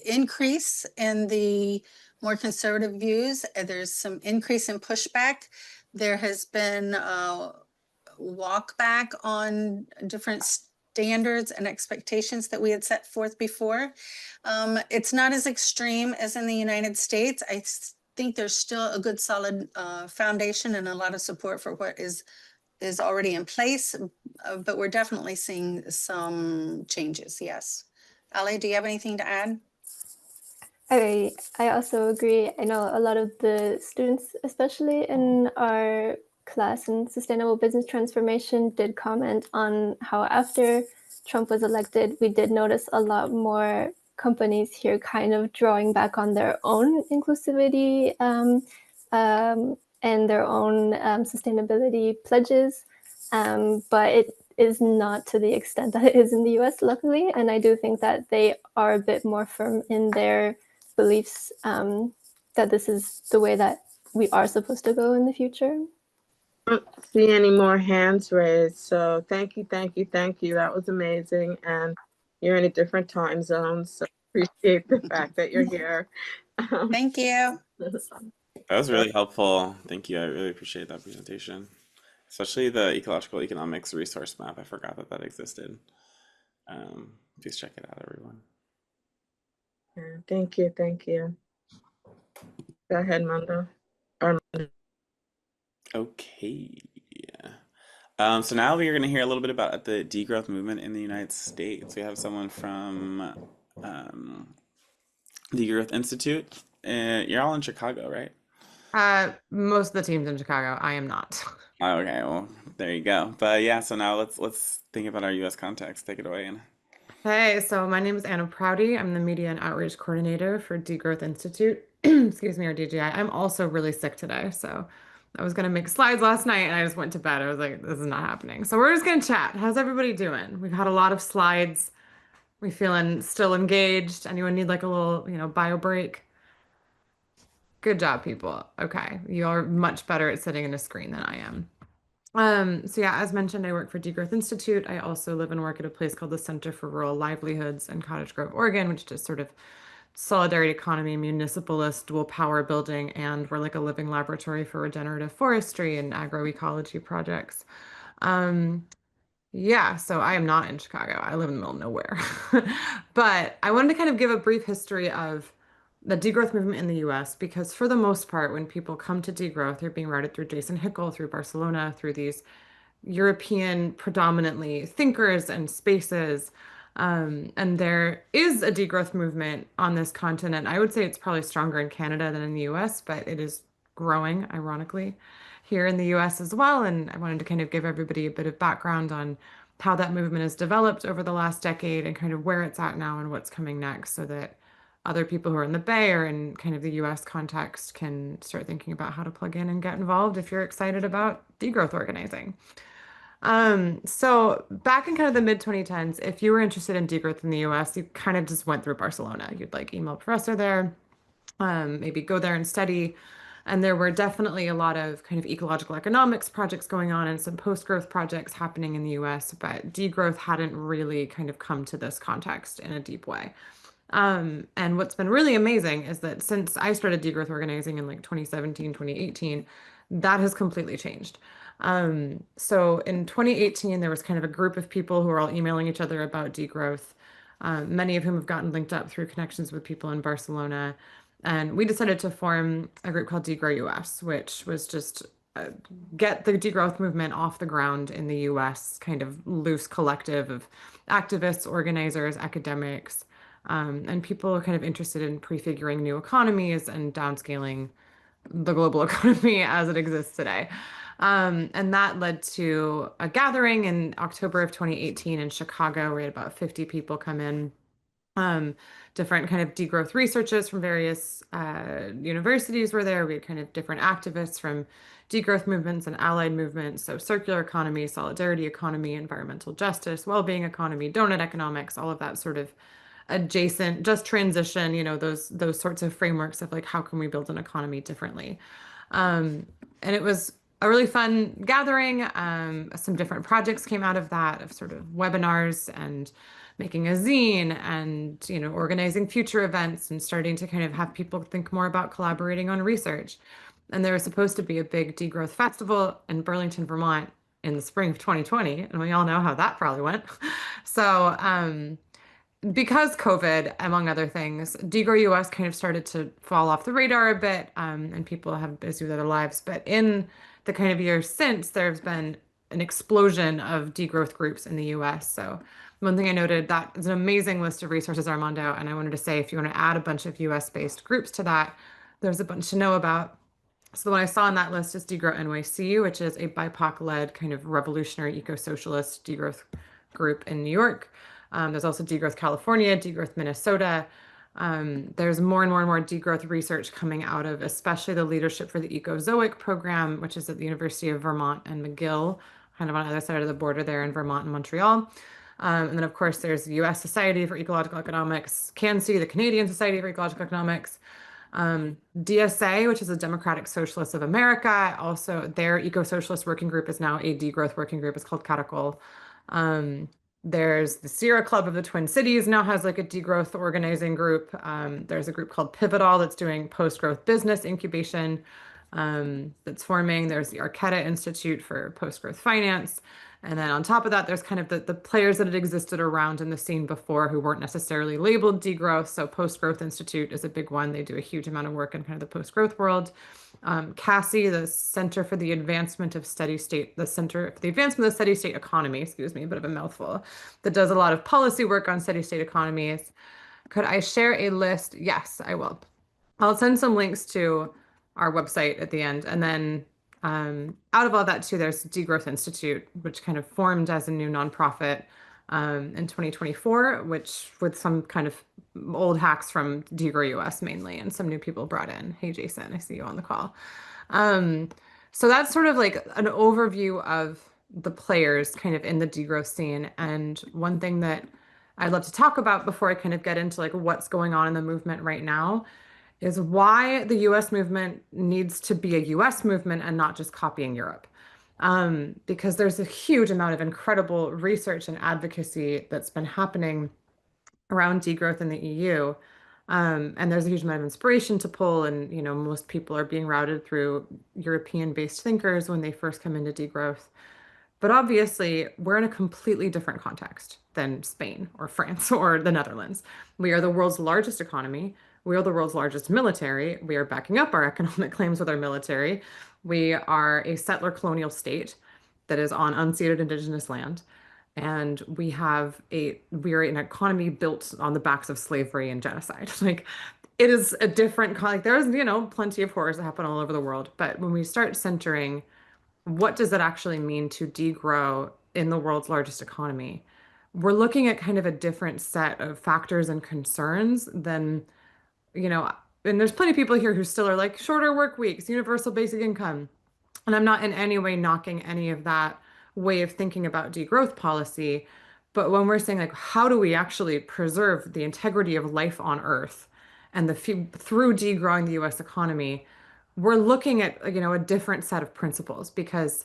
increase in the more conservative views. There's some increase in pushback. There has been walk back on different standards and expectations that we had set forth before. It's not as extreme as in the United States. I think there's still a good solid foundation and a lot of support for what is already in place, but we're definitely seeing some changes, yes. Ali, do you have anything to add? I also agree. I know a lot of the students, especially in our class in sustainable business transformation, did comment on how after Trump was elected, we did notice a lot more companies here kind of drawing back on their own inclusivity and their own sustainability pledges. But it is not to the extent that it is in the US, luckily. And I do think that they are a bit more firm in their beliefs that this is the way that we are supposed to go in the future. I don't see any more hands raised. So thank you, thank you, thank you. That was amazing. And you're in a different time zone. So appreciate the fact that you're here. Thank you. That was really helpful. Thank you. I really appreciate that presentation, especially the ecological economics resource map. I forgot that existed. Please check it out, everyone. Yeah, thank you, thank you. Go ahead, Mando. Okay. So now we are going to hear a little bit about the degrowth movement in the United States. We have someone from Degrowth Institute. You're all in Chicago, right? Most of the team's in Chicago. I am not. Okay, well, there you go. But yeah, so now let's think about our U.S. context. Take it away, Anna. Hey, so my name is Anna Prouty. I'm the Media and Outreach Coordinator for Degrowth Institute, excuse me, or DGI. I'm also really sick today, so I was gonna make slides last night and I just went to bed. I was like, this is not happening. So we're just gonna chat. How's everybody doing? We've had a lot of slides. We feeling still engaged? Anyone need like a little, bio break? Good job, people. Okay, you are much better at sitting in a screen than I am. So yeah, as mentioned, I work for Degrowth Institute. I also live and work at a place called the Center for Rural Livelihoods in Cottage Grove, Oregon, which is sort of solidarity economy, municipalist, dual power building, and we're like a living laboratory for regenerative forestry and agroecology projects. Yeah, so I am not in Chicago. I live in the middle of nowhere. But I wanted to kind of give a brief history of the degrowth movement in the US because for the most part, when people come to degrowth, they're being routed through Jason Hickel, through Barcelona, through these European predominantly thinkers and spaces. And there is a degrowth movement on this continent. I would say it's probably stronger in Canada than in the US, but it is growing, ironically, here in the US as well. And I wanted to kind of give everybody a bit of background on how that movement has developed over the last decade and kind of where it's at now and what's coming next so that other people who are in the Bay or in kind of the US context can start thinking about how to plug in and get involved if you're excited about degrowth organizing. So back in kind of the mid 2010s, if you were interested in degrowth in the US, you kind of just went through Barcelona. You'd like email a professor there, maybe go there and study. And there were definitely a lot of kind of ecological economics projects going on and some post-growth projects happening in the US, but degrowth hadn't really kind of come to this context in a deep way. And what's been really amazing is that since I started degrowth organizing in like 2017, 2018, that has completely changed. So in 2018, there was kind of a group of people who were all emailing each other about degrowth, many of whom have gotten linked up through connections with people in Barcelona. And we decided to form a group called Degrow US, which was just get the degrowth movement off the ground in the US, kind of loose collective of activists, organizers, academics, and people are kind of interested in prefiguring new economies and downscaling the global economy as it exists today. And that led to a gathering in October of 2018 in Chicago. We had about 50 people come in, different kind of degrowth researchers from various universities were there. We had kind of different activists from degrowth movements and allied movements. So circular economy, solidarity economy, environmental justice, well-being economy, donut economics, all of that sort of adjacent, just transition, those sorts of frameworks of like, how can we build an economy differently? And it was a really fun gathering. Some different projects came out of that, of sort of webinars and making a zine and, organizing future events and starting to kind of have people think more about collaborating on research. And there was supposed to be a big degrowth festival in Burlington, Vermont in the spring of 2020. And we all know how that probably went. So, because COVID, among other things, Degrow US kind of started to fall off the radar a bit, and people have busy with their lives. But in the kind of years since, there's been an explosion of degrowth groups in the US. So one thing I noted, that is an amazing list of resources, Armando, and I wanted to say if you want to add a bunch of US-based groups to that, there's a bunch to know about. So the one I saw on that list is Degrow NYC, which is a BIPOC-led kind of revolutionary eco-socialist degrowth group in New York. There's also Degrowth California, Degrowth Minnesota. There's more and more and more degrowth research coming out of, especially the Leadership for the Ecozoic program, which is at the University of Vermont and McGill, kind of on the other side of the border there in Vermont and Montreal. And then, of course, there's the U.S. Society for Ecological Economics, CANSE, the Canadian Society for Ecological Economics, DSA, which is the Democratic Socialists of America. Also, their eco-socialist working group is now a degrowth working group. It's called Catacol. There's the Sierra Club of the Twin Cities now has like a degrowth organizing group. There's a group called Pivotal that's doing post-growth business incubation that's forming. There's the Arqueta Institute for Post-Growth Finance. And then on top of that, there's kind of the players that had existed around in the scene before who weren't necessarily labeled degrowth. So Post-Growth Institute is a big one. They do a huge amount of work in kind of the post-growth world. CASI, the Center for the Advancement of Steady State, the Center for the Advancement of the Steady State Economy, excuse me, a bit of a mouthful, that does a lot of policy work on steady state economies. Could I share a list? Yes, I will. I'll send some links to our website at the end. And then out of all that too, there's Degrowth Institute, which kind of formed as a new nonprofit in 2024, which with some kind of old hacks from Degrow US mainly, and some new people brought in. Hey, Jason, I see you on the call. So that's sort of like an overview of the players kind of in the degrowth scene. And one thing that I'd love to talk about before I kind of get into like what's going on in the movement right now is why the US movement needs to be a US movement and not just copying Europe. Because there's a huge amount of incredible research and advocacy that's been happening around degrowth in the EU. And there's a huge amount of inspiration to pull, and most people are being routed through European-based thinkers when they first come into degrowth. But obviously, we're in a completely different context than Spain or France or the Netherlands. We are the world's largest economy. We are the world's largest military. We are backing up our economic claims with our military. We are a settler colonial state that is on unceded indigenous land. And we are an economy built on the backs of slavery and genocide. Like, it is a different, like, there's, plenty of horrors that happen all over the world. But when we start centering what does it actually mean to degrow in the world's largest economy, we're looking at kind of a different set of factors and concerns than, and there's plenty of people here who still are like shorter work weeks, universal basic income. And I'm not in any way knocking any of that way of thinking about degrowth policy. But when we're saying like, how do we actually preserve the integrity of life on Earth and through degrowing the US economy, we're looking at, a different set of principles because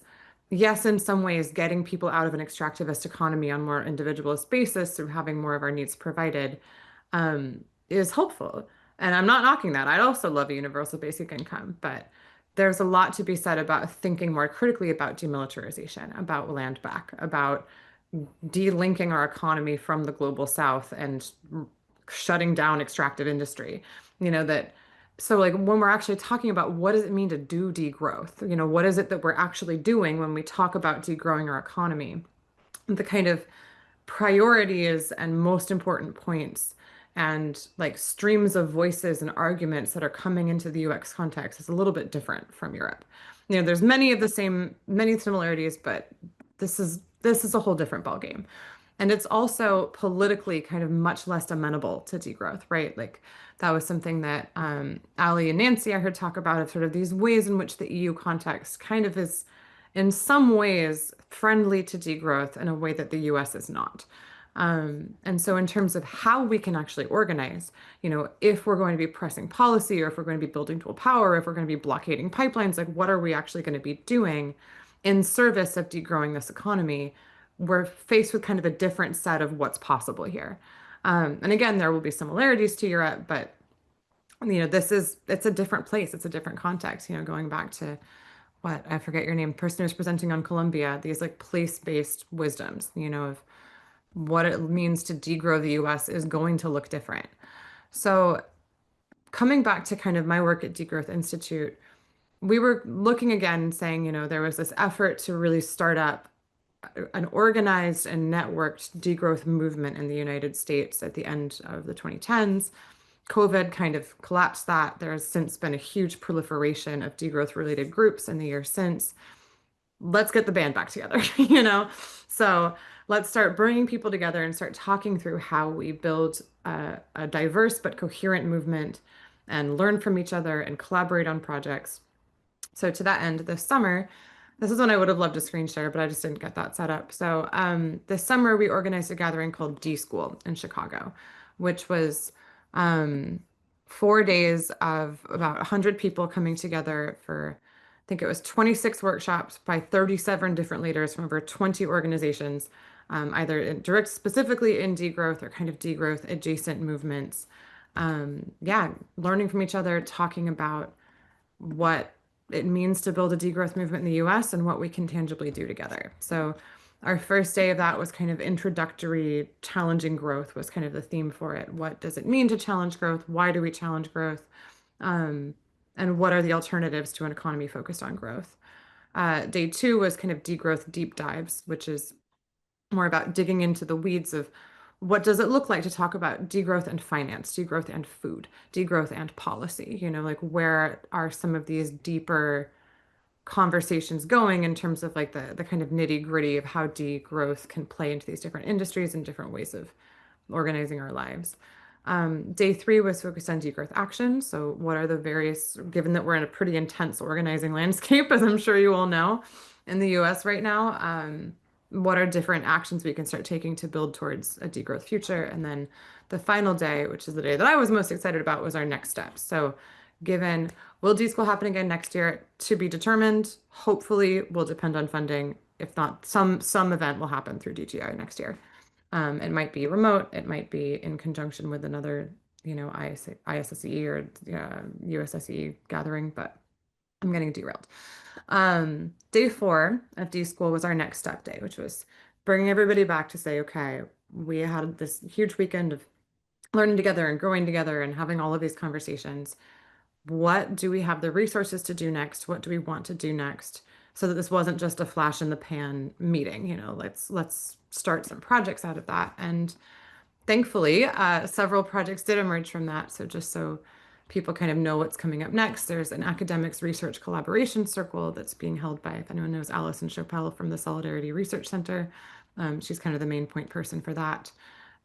yes, in some ways, getting people out of an extractivist economy on more individualist basis through having more of our needs provided is helpful. And I'm not knocking that. I'd also love a universal basic income, but there's a lot to be said about thinking more critically about demilitarization, about land back, about delinking our economy from the global south and shutting down extractive industry. So like when we're actually talking about what does it mean to do degrowth, what is it that we're actually doing when we talk about degrowing our economy? The kind of priorities and most important points and like streams of voices and arguments that are coming into the UX context is a little bit different from Europe. there's many similarities, but this is a whole different ballgame. And it's also politically kind of much less amenable to degrowth, right? Like that was something that Ali and Nancy I heard talk about, of sort of these ways in which the EU context kind of is in some ways friendly to degrowth in a way that the US is not. And so in terms of how we can actually organize, if we're going to be pressing policy, or if we're going to be building dual power, if we're going to be blockading pipelines, like what are we actually going to be doing in service of degrowing this economy? We're faced with kind of a different set of what's possible here. And again, there will be similarities to Europe, but it's a different place. It's a different context, going back to what, I forget your name, person who's presenting on Colombia, these like place-based wisdoms, of what it means to degrow the US is going to look different. So coming back to kind of my work at Degrowth Institute, we were looking again and saying, there was this effort to really start up an organized and networked degrowth movement in the United States at the end of the 2010s. COVID kind of collapsed that. There has since been a huge proliferation of degrowth related groups in the years since. Let's get the band back together, So let's start bringing people together and start talking through how we build a diverse but coherent movement and learn from each other and collaborate on projects. So to that end, this summer, this is when I would have loved to screen share, but I just didn't get that set up. So this summer, we organized a gathering called D School in Chicago, which was 4 days of about 100 people coming together for, I think it was 26 workshops by 37 different leaders from over 20 organizations, either direct specifically in degrowth or kind of degrowth adjacent movements. Learning from each other, talking about what it means to build a degrowth movement in the US and what we can tangibly do together. So our first day of that was kind of introductory. Challenging growth was kind of the theme for it. What does it mean to challenge growth? Why do we challenge growth? And what are the alternatives to an economy focused on growth? Day 2 was kind of degrowth deep dives, which is more about digging into the weeds of what does it look like to talk about degrowth and finance, degrowth and food, degrowth and policy? Like where are some of these deeper conversations going in terms of like the kind of nitty gritty of how degrowth can play into these different industries and different ways of organizing our lives. Day 3 was focused on degrowth action. So what are the various, given that we're in a pretty intense organizing landscape, as I'm sure you all know, in the US right now, what are different actions we can start taking to build towards a degrowth future? And then the final day, which is the day that I was most excited about, was our next steps. So given, will D School happen again next year? To be determined. Hopefully will depend on funding. If not, some event will happen through DGI next year. It might be remote. It might be in conjunction with another, ISSE or USSE gathering, but I'm getting derailed. Day 4 of D School was our next step day, which was bringing everybody back to say, okay, we had this huge weekend of learning together and growing together and having all of these conversations. What do we have the resources to do next? What do we want to do next? So that this wasn't just a flash in the pan meeting, let's start some projects out of that. And thankfully, several projects did emerge from that. So just so people kind of know what's coming up next, there's an academics research collaboration circle that's being held by, if anyone knows, Allison Chopel from the Solidarity Research Center. She's kind of the main point person for that.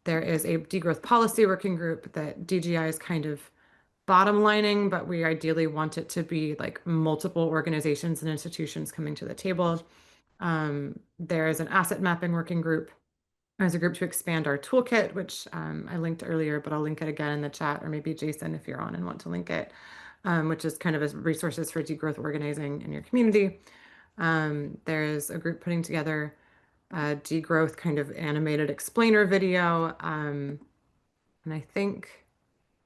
There is a degrowth policy working group that DGI is kind of bottom lining, but we ideally want it to be like multiple organizations and institutions coming to the table. There is an asset mapping working group. There's a group to expand our toolkit, which I linked earlier, but I'll link it again in the chat, or maybe Jason, if you're on and want to link it, which is kind of as resources for degrowth organizing in your community. There is a group putting together a degrowth kind of animated explainer video. And I think,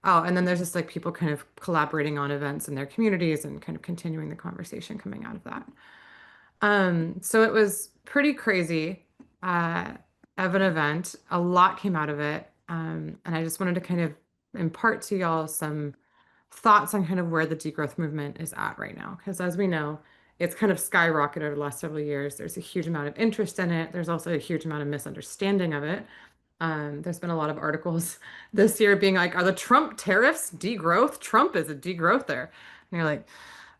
and then there's just like people kind of collaborating on events in their communities and kind of continuing the conversation coming out of that. So it was pretty crazy of an event. A lot came out of it. And I just wanted to kind of impart to y'all some thoughts on kind of where the degrowth movement is at right now. Because as we know, it's kind of skyrocketed over the last several years. There's a huge amount of interest in it. There's also a huge amount of misunderstanding of it. There's been a lot of articles this year being like, are the Trump tariffs degrowth? Trump is a degrowther. And you're like,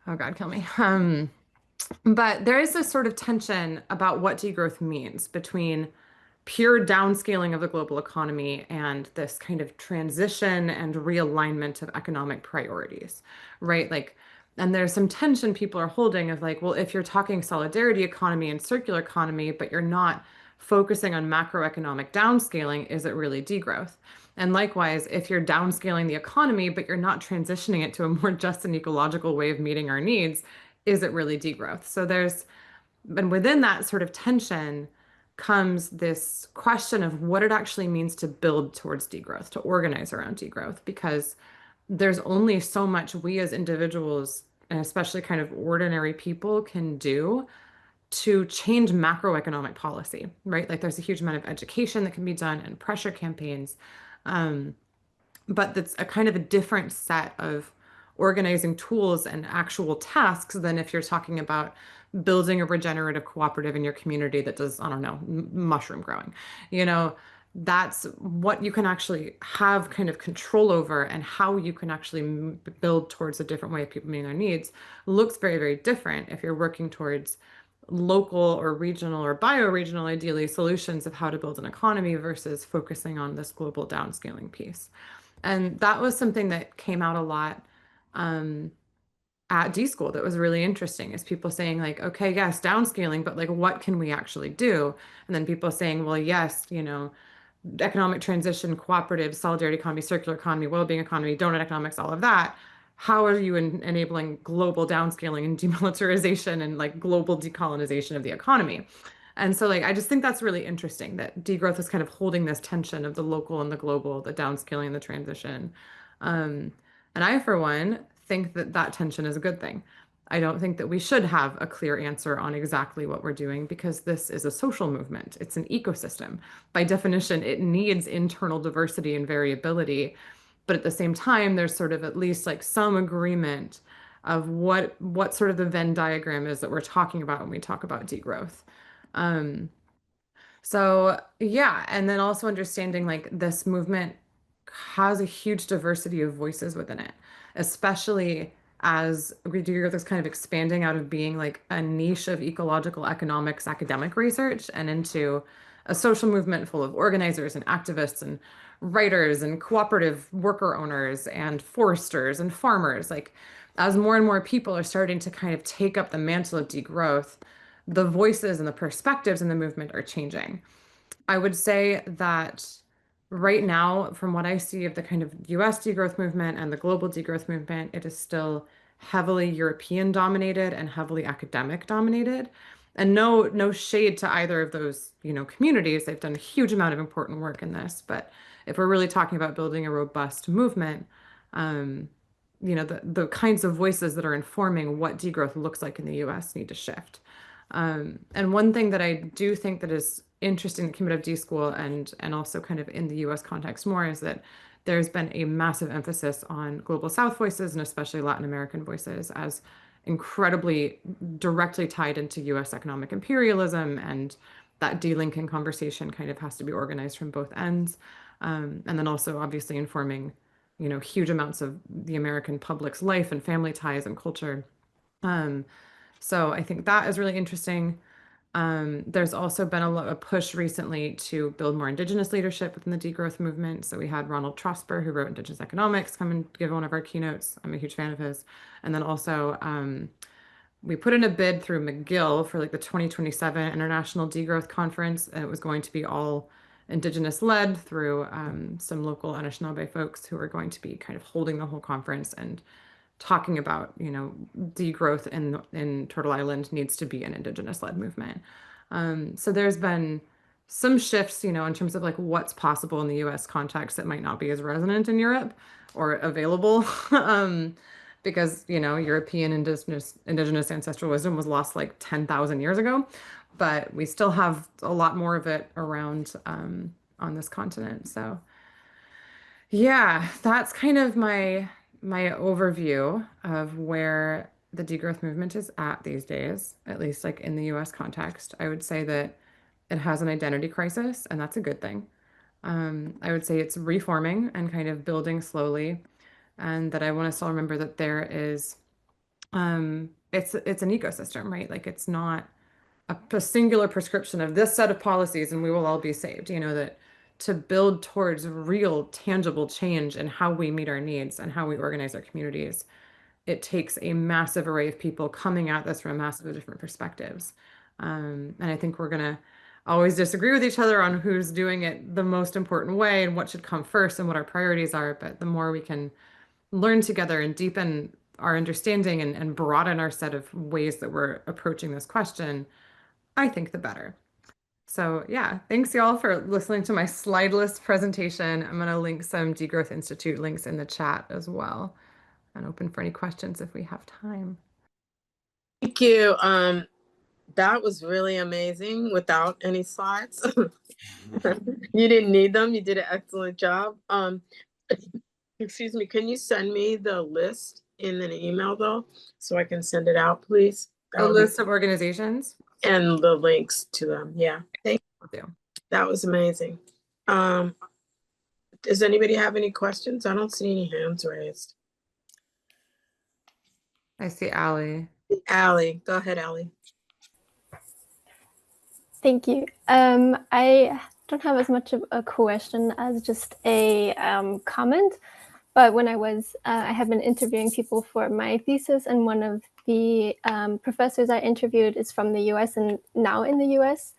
oh God, kill me. But there is this sort of tension about what degrowth means between pure downscaling of the global economy and this kind of transition and realignment of economic priorities, right? Like, and there's some tension people are holding of like, well, if you're talking solidarity economy and circular economy, but you're not focusing on macroeconomic downscaling, is it really degrowth? And likewise, if you're downscaling the economy, but you're not transitioning it to a more just and ecological way of meeting our needs, is it really degrowth? So there's, and within that sort of tension comes this question of what it actually means to build towards degrowth, to organize around degrowth, because there's only so much we as individuals, and especially kind of ordinary people, can do to change macroeconomic policy, right? Like there's a huge amount of education that can be done and pressure campaigns. Um, but that's a kind of a different set of organizing tools and actual tasks than if you're talking about building a regenerative cooperative in your community that does, I don't know, mushroom growing. You know, that's what you can actually have kind of control over, and how you can actually build towards a different way of people meeting their needs looks very, very different if you're working towards local or regional or bioregional, ideally, solutions of how to build an economy versus focusing on this global downscaling piece. And that was something that came out a lot at D School that was really interesting, is people saying like, okay, yes, downscaling, but like, what can we actually do? And then people saying, well, yes, you know, economic transition, cooperative, solidarity economy, circular economy, well-being economy, donut economics, all of that. How are you enabling global downscaling and demilitarization and like global decolonization of the economy? And so like I just think that's really interesting that degrowth is kind of holding this tension of the local and the global, the downscaling and the transition. Um, and I, for one, think that that tension is a good thing. I don't think that we should have a clear answer on exactly what we're doing, because this is a social movement. It's an ecosystem. By definition, it needs internal diversity and variability. But at the same time, there's sort of at least like some agreement of what sort of the Venn diagram is that we're talking about when we talk about degrowth. Um, so yeah, and then also understanding like this movement has a huge diversity of voices within it, especially as growth is kind of expanding out of being like a niche of ecological economics academic research and into a social movement full of organizers and activists and writers and cooperative worker owners and foresters and farmers. Like as more and more people are starting to kind of take up the mantle of degrowth, the voices and the perspectives in the movement are changing. I would say that right now, from what I see of the kind of US degrowth movement and the global degrowth movement, it is still heavily European dominated and heavily academic dominated. And no shade to either of those, you know, communities. They've done a huge amount of important work in this. But if we're really talking about building a robust movement, um, you know, the kinds of voices that are informing what degrowth looks like in the US need to shift. And one thing that I do think that is interesting that came out of D School and also kind of in the US context more is that there's been a massive emphasis on global South voices and especially Latin American voices as incredibly directly tied into US economic imperialism, and that delinking conversation kind of has to be organized from both ends. And then also obviously informing, you know, huge amounts of the American public's life and family ties and culture. Um, so I think that is really interesting. There's also been a push recently to build more Indigenous leadership within the degrowth movement. So we had Ronald Trosper, who wrote Indigenous Economics, come and give one of our keynotes. I'm a huge fan of his. And then also we put in a bid through McGill for like the 2027 International Degrowth Conference, and it was going to be all Indigenous led through some local Anishinaabe folks who are going to be kind of holding the whole conference and talking about, you know, degrowth in Turtle Island needs to be an Indigenous-led movement. So there's been some shifts, you know, in terms of like what's possible in the US context that might not be as resonant in Europe or available. Because, you know, European indigenous ancestral wisdom was lost like 10,000 years ago, but we still have a lot more of it around on this continent. So yeah, that's kind of my overview of where the degrowth movement is at these days, at least like in the US context. I would say that it has an identity crisis, and that's a good thing. I would say it's reforming and kind of building slowly, and that I want us to all remember that there is it's an ecosystem, right? Like it's not a singular prescription of this set of policies and we will all be saved. You know, that to build towards real tangible change in how we meet our needs and how we organize our communities, it takes a massive array of people coming at this from massive different perspectives. And I think we're gonna always disagree with each other on who's doing it the most important way and what should come first and what our priorities are. But the more we can learn together and deepen our understanding and broaden our set of ways that we're approaching this question, I think the better. So yeah, thanks y'all for listening to my slideless presentation. I'm gonna link some Degrowth Institute links in the chat as well and open for any questions if we have time. Thank you. That was really amazing without any slides. You didn't need them. You did an excellent job. Excuse me, can you send me the list in an email though, so I can send it out, please? A list of organizations and the links to them. Yeah, thank you. That was amazing. Does anybody have any questions? I don't see any hands raised. I see Allie. Allie, go ahead, Allie. Thank you. I don't have as much of a question as just a comment, but when I have been interviewing people for my thesis, and one of the professors I interviewed is from the US and now in the US.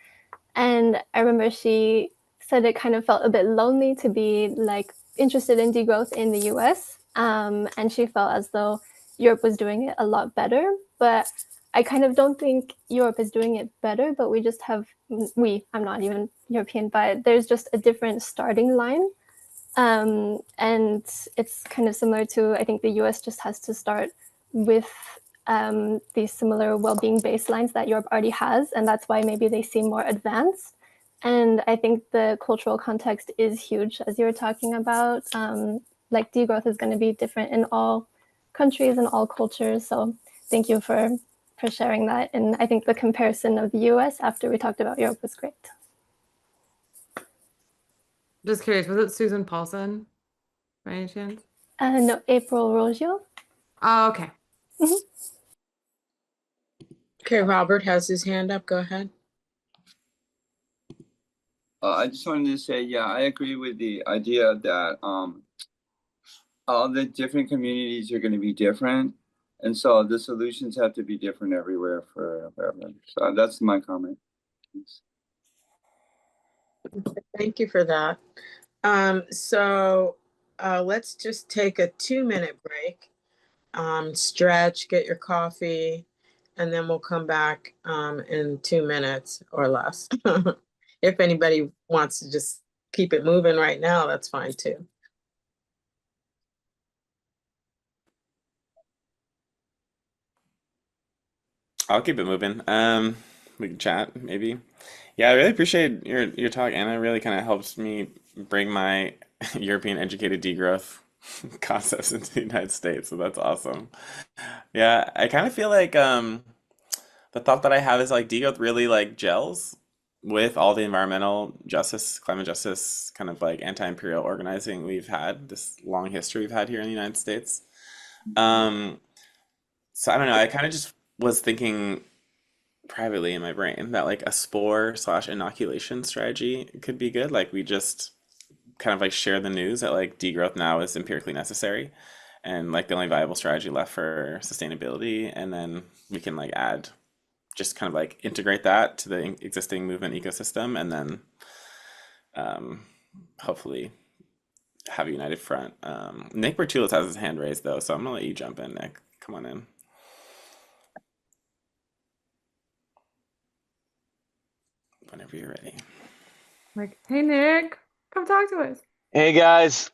And I remember she said it kind of felt a bit lonely to be like interested in degrowth in the US. And she felt as though Europe was doing it a lot better. But I kind of don't think Europe is doing it better, but we just have, I'm not even European, but there's just a different starting line. And it's kind of similar to, I think the US just has to start with these similar well-being baselines that Europe already has, and that's why maybe they seem more advanced. And I think the cultural context is huge, as you were talking about. Like degrowth is going to be different in all countries and all cultures. So thank you for sharing that. And I think the comparison of the US after we talked about Europe was great. Just curious, was it Susan Paulson by any chance? No, April Rogio. Oh, okay. Mm-hmm. Okay, Robert has his hand up. Go ahead. I just wanted to say, yeah, I agree with the idea that all the different communities are going to be different. And so the solutions have to be different everywhere for everyone. So that's my comment. Thanks. Thank you for that. So let's just take a 2-minute break. Stretch, get your coffee, and then we'll come back in 2 minutes or less. If anybody wants to just keep it moving right now, that's fine too. I'll keep it moving. We can chat maybe. Yeah, I really appreciate your talk, Anna. It really kind of helps me bring my European educated degrowth concepts into the United States. So that's awesome. Yeah, I kind of feel like the thought that I have is like degrowth really like gels with all the environmental justice, climate justice, kind of like anti-imperial organizing we've had, this long history we've had here in the United States. So I don't know, I kind of just was thinking privately in my brain that like a spore slash inoculation strategy could be good. Like we just kind of like share the news that like degrowth now is empirically necessary and like the only viable strategy left for sustainability. And then we can like add, just kind of like integrate that to the existing movement ecosystem, and then hopefully have a united front. Nick Bertulis has his hand raised though, so I'm gonna let you jump in, Nick. Come on in. Whenever you're ready. Like, hey Nick, come talk to us. Hey guys.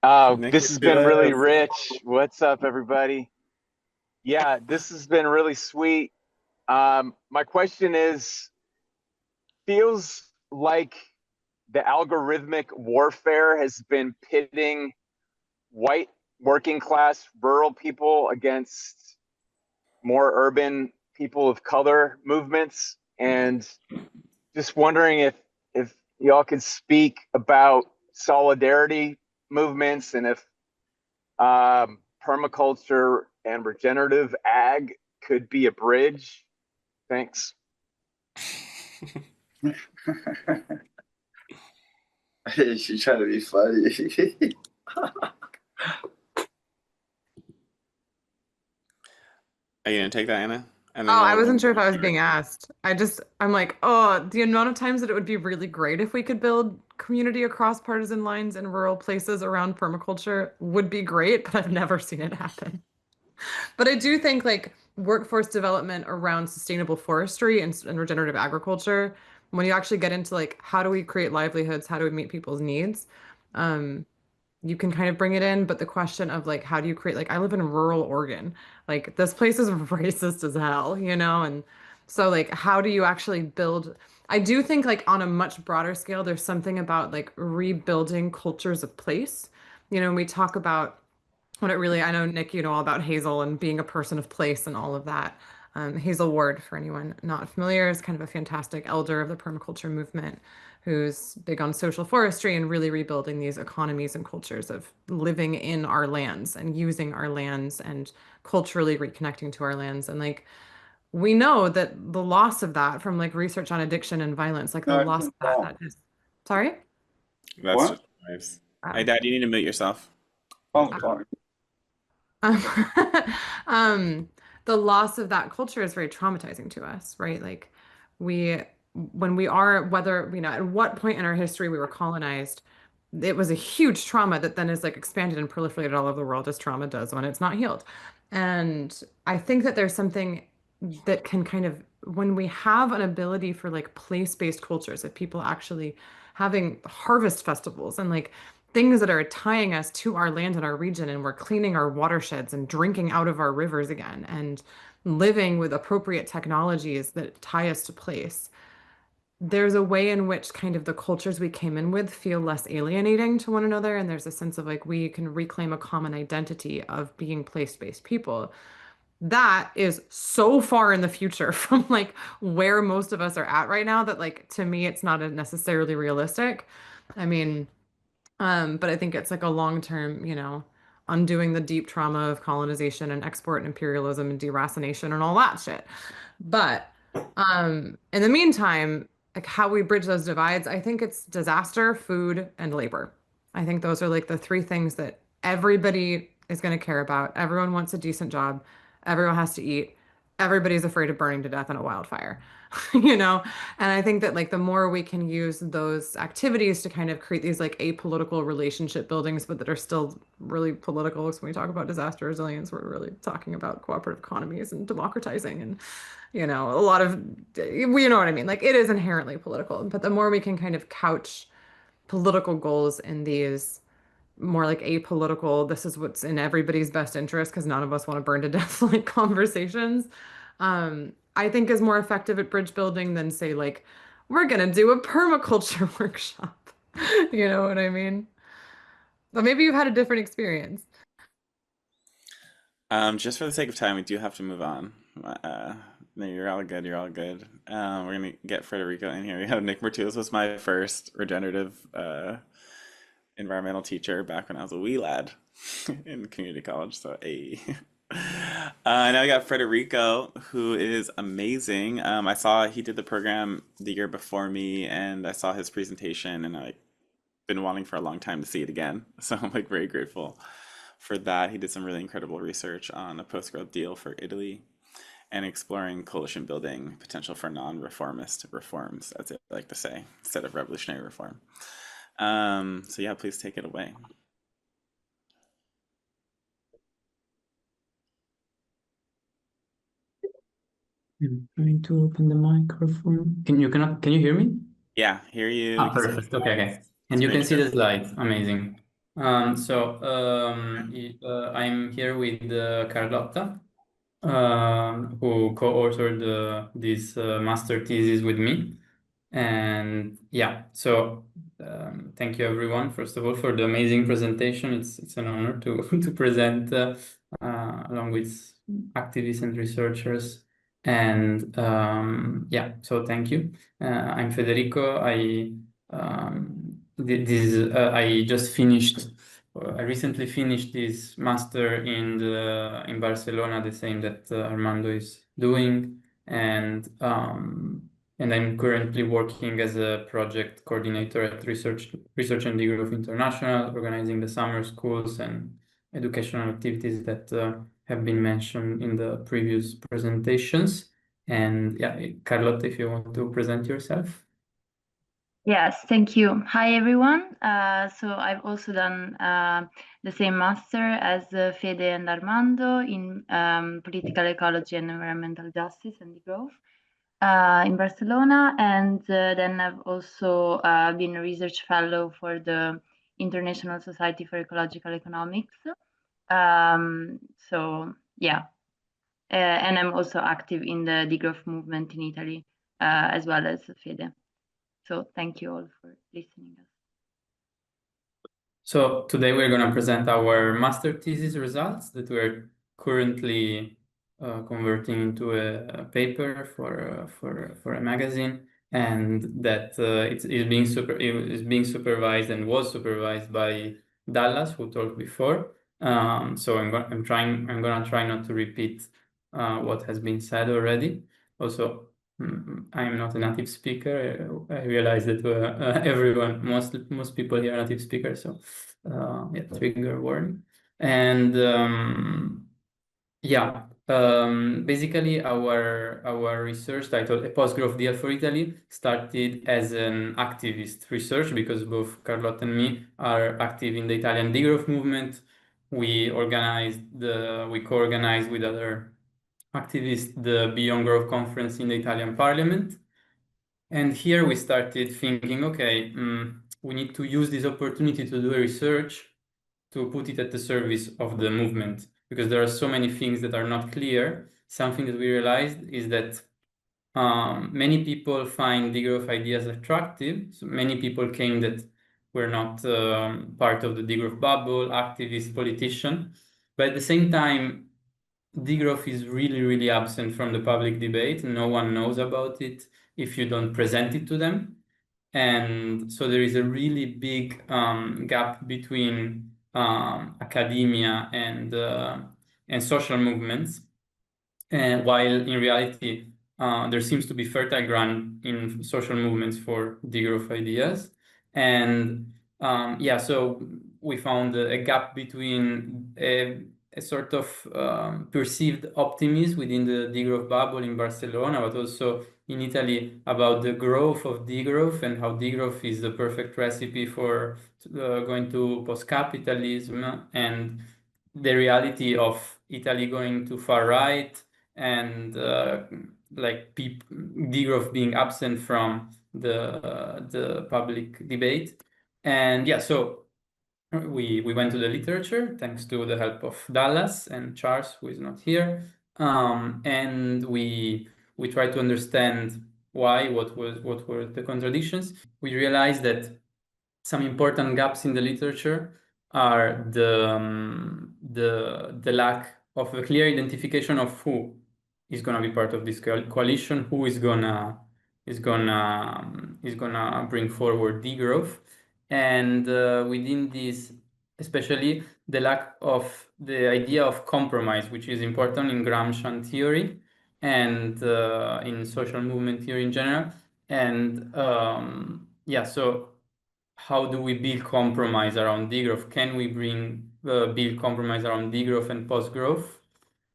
Nick This has been really Bertulis. rich. What's up, everybody? Yeah, this has been really sweet. My question is, feels like the algorithmic warfare has been pitting white working class rural people against more urban people of color movements, and just wondering if y'all could speak about solidarity movements, and if permaculture and regenerative ag could be a bridge? Thanks. She's trying to be funny. Are you gonna take that, Anna? And Oh, then I we'll wasn't sure if I was being asked. I'm like, oh, the amount of times that it would be really great if we could build community across partisan lines in rural places around permaculture would be great, but I've never seen it happen. But I do think like workforce development around sustainable forestry and regenerative agriculture, when you actually get into like how do we create livelihoods, how do we meet people's needs, um, you can kind of bring it in. But the question of like how do you create, like I live in rural Oregon, like this place is racist as hell, you know? And so like how do you actually build? I do think like on a much broader scale, there's something about like rebuilding cultures of place. You know, we talk about what it really, I know, Nick, you know all about Hazel and being a person of place and all of that. Hazel Ward, for anyone not familiar, is kind of a fantastic elder of the permaculture movement who's big on social forestry and really rebuilding these economies and cultures of living in our lands and using our lands and culturally reconnecting to our lands. And like, we know that the loss of that from like research on addiction and violence, like the loss of that is, sorry? That's What? just nice. Wow. Hey, Dad, you need to mute yourself. Oh, sorry. Um, um, the loss of that culture is very traumatizing to us, right? Like we, when we are, whether, you know, at what point in our history we were colonized, it was a huge trauma that then is like expanded and proliferated all over the world as trauma does when it's not healed. And I think that there's something that can kind of, when we have an ability for like place-based cultures of people actually having harvest festivals and like things that are tying us to our land and our region, and we're cleaning our watersheds and drinking out of our rivers again and living with appropriate technologies that tie us to place. There's a way in which kind of the cultures we came in with feel less alienating to one another, and there's a sense of like we can reclaim a common identity of being place-based people. That is so far in the future from like where most of us are at right now that like to me it's not necessarily realistic. I mean, but I think it's like a long-term, you know, undoing the deep trauma of colonization and export and imperialism and deracination and all that shit. But in the meantime, like how we bridge those divides, I think it's disaster, food, and labor. I think those are like the three things that everybody is going to care about. Everyone wants a decent job. Everyone has to eat. Everybody's afraid of burning to death in a wildfire, you know? And I think that like the more we can use those activities to kind of create these like apolitical relationship buildings, but that are still really political. So when we talk about disaster resilience, we're really talking about cooperative economies and democratizing and, you know, a lot of, you know what I mean? Like it is inherently political, but the more we can kind of couch political goals in these more like apolitical, this is what's in everybody's best interest because none of us want to burn to death like conversations, I think is more effective at bridge building than say like, we're gonna do a permaculture workshop. You know what I mean? But maybe you've had a different experience. Just for the sake of time, we do have to move on. No, you're all good. You're all good. We're gonna get Federico in here. We have Nick Martulis was my first regenerative environmental teacher back when I was a wee lad in community college. So, hey. Now we got Federico, who is amazing. I saw he did the program the year before me, and I saw his presentation, and I've been wanting for a long time to see it again. So I'm like very grateful for that. He did some really incredible research on a post-growth deal for Italy and exploring coalition building potential for non-reformist reforms, as I like to say, instead of revolutionary reform. So yeah, please take it away. I'm trying to open the microphone. Can you hear me? Yeah, hear you. Ah, perfect. Okay. And you can see the slide. Amazing. I'm here with Carlotta, who co-authored this master thesis with me. And yeah, so thank you everyone, first of all, for the amazing presentation. It's an honor to to present along with activists and researchers. And yeah, so thank you. I'm Federico. I just finished I recently finished this master in Barcelona, the same that Armando is doing, and I'm currently working as a project coordinator at Research and Degrowth International, organizing the summer schools and educational activities that have been mentioned in the previous presentations. And yeah, Carlotta, if you want to present yourself. Yes, thank you. Hi, everyone. So I've also done the same master as Fede and Armando in political ecology and environmental justice and degrowth in Barcelona. And then I've also been a research fellow for the International Society for Ecological Economics. So yeah, and I'm also active in the degrowth movement in Italy, as well as Fede. So thank you all for listening. So today we're going to present our master thesis results that we're currently converting into a paper for a magazine, and that it is being supervised and was supervised by Dallas, who talked before. So I'm going to try not to repeat what has been said already. Also, I am not a native speaker. I realize that most people here are native speakers, so yeah, trigger warning. And yeah, basically our research titled "A Post-Growth Deal for Italy" started as an activist research because both Carlotta and me are active in the Italian degrowth movement. We co-organized with other activist the Beyond Growth conference in the Italian Parliament. And here we started thinking, okay, we need to use this opportunity to do a research to put it at the service of the movement, because there are so many things that are not clear. Something that we realized is that many people find degrowth ideas attractive. So many people came that were not part of the degrowth bubble, activists, politicians. But at the same time, degrowth is really, really absent from the public debate. No one knows about it if you don't present it to them. And so there is a really big gap between academia and social movements. And while in reality, there seems to be fertile ground in social movements for degrowth ideas. And yeah, so we found a gap between a sort of perceived optimism within the degrowth bubble in Barcelona, but also in Italy about the growth of degrowth and how degrowth is the perfect recipe for going to post-capitalism, and the reality of Italy going to far right, and like degrowth being absent from the public debate. And yeah, so we went to the literature thanks to the help of Dallas and Charles, who is not here, and we tried to understand what were the contradictions. We realized that some important gaps in the literature are the lack of a clear identification of who is going to be part of this coalition, who is gonna bring forward degrowth, and within this, especially the lack of the idea of compromise, which is important in Gramscian theory and in social movement theory in general. And yeah, so how do we build compromise around degrowth? Can we build compromise around degrowth and post-growth?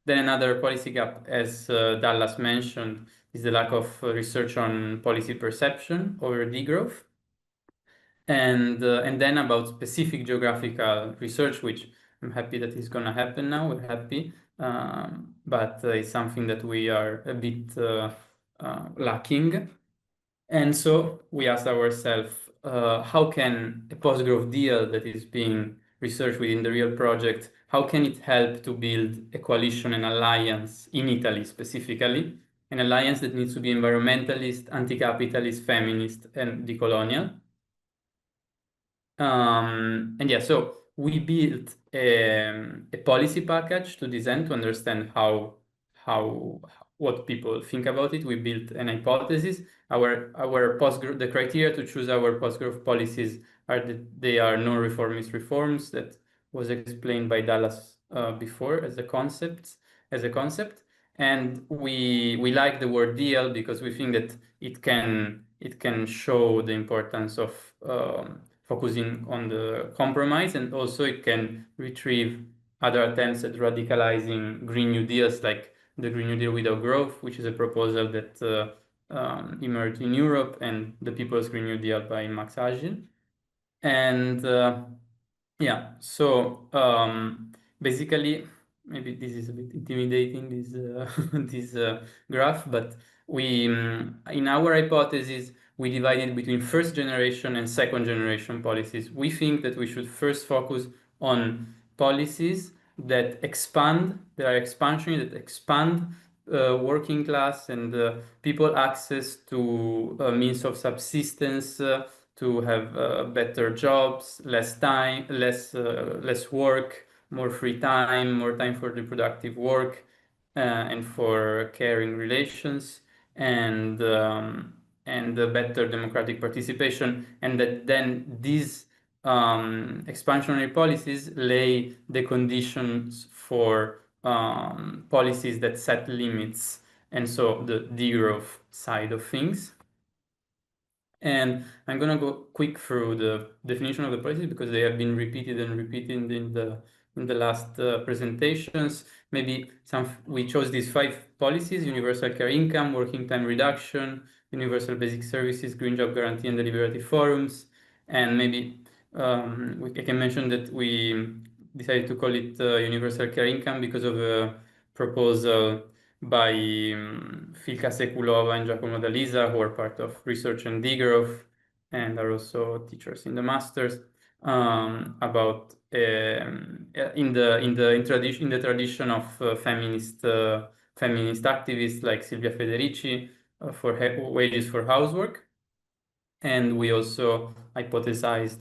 Then another policy gap, as Dallas mentioned, is the lack of research on policy perception over degrowth. And then about specific geographical research, which I'm happy that is going to happen now. We're happy, but it's something that we are a bit lacking. And so we asked ourselves, how can a post-growth deal that is being researched within the real project, how can it help to build a coalition and alliance in Italy specifically, an alliance that needs to be environmentalist, anti-capitalist, feminist, and decolonial. And yeah, so we built a policy package to design to understand what people think about it. We built an hypothesis. The criteria to choose our post-growth policies are that they are non-reformist reforms, that was explained by Dallas before as a concept. And we like the word deal because we think that it can show the importance of focusing on the compromise, and also it can retrieve other attempts at radicalizing Green New Deals, like the Green New Deal without growth, which is a proposal that emerged in Europe, and the People's Green New Deal by Max Agil. And yeah, so basically, maybe this is a bit intimidating, this graph, but we, in our hypothesis, we divided between first generation and second generation policies. We think that we should first focus on policies that expand, that are expansionary, that expand working class and people access to means of subsistence, to have better jobs, less time, less work, more free time, more time for reproductive work, and for caring relations, and better democratic participation, and that then these expansionary policies lay the conditions for policies that set limits, and so the degrowth side of things. And I'm gonna go quick through the definition of the policies because they have been repeated and repeated in the last presentations. Maybe we chose these 5 policies: universal care income, working time reduction, universal basic services, green job guarantee, and deliberative forums. And maybe I can mention that we decided to call it universal care income because of a proposal by Filka Sekulova and Giacomo D'Alisa, who are part of Research and Degrowth and are also teachers in the masters, about in the tradition of feminist activists like Silvia Federici for wages for housework. And we also hypothesized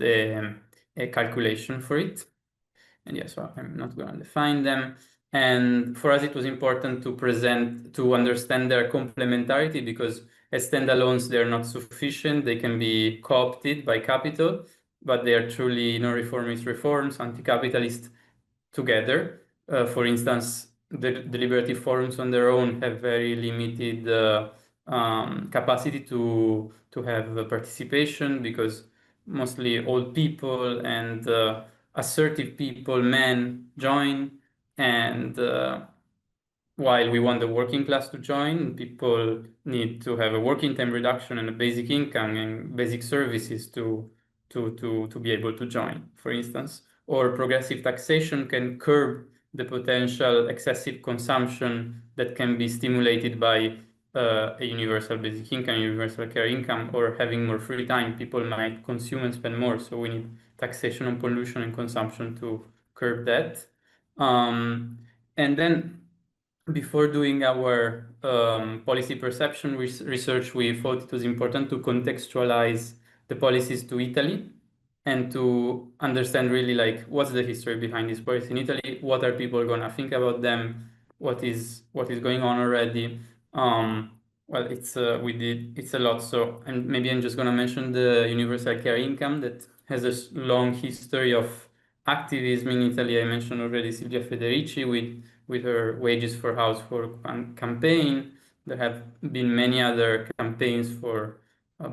a calculation for it. And yeah, so I'm not going to define them. And for us, it was important to understand their complementarity, because as standalones, they're not sufficient. They can be co-opted by capital, but they are truly no-reformist reforms, anti-capitalist together. For instance, the deliberative forums on their own have very limited capacity to have participation, because mostly old people and assertive people, men, join, and while we want the working class to join, people need to have a working time reduction and a basic income and basic services to be able to join, for instance. Or progressive taxation can curb the potential excessive consumption that can be stimulated by a universal basic income, universal care income, or having more free time. People might consume and spend more, so we need taxation on pollution and consumption to curb that. And then, before doing our policy perception research, we thought it was important to contextualize the policies to Italy and to understand really, like, what's the history behind this policy in Italy, what are people gonna think about them, what is going on already. Well, it's a lot. So, and maybe I'm just gonna mention the universal care income that has a long history of activism in Italy. I mentioned already Silvia Federici with her Wages for Housework campaign. There have been many other campaigns for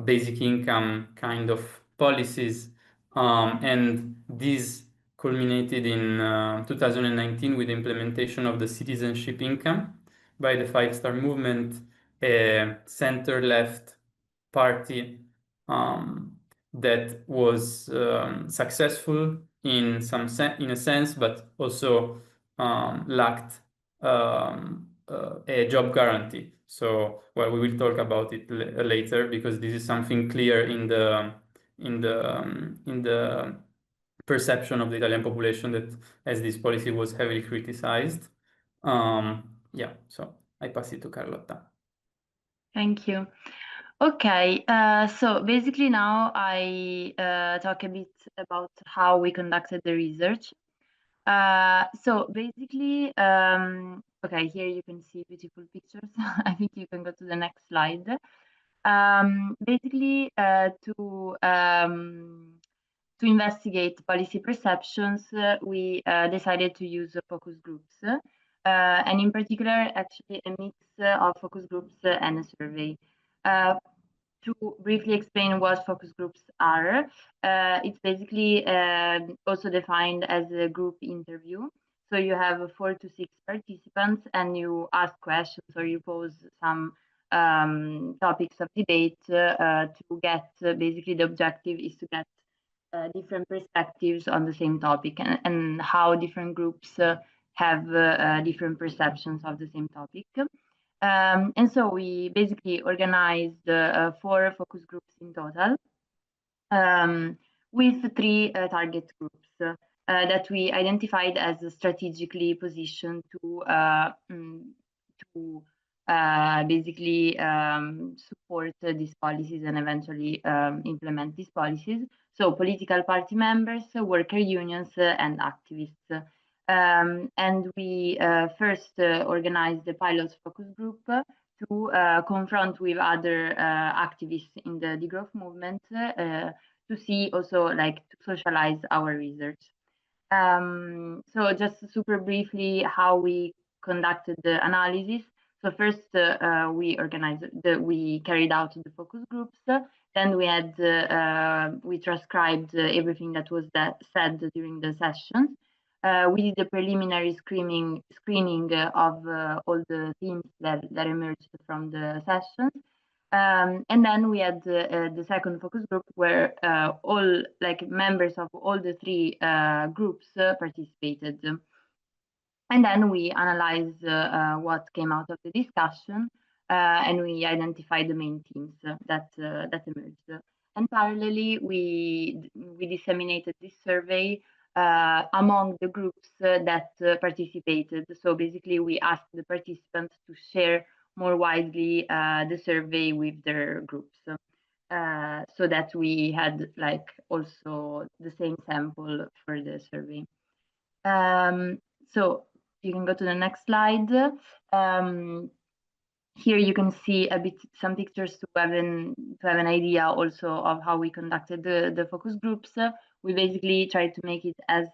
basic income kind of policies, and these culminated in 2019 with the implementation of the citizenship income by the Five Star Movement, a center-left party that was successful in a sense, but also lacked a job guarantee. So, well, we will talk about it later, because this is something clear in the perception of the Italian population, that as this policy was heavily criticized. Yeah, so I pass it to Carlotta. Thank you. Okay, so basically now I talk a bit about how we conducted the research. So basically, okay, here you can see beautiful pictures. I think you can go to the next slide. Basically, to to investigate policy perceptions, we decided to use focus groups, and in particular, actually a mix of focus groups and a survey. To briefly explain what focus groups are, it's basically also defined as a group interview. So you have 4 to 6 participants and you ask questions or you pose some topics of debate to get, basically the objective is to get different perspectives on the same topic and how different groups have different perceptions of the same topic. And so we basically organized 4 focus groups in total, with 3 target groups that we identified as strategically positioned to basically support these policies and eventually implement these policies. So political party members, worker unions, and activists. And we first organized the pilot focus group to confront with other activists in the degrowth movement to see also like to socialize our research. So just super briefly how we conducted the analysis. So first we carried out the focus groups. Then we had we transcribed everything that was said during the sessions. We did a preliminary screening of all the themes that emerged from the sessions. And then we had the second focus group where all like members of all the 3 groups participated. And then we analyzed what came out of the discussion and we identified the main themes that emerged. And parallelly, we disseminated this survey among the groups that participated. So basically, we asked the participants to share more widely the survey with their groups, so that we had like also the same sample for the survey. So you can go to the next slide. Here you can see some pictures to have an idea also of how we conducted the focus groups. We basically tried to make it as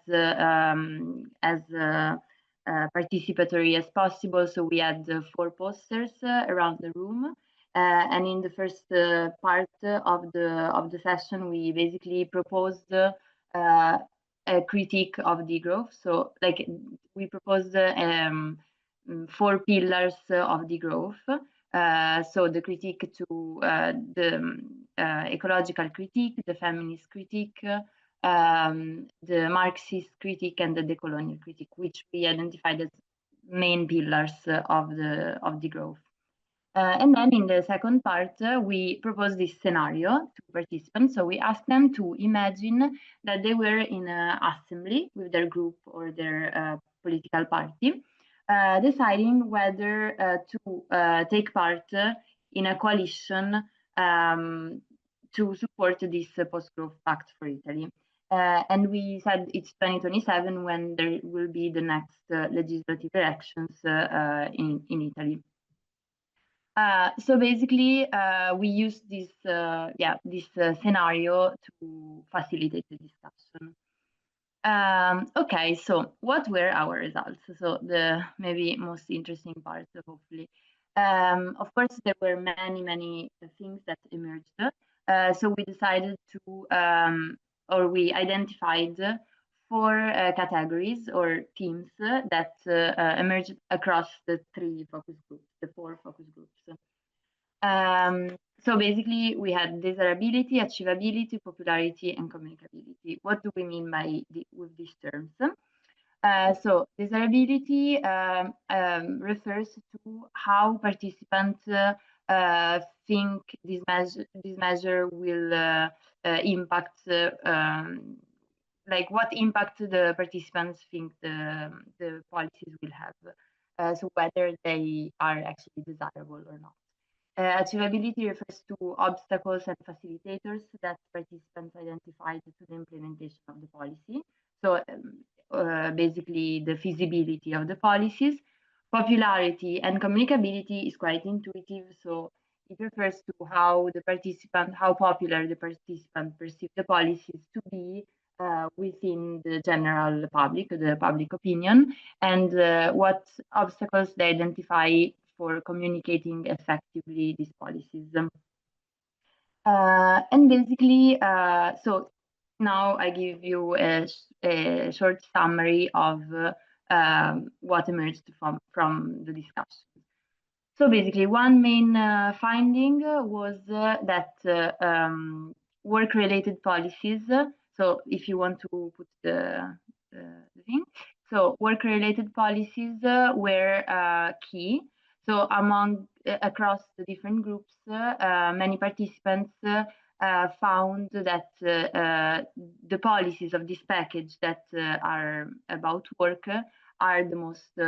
participatory as possible. So we had 4 posters around the room, and in the first part of the session, we basically proposed a critique of degrowth. So like we proposed 4 pillars of degrowth. So the critique to the ecological critique, the feminist critique, the Marxist critique, and the decolonial critique, which we identified as main pillars of degrowth. And then in the second part, we proposed this scenario to participants. So we asked them to imagine that they were in an assembly with their group or their political party, deciding whether to take part in a coalition to support this post-growth pact for Italy. And we said it's 2027 when there will be the next legislative elections in Italy. So basically, we used this scenario to facilitate the discussion. Okay, so what were our results? So the maybe most interesting part, hopefully. Of course, there were many things that emerged. So we decided to, or we identified 4 categories or themes that emerged across the 3 focus groups, the 4 focus groups. So basically, we had desirability, achievability, popularity, and communicability. What do we mean with these terms? So desirability refers to how participants think this measure will impact, like what impact the participants think the policies will have. So whether they are actually desirable or not. Achievability refers to obstacles and facilitators that participants identified to the implementation of the policy. So basically the feasibility of the policies. Popularity and communicability is quite intuitive. So it refers to how popular the participant perceive the policies to be within the general public, the public opinion, and what obstacles they identify for communicating effectively these policies. And basically, so now I give you a short summary of what emerged from the discussion. So basically, one main finding was that work-related policies, so if you want to put the thing, so work-related policies were key. So among across the different groups, many participants found that the policies of this package that are about work are the most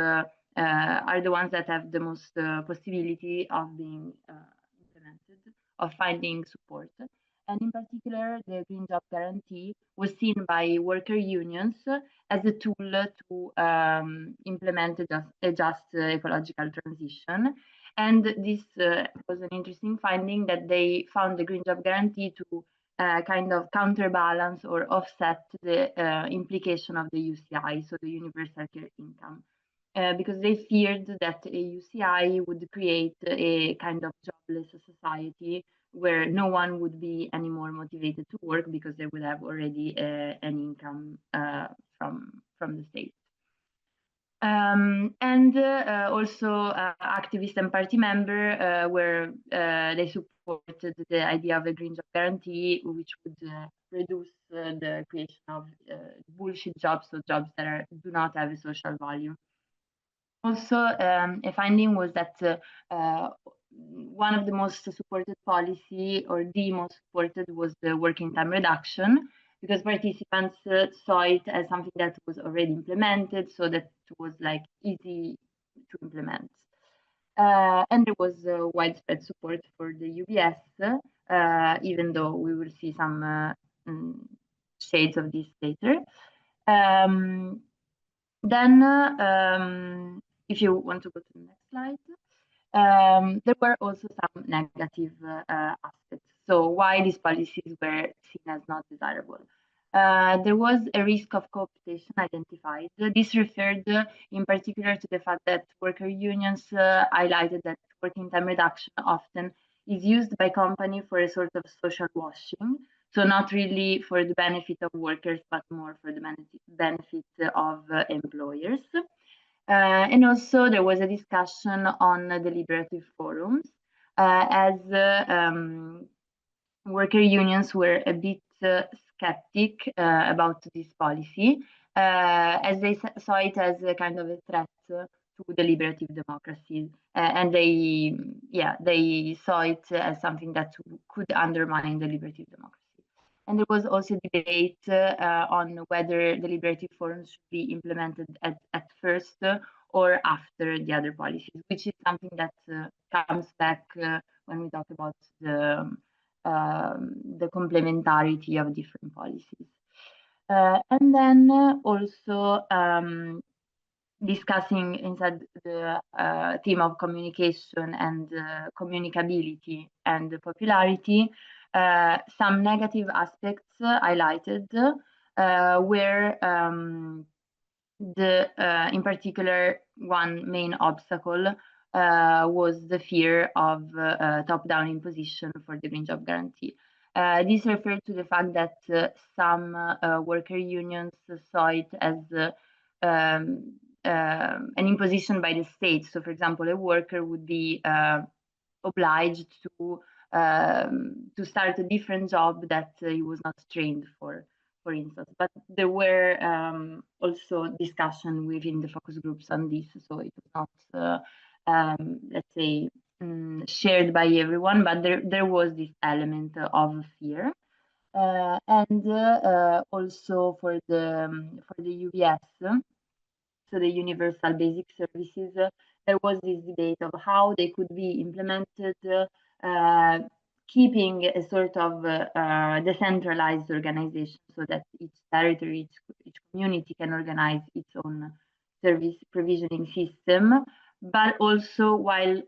are the ones that have the most possibility of being implemented, of finding support. And in particular, the Green Job Guarantee was seen by worker unions as a tool to implement a just ecological transition. And this was an interesting finding that they found the Green Job Guarantee to kind of counterbalance or offset the implication of the UCI, so the Universal Care Income. Because they feared that a UCI would create a kind of jobless society where no one would be any more motivated to work because they would have already an income from the state. And also activists and party member where they supported the idea of a green job guarantee, which would reduce the creation of bullshit jobs, so jobs that do not have a social value. Also, a finding was that one of the most supported policy, or the most supported, was the working time reduction, because participants saw it as something that was already implemented, so that it was like easy to implement. And there was widespread support for the UBS, even though we will see some shades of this later. Then, if you want to go to the next slide, there were also some negative aspects. So why these policies were seen as not desirable? There was a risk of co-optation identified. This referred in particular to the fact that worker unions highlighted that working time reduction often is used by company for a sort of social washing. So not really for the benefit of workers, but more for the benefit of employers. And also there was a discussion on deliberative forums as worker unions were a bit skeptic about this policy as they saw it as a kind of a threat to deliberative democracy. And they saw it as something that could undermine deliberative democracy. And there was also debate on whether deliberative forums should be implemented at first or after the other policies, which is something that comes back when we talk about the complementarity of different policies. And then also discussing inside the theme of communication and communicability and popularity, some negative aspects highlighted where in particular, one main obstacle was the fear of top-down imposition for the Green Job Guarantee. This referred to the fact that some worker unions saw it as an imposition by the state. So, for example, a worker would be obliged to start a different job that he was not trained for instance. But there were also discussion within the focus groups on this, so it was not, let's say, shared by everyone, but there was this element of fear. And also for the UBS, so the Universal Basic Services, there was this debate of how they could be implemented, keeping a sort of decentralized organization so that each territory, each community can organize its own service provisioning system, but also while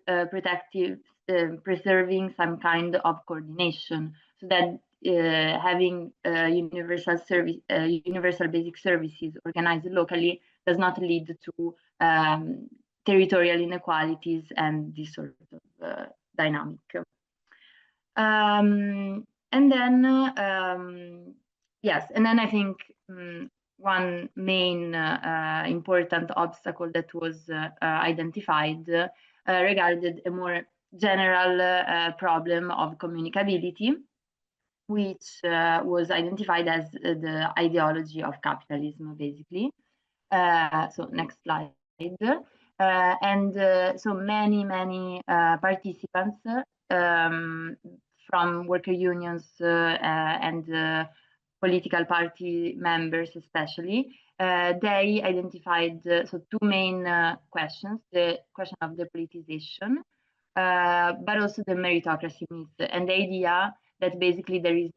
preserving some kind of coordination, so that having universal basic services organized locally does not lead to territorial inequalities and this sort of dynamic. And then, yes, and then I think one main important obstacle that was identified regarded a more general problem of communicability, which was identified as the ideology of capitalism, basically. So next slide. So many participants from worker unions and political party members especially, they identified so two main questions: the question of the politicization, but also the meritocracy myth, and the idea that basically there is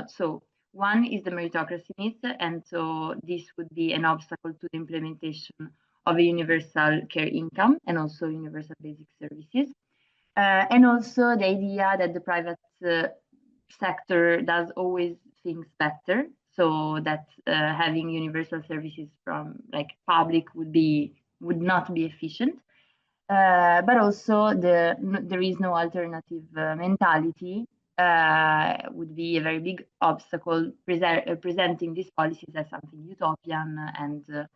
so one is the meritocracy myth, and so this would be an obstacle to the implementation of a universal care income and also universal basic services. And also the idea that the private sector does always things better, so that having universal services from like public would not be efficient. But also there is no alternative mentality would be a very big obstacle, presenting these policies as something utopian and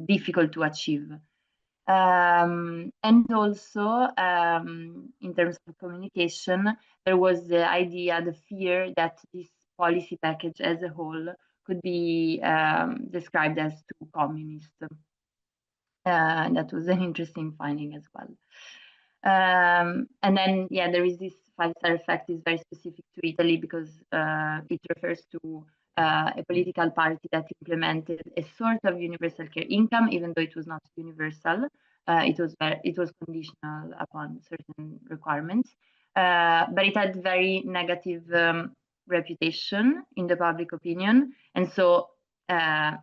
difficult to achieve. And also, in terms of communication, there was the idea, the fear that this policy package as a whole could be described as too communist. That was an interesting finding as well. And then, yeah, there is this five-star effect is very specific to Italy because it refers to a political party that implemented a sort of universal care income, even though it was not universal. It was conditional upon certain requirements, but it had very negative reputation in the public opinion, and so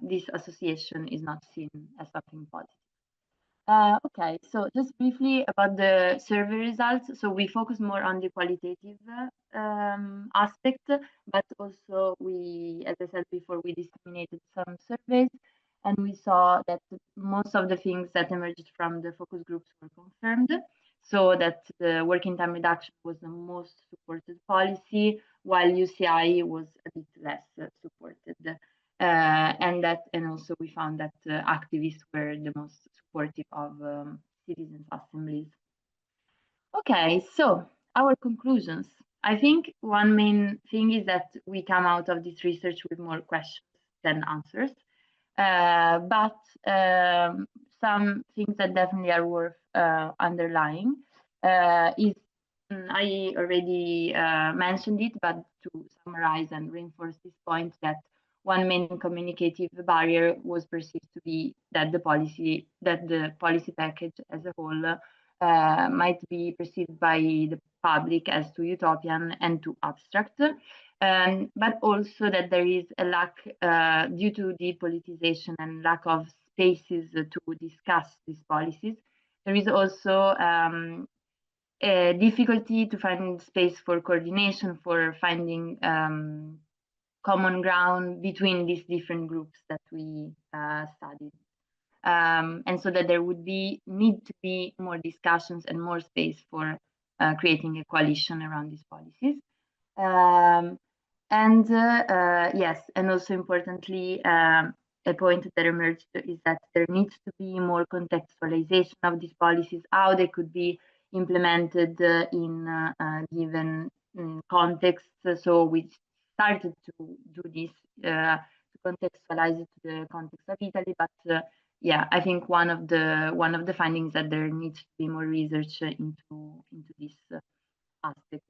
this association is not seen as something positive. Okay, so just briefly about the survey results. So we focus more on the qualitative aspect, but also as I said before, we disseminated some surveys, and we saw that most of the things that emerged from the focus groups were confirmed. So that the working time reduction was the most supported policy, while UCI was a bit less supported. And also we found that activists were the most supportive of citizens' assemblies. Okay, so our conclusions. I think one main thing is that we come out of this research with more questions than answers. But some things that definitely are worth underlying is, I already mentioned it, but to summarize and reinforce this point, that one main communicative barrier was perceived to be that the policy package as a whole might be perceived by the public as too utopian and too abstract, but also that there is a lack, due to depoliticization and lack of spaces to discuss these policies, there is also a difficulty to find space for coordination, for finding common ground between these different groups that we studied. And so that there would need to be more discussions and more space for creating a coalition around these policies. Yes, and also importantly, a point that emerged is that there needs to be more contextualization of these policies, how they could be implemented in given contexts. So we started to do this to contextualize it to the context of Italy, but yeah, I think one of the findings that there needs to be more research into this aspect.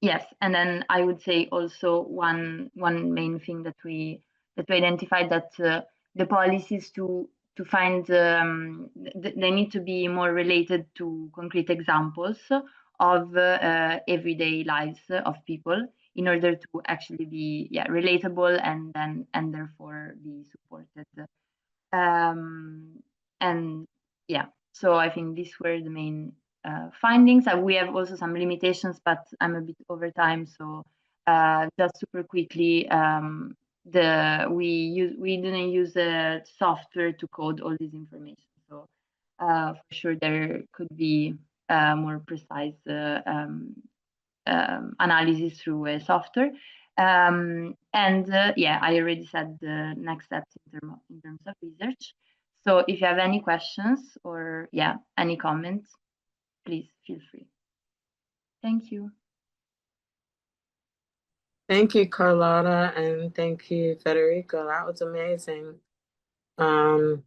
Yes, and then I would say also one main thing that we identified, that the policies to find they need to be more related to concrete examples of everyday lives of people in order to actually be relatable and therefore be supported. And yeah, so I think these were the main findings. We have also some limitations, but I'm a bit over time, so just super quickly, we didn't use the software to code all this information. So for sure there could be more precise analysis through a software. And yeah, I already said the next steps in terms of research. So if you have any questions or yeah, any comments, please feel free. Thank you. Thank you, Carlotta, and thank you, Federico. That was amazing. I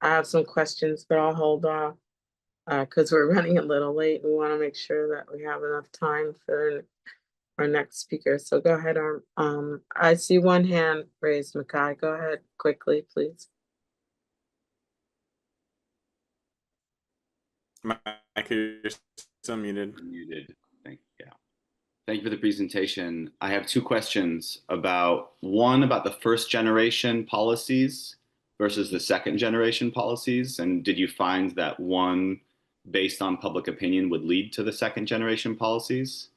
have some questions, but I'll hold off because we're running a little late. We want to make sure that we have enough time for our next speaker. So go ahead. I see one hand raised, Makai. Go ahead quickly, please. Michael, you're still muted. Muted. Thank you for the presentation. I have two questions about one about the first generation policies versus the second generation policies. And did you find that one based on public opinion would lead to the second generation policies?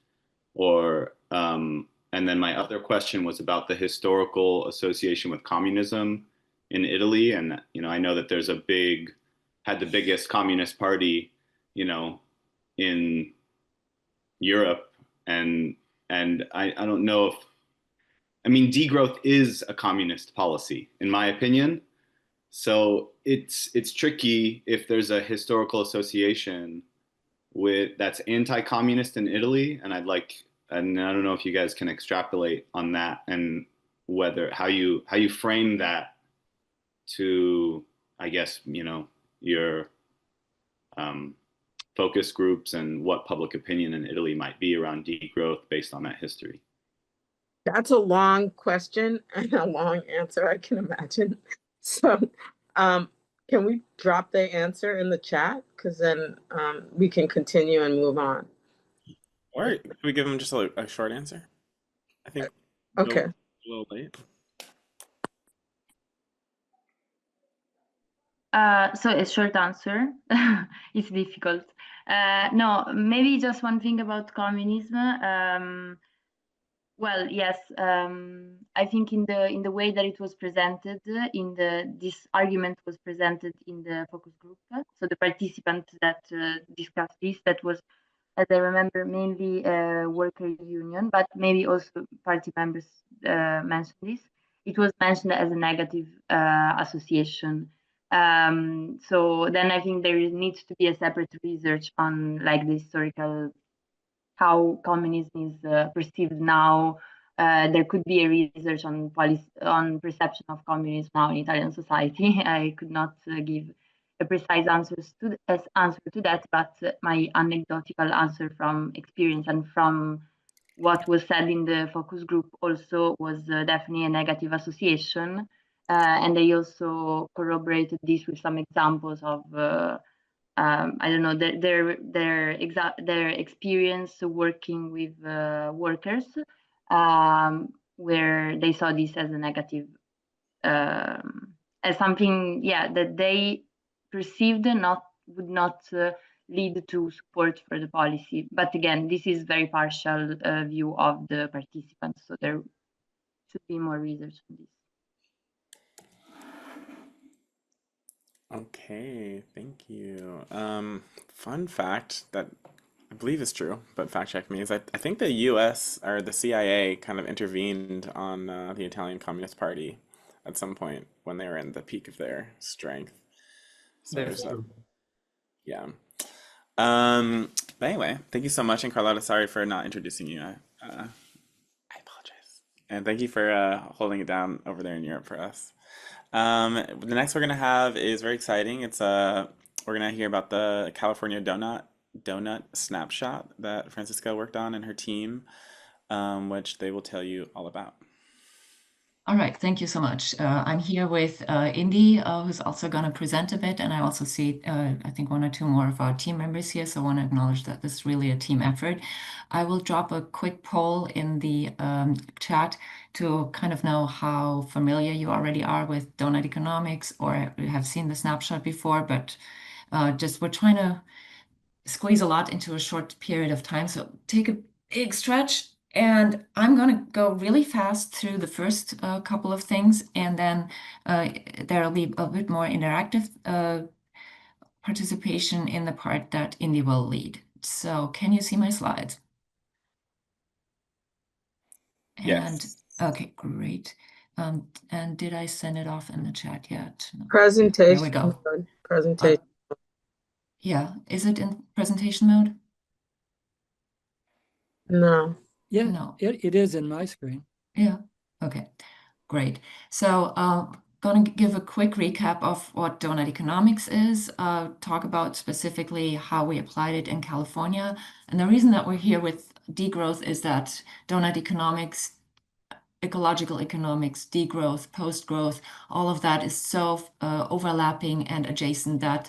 Or, and then my other question was about the historical association with communism in Italy. And, you know, I know that there's had the biggest communist party, you know, in Europe. And I don't know if, I mean, degrowth is a communist policy, in my opinion. So it's tricky if there's a historical association that's anti-communist in Italy, and and I don't know if you guys can extrapolate on that and how you frame that to, I guess, you know, your focus groups and what public opinion in Italy might be around degrowth based on that history. That's a long question and a long answer, I can imagine. So can we drop the answer in the chat? Because then we can continue and move on. Or can we give them just a short answer? I think okay. A little late. So a short answer, it's difficult. No, maybe just one thing about communism. Well, yes, I think in the way that it was presented, this argument was presented in the focus group. So the participant that discussed this, that was, as I remember, mainly a worker union, but maybe also party members mentioned this. It was mentioned as a negative association. So then I think there needs to be a separate research on like the historical, how communism is perceived now. There could be a research on perception of communism now in Italian society. I could not give a precise answer to that, but my anecdotal answer from experience and from what was said in the focus group also was definitely a negative association. And they also corroborated this with some examples of I don't know, their experience working with workers, where they saw this as a negative, as something, yeah, that they perceived would not lead to support for the policy. But again, this is very partial view of the participants, so there should be more research on this. Okay, thank you. Fun fact that I believe is true, but fact check me, is I think the US or the CIA kind of intervened on the Italian Communist Party at some point when they were in the peak of their strength. So That's true. Yeah. But anyway, thank you so much, and Carlotta, sorry for not introducing you. I apologize. And thank you for holding it down over there in Europe for us. The next we're gonna have is very exciting. It's we're gonna hear about the California donut snapshot that Francisca worked on and her team, which they will tell you all about. All right, thank you so much. I'm here with Indy, who's also going to present a bit, and I also see, I think, one or two more of our team members here, so I want to acknowledge that this is really a team effort. I will drop a quick poll in the chat to kind of know how familiar you already are with donut economics or have seen the snapshot before, but just we're trying to squeeze a lot into a short period of time. So take a big stretch. And I'm going to go really fast through the first couple of things, and then there'll be a bit more interactive participation in the part that Indy will lead. So can you see my slides? Yes. And okay, great. And did I send it off in the chat yet? No. Presentation There we go. mode. Presentation. Yeah, is it in presentation mode? No. Yeah, No. it is in my screen. Yeah, okay, great. So going to give a quick recap of what donut economics is, talk about specifically how we applied it in California. And the reason that we're here with degrowth is that donut economics, ecological economics, degrowth, post-growth, all of that is so overlapping and adjacent that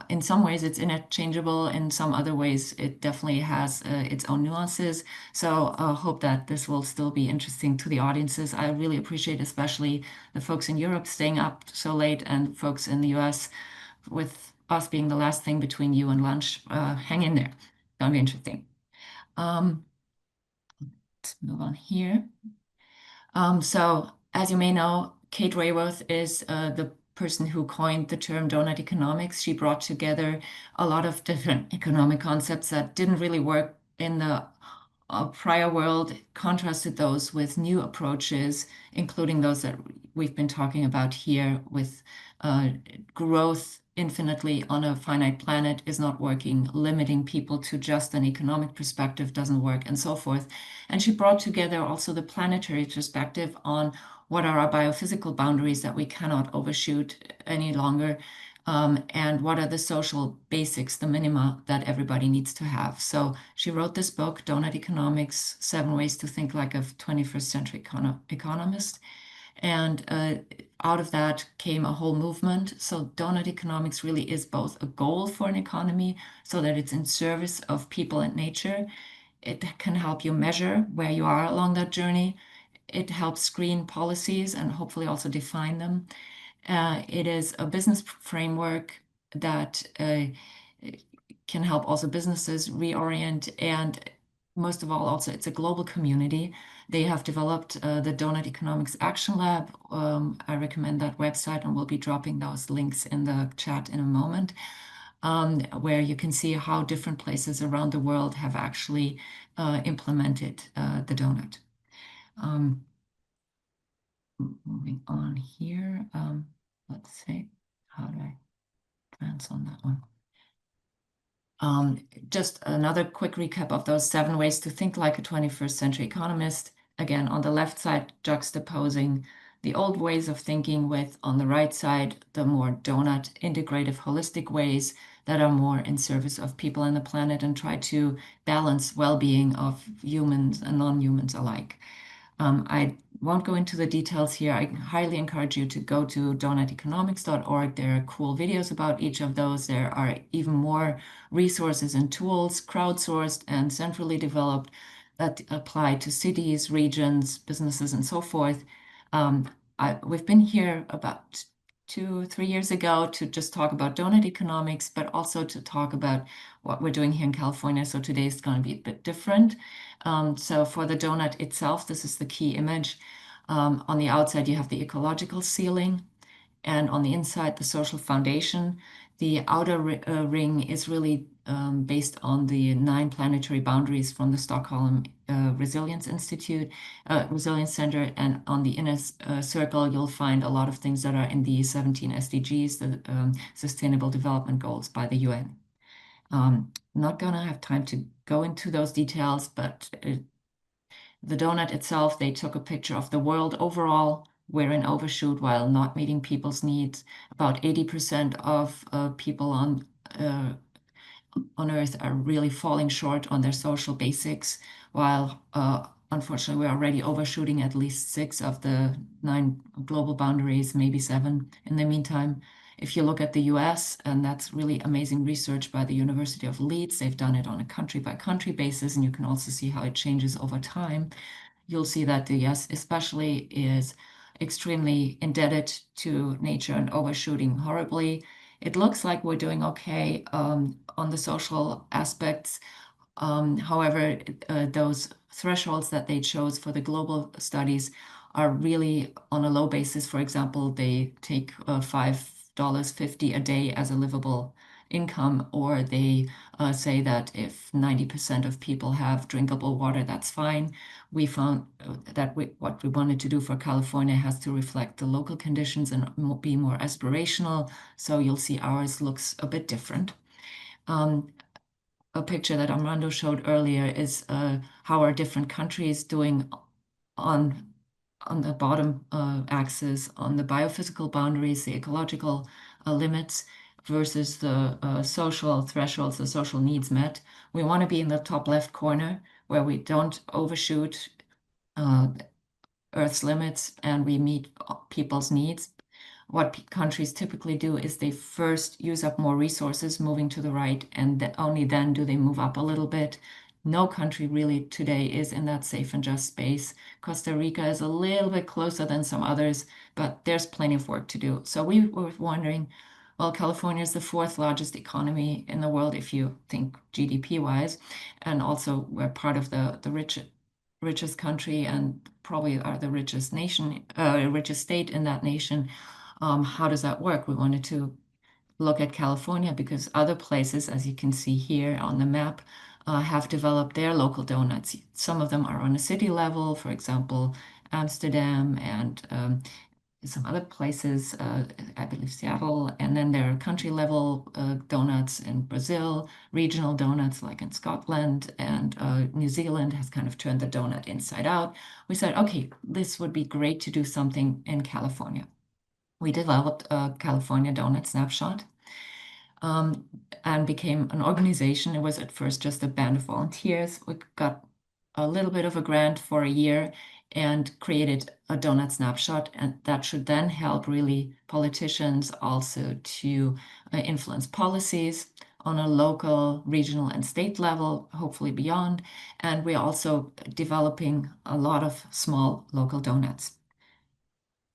in some ways it's interchangeable, in some other ways it definitely has its own nuances. So I hope that this will still be interesting to the audiences. I really appreciate especially the folks in Europe staying up so late, and folks in the US, with us being the last thing between you and lunch. Hang in there. It's gonna be interesting. Let's move on here. So as you may know, Kate Raworth is the person who coined the term donut economics. She brought together a lot of different economic concepts that didn't really work in the prior world, contrasted those with new approaches, including those that we've been talking about here with growth infinitely on a finite planet is not working, limiting people to just an economic perspective doesn't work, and so forth. And she brought together also the planetary perspective on what are our biophysical boundaries that we cannot overshoot any longer, and what are the social basics, the minima that everybody needs to have. So she wrote this book, Donut Economics, 7 Ways to Think Like a 21st Century Economist. And out of that came a whole movement. So donut economics really is both a goal for an economy so that it's in service of people and nature. It can help you measure where you are along that journey. It helps screen policies and hopefully also define them. It is a business framework that can help also businesses reorient, and most of all, also it's a global community. They have developed the Donut Economics Action Lab. I recommend that website, and we'll be dropping those links in the chat in a moment, where you can see how different places around the world have actually implemented the donut. Moving on here, let's see, how do I advance on that one? Just another quick recap of those 7 ways to think like a 21st century economist. Again, on the left side, juxtaposing the old ways of thinking with, on the right side, the more donut, integrative, holistic ways that are more in service of people and the planet and try to balance well-being of humans and non-humans alike. I won't go into the details here. I highly encourage you to go to donuteconomics.org. There are cool videos about each of those. There are even more resources and tools, crowdsourced and centrally developed, that apply to cities, regions, businesses, and so forth. We've been here about 2-3 years ago to just talk about donut economics, but also to talk about what we're doing here in California. So today is going to be a bit different. So for the donut itself, this is the key image. On the outside, you have the ecological ceiling, and on the inside, the social foundation. The outer ring is really based on the 9 planetary boundaries from the Stockholm Resilience Institute, Resilience Center. And on the inner circle, you'll find a lot of things that are in the 17 SDGs, the Sustainable Development Goals by the UN. Not gonna have time to go into those details, but the donut itself, they took a picture of the world overall. We're in overshoot while not meeting people's needs. About 80% of people on Earth are really falling short on their social basics, while unfortunately we're already overshooting at least 6 of the 9 global boundaries, maybe 7 in the meantime. If you look at the US, and that's really amazing research by the University of Leeds, they've done it on a country-by-country basis, and you can also see how it changes over time. You'll see that the US especially is extremely indebted to nature and overshooting horribly. it looks like we're doing okay on the social aspects. However, those thresholds that they chose for the global studies are really on a low basis. For example, they take $5.50 a day as a livable income, or they say that if 90% of people have drinkable water, that's fine. We found that what we wanted to do for California has to reflect the local conditions and be more aspirational. So you'll see ours looks a bit different. A picture that Armando showed earlier is how are different countries doing on the bottom axis on the biophysical boundaries, the ecological limits versus the social thresholds, the social needs met. We want to be in the top left corner where we don't overshoot Earth's limits and we meet people's needs. What countries typically do is they first use up more resources, moving to the right, and only then do they move up a little bit. No country really today is in that safe and just space. Costa Rica is a little bit closer than some others, but there's plenty of work to do. So we were wondering, well, California is the fourth largest economy in the world if you think GDP-wise, and also we're part of the richest country and probably are the richest state in that nation. How does that work? We wanted to look at California because other places, as you can see here on the map, have developed their local donuts. Some of them are on a city level, for example, Amsterdam and some other places, I believe Seattle, and then there are country level donuts in Brazil, regional donuts like in Scotland, and New Zealand has kind of turned the donut inside out. We said, okay, this would be great to do something in California. We developed a California Donut Snapshot and became an organization. It was at first just a band of volunteers. We got a little bit of a grant for a year and created a donut snapshot, and that should then help really politicians also to influence policies on a local, regional, and state level, hopefully beyond. And we're also developing a lot of small local donuts.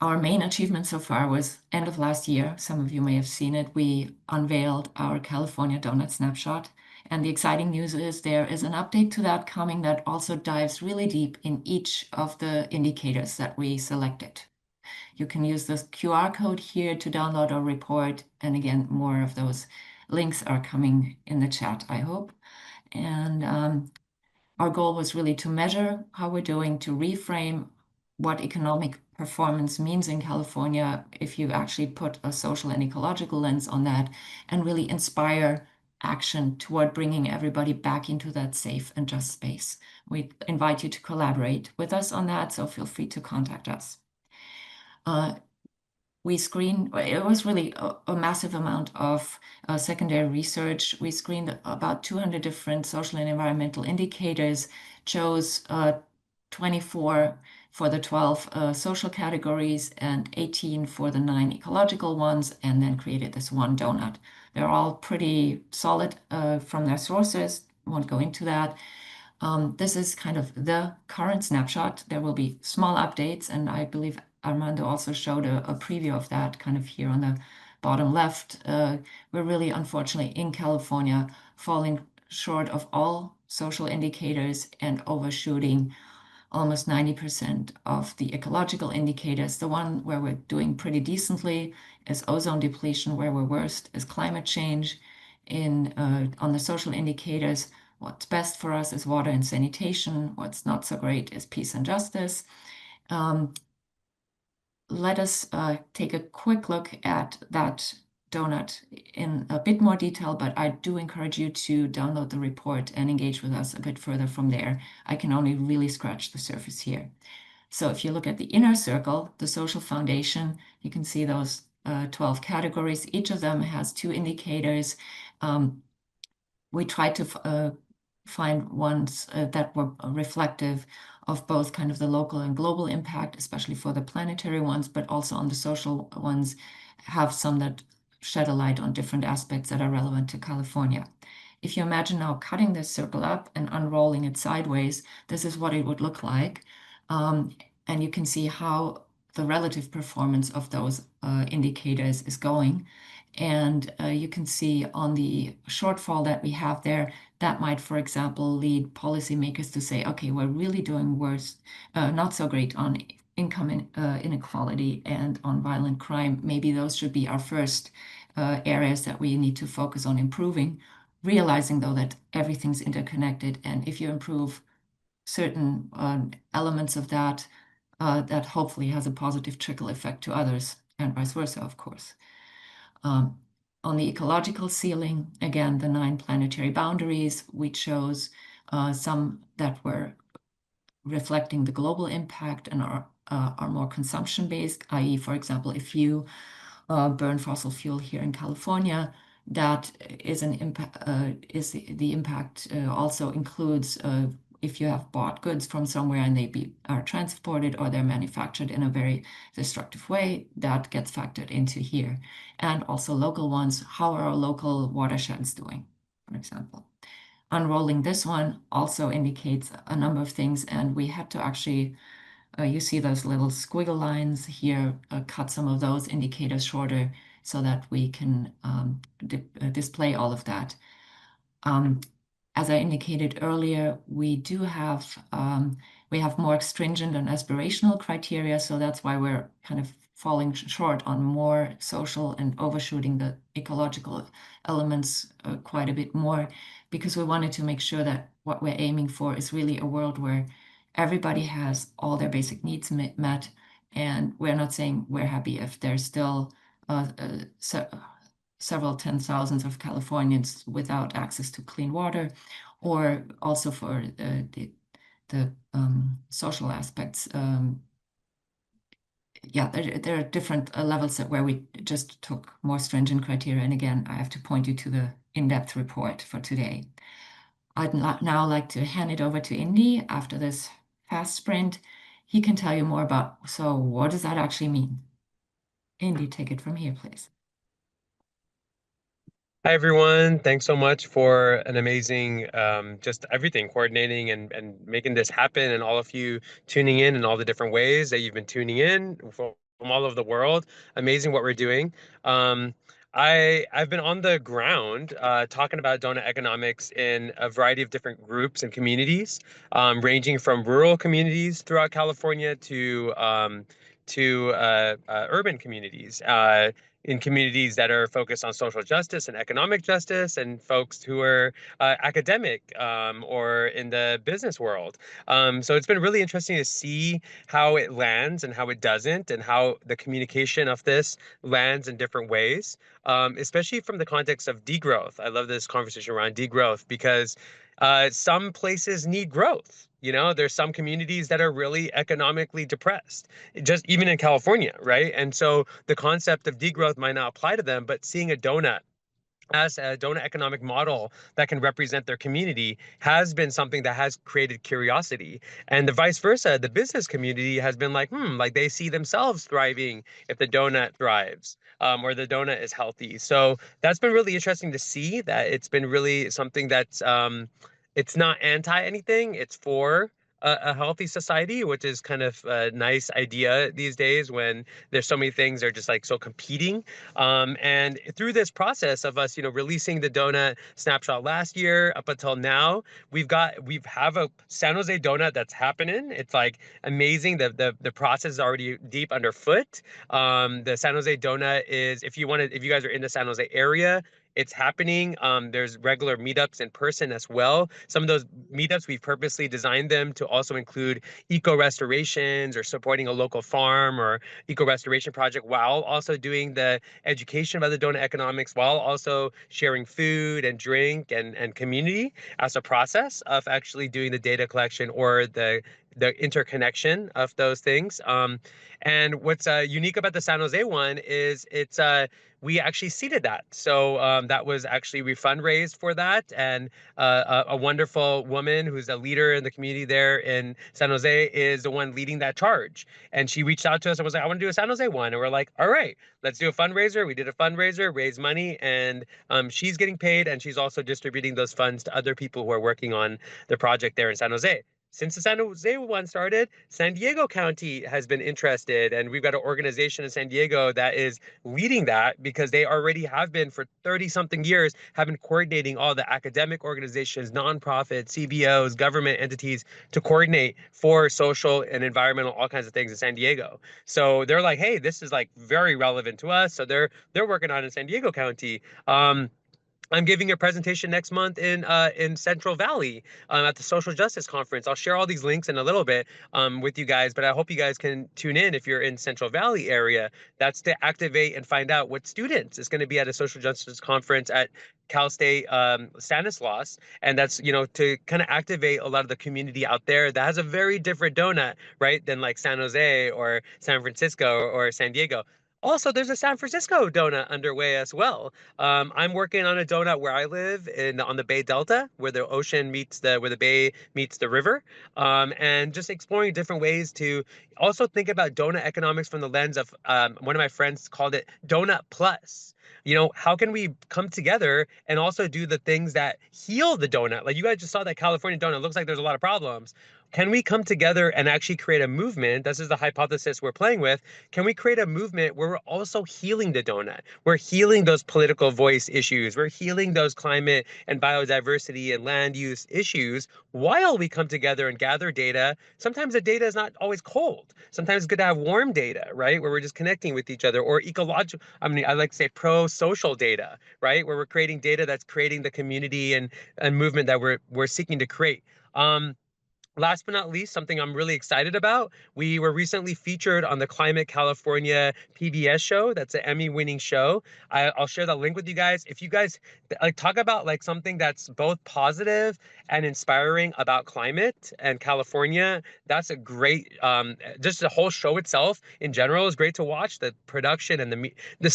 Our main achievement so far was end of last year. Some of you may have seen it. We unveiled our California Donut Snapshot. And the exciting news is there is an update to that coming that also dives really deep in each of the indicators that we selected. You can use this QR code here to download our report. And again, more of those links are coming in the chat, I hope. And our goal was really to measure how we're doing, to reframe what economic performance means in California if you actually put a social and ecological lens on that, and really inspire action toward bringing everybody back into that safe and just space. We invite you to collaborate with us on that, so feel free to contact us. We screened, it was really a massive amount of secondary research. We screened about 200 different social and environmental indicators, chose 24 for the 12 social categories and 18 for the 9 ecological ones, and then created this one donut. They're all pretty solid from their sources. Won't go into that. This is kind of the current snapshot. There will be small updates, and I believe Armando also showed a preview of that kind of here on the bottom left. We're really, unfortunately, in California, falling short of all social indicators and overshooting almost 90% of the ecological indicators. The one where we're doing pretty decently is ozone depletion. Where we're worst is climate change. On the social indicators, what's best for us is water and sanitation. What's not so great is peace and justice. Let us take a quick look at that donut in a bit more detail, but I do encourage you to download the report and engage with us a bit further from there. I can only really scratch the surface here. So if you look at the inner circle, the social foundation, you can see those 12 categories. Each of them has 2 indicators. We tried to find ones that were reflective of both kind of the local and global impact, especially for the planetary ones, but also on the social ones, have some that shed a light on different aspects that are relevant to California. If you imagine now cutting this circle up and unrolling it sideways, this is what it would look like. And you can see how the relative performance of those indicators is going. And you can see on the shortfall that we have there, that might, for example, lead policymakers to say, okay, we're really doing worse, not so great on income inequality and on violent crime. Maybe those should be our first areas that we need to focus on improving, realizing though that everything's interconnected. And if you improve certain elements of that, that hopefully has a positive trickle effect to others and vice versa, of course. On the ecological ceiling, again, the 9 planetary boundaries, we chose some that were reflecting the global impact and are more consumption-based, i.e., for example, if you burn fossil fuel here in California, that is an impact. The impact also includes if you have bought goods from somewhere and they are transported or they're manufactured in a very destructive way, that gets factored into here. And also local ones, how are our local watersheds doing, for example. Unrolling this one also indicates a number of things, and we had to actually, you see those little squiggle lines here, cut some of those indicators shorter so that we can display all of that. As I indicated earlier, we have more stringent and aspirational criteria, so that's why we're kind of falling short on more social and overshooting the ecological elements quite a bit more, because we wanted to make sure that what we're aiming for is really a world where everybody has all their basic needs met, and we're not saying we're happy if there's still several 10,000s of Californians without access to clean water, or also for the social aspects. Yeah, there are different levels where we just took more stringent criteria. And again, I have to point you to the in-depth report for today. I'd now like to hand it over to Indy after this fast sprint. He can tell you more about, so what does that actually mean? Indy, take it from here, please. Hi, everyone. Thanks so much for an amazing, just everything, coordinating and making this happen, and all of you tuning in all the different ways that you've been tuning in from all over the world. Amazing what we're doing. I've been on the ground talking about donut economics in a variety of different groups and communities, ranging from rural communities throughout California to urban communities. In communities that are focused on social justice and economic justice, and folks who are academic or in the business world. So it's been really interesting to see how it lands and how it doesn't, and how the communication of this lands in different ways, especially from the context of degrowth. I love this conversation around degrowth because some places need growth. You know, there's some communities that are really economically depressed, just even in California, right? And so the concept of degrowth might not apply to them, but seeing a donut as a donut economic model that can represent their community has been something that has created curiosity. And the vice versa, the business community has been like, like they see themselves thriving if the donut thrives, or the donut is healthy. So that's been really interesting to see that it's been really something that's, it's not anti anything, it's for a healthy society, which is kind of a nice idea these days when there's so many things that are just like so competing. And through this process of us, releasing the donut snapshot last year up until now, we have a San Jose donut that's happening. It's like amazing. The process is already deep underfoot. The San Jose donut is, if you guys are in the San Jose area, it's happening. There's regular meetups in person as well. Some of those meetups, we've purposely designed them to also include eco restorations or supporting a local farm or eco restoration project, while also doing the education about the donut economics, while also sharing food and drink and community as a process of actually doing the data collection or the interconnection of those things. And what's unique about the San Jose one is we actually seeded that. So that was actually, we fundraised for that. And a wonderful woman who's a leader in the community there in San Jose is the one leading that charge. And she reached out to us and was like, I want to do a San Jose one. And we're like, all right, let's do a fundraiser. We did a fundraiser, raise money, and she's getting paid. And she's also distributing those funds to other people who are working on the project there in San Jose. since the San Jose one started, San Diego County has been interested, and we've got an organization in San Diego that is leading that because they already have been for 30-something years, have been coordinating all the academic organizations, nonprofits, CBOs, government entities to coordinate for social and environmental, all kinds of things in San Diego. So they're like, hey, this is like very relevant to us. So they're working on it in San Diego County. I'm giving a presentation next month in Central Valley at the Social Justice Conference. I'll share all these links in a little bit with you guys, but I hope you guys can tune in if you're in Central Valley area. That's to activate and find out what students is going to be at a Social Justice Conference at Cal State Stanislaus, and that's, you know, to kind of activate a lot of the community out there that has a very different donut, right, than like San Jose or San Francisco or San Diego. Also, there's a San Francisco donut underway as well. I'm working on a donut where I live on the Bay Delta, where the ocean meets where the bay meets the river, and just exploring different ways to also think about donut economics from the lens of one of my friends called it Donut Plus. You know, how can we come together and also do the things that heal the donut? Like you guys just saw that California donut. It looks like there's a lot of problems. Can we come together and actually create a movement? This is the hypothesis we're playing with. Can we create a movement where we're also healing the donut? We're healing those political voice issues. We're healing those climate and biodiversity and land use issues while we come together and gather data. Sometimes the data is not always cold. Sometimes it's good to have warm data, right? Where we're just connecting with each other, or ecological, I mean, I like to say pro-social data, right? Where we're creating data that's creating the community and movement that we're seeking to create. Last but not least, something I'm really excited about. We were recently featured on the Climate California PBS show. That's an Emmy-winning show. I'll share that link with you guys. If you guys like talk about like something that's both positive and inspiring about climate and California, that's a great. Just the whole show itself in general is great to watch. The production and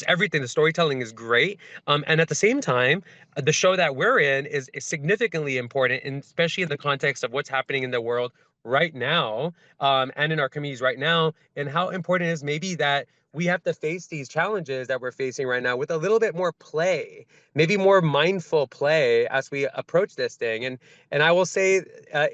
everything, the storytelling is great. And at the same time, the show that we're in is significantly important, and especially in the context of what's happening in the world right now, and in our communities right now, and how important it is maybe that we have to face these challenges that we're facing right now with a little bit more play, maybe more mindful play as we approach this thing. And I will say,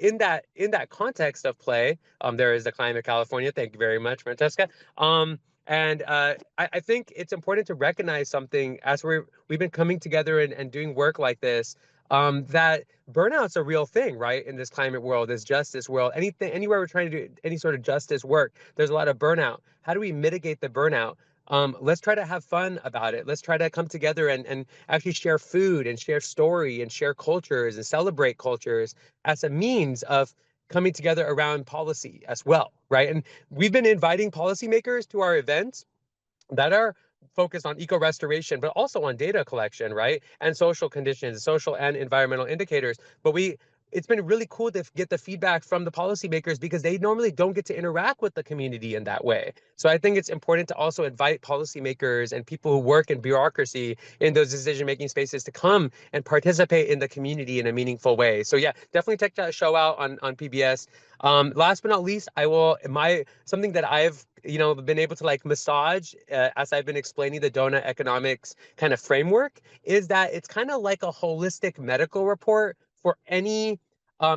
in that context of play, there is the Climate California. Thank you very much, Francesca. And I think it's important to recognize something as we've been coming together and doing work like this, that burnout's a real thing, right? In this climate world, this justice world, anywhere we're trying to do any sort of justice work, there's a lot of burnout. How do we mitigate the burnout? Let's try to have fun about it. Let's try to come together and actually share food and share story and share cultures and celebrate cultures as a means of coming together around policy as well, right? And we've been inviting policymakers to our events that are focused on eco-restoration, but also on data collection, right? And social conditions, social and environmental indicators. But it's been really cool to get the feedback from the policymakers because they normally don't get to interact with the community in that way. So I think it's important to also invite policymakers and people who work in bureaucracy in those decision-making spaces to come and participate in the community in a meaningful way. So yeah, definitely check that show out on PBS. Last but not least, something that I've been able to like massage as I've been explaining the donut economics kind of framework is that it's kind of like a holistic medical report for any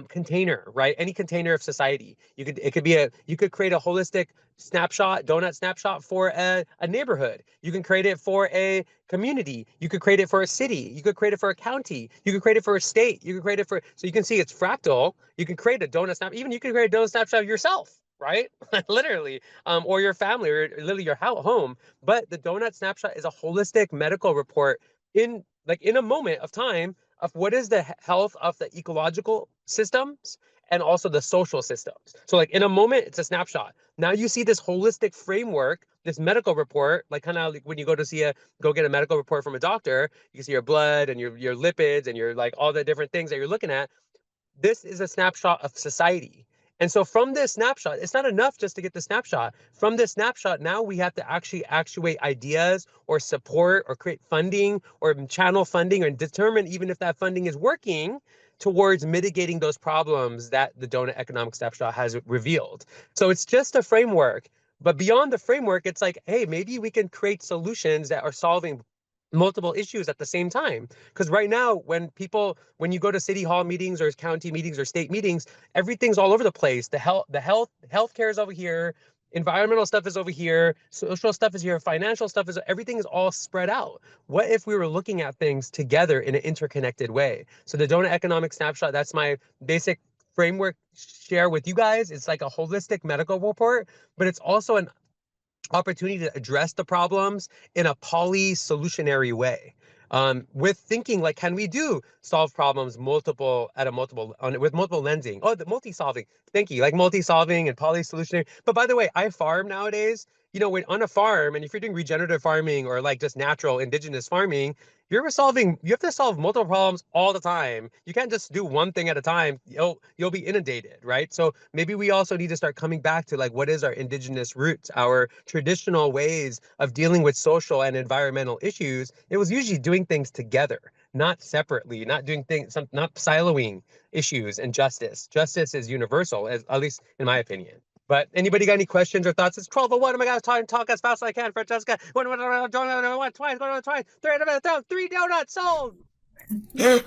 container, right? Any container of society. You could create a holistic donut snapshot for a neighborhood. You can create it for a community. You could create it for a city. You could create it for a county. You could create it for a state. You could create it so you can see it's fractal. You can create a donut snap. Even you can create a donut snapshot of yourself, right? Literally, or your family, or literally your home. But the donut snapshot is a holistic medical report in a moment of time of what is the health of the ecological systems and also the social systems. So like in a moment, it's a snapshot. Now you see this holistic framework, this medical report, like kind of like when you go get a medical report from a doctor, you can see your blood and your lipids and your like all the different things that you're looking at. This is a snapshot of society. And so from this snapshot, it's not enough just to get the snapshot. From this snapshot, now we have to actually actuate ideas or support or create funding or channel funding or determine even if that funding is working towards mitigating those problems that the donut economic snapshot has revealed. So it's just a framework. But beyond the framework, it's like, hey, maybe we can create solutions that are solving multiple issues at the same time. Because right now, when you go to city hall meetings or county meetings or state meetings, everything's all over the place. Healthcare is over here, environmental stuff is over here, social stuff is here, financial stuff is, everything is all spread out. What if we were looking at things together in an interconnected way? So the donut economic snapshot, that's my basic framework share with you guys. It's like a holistic medical report, but it's also an opportunity to address the problems in a poly-solutionary way. With thinking like, can we solve problems with multiple lensing? Oh, the multi-solving. Thank you. Like multi-solving and poly-solutionary. But by the way, I farm nowadays. When on a farm, and if you're doing regenerative farming or like just natural indigenous farming, you have to solve multiple problems all the time. You can't just do one thing at a time. You'll be inundated, right? So maybe we also need to start coming back to like, what is our indigenous roots, our traditional ways of dealing with social and environmental issues. It was usually doing things together, not separately, not doing things, not siloing issues and justice. Justice is universal, at least in my opinion. But anybody got any questions or thoughts? It's 12:01. Oh my God, talk as fast as I can, Francesca. One, twice, three donuts sold. You're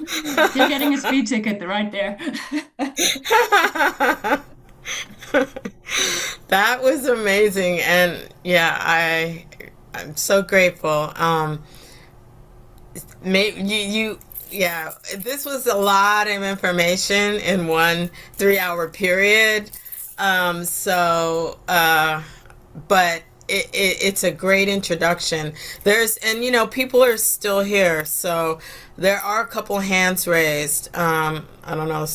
getting a speed ticket right there. That was amazing. And yeah, I'm so grateful. Yeah, this was a lot of information in one 3-hour period. But it's a great introduction. People are still here, so there are a couple hands raised. I don't know,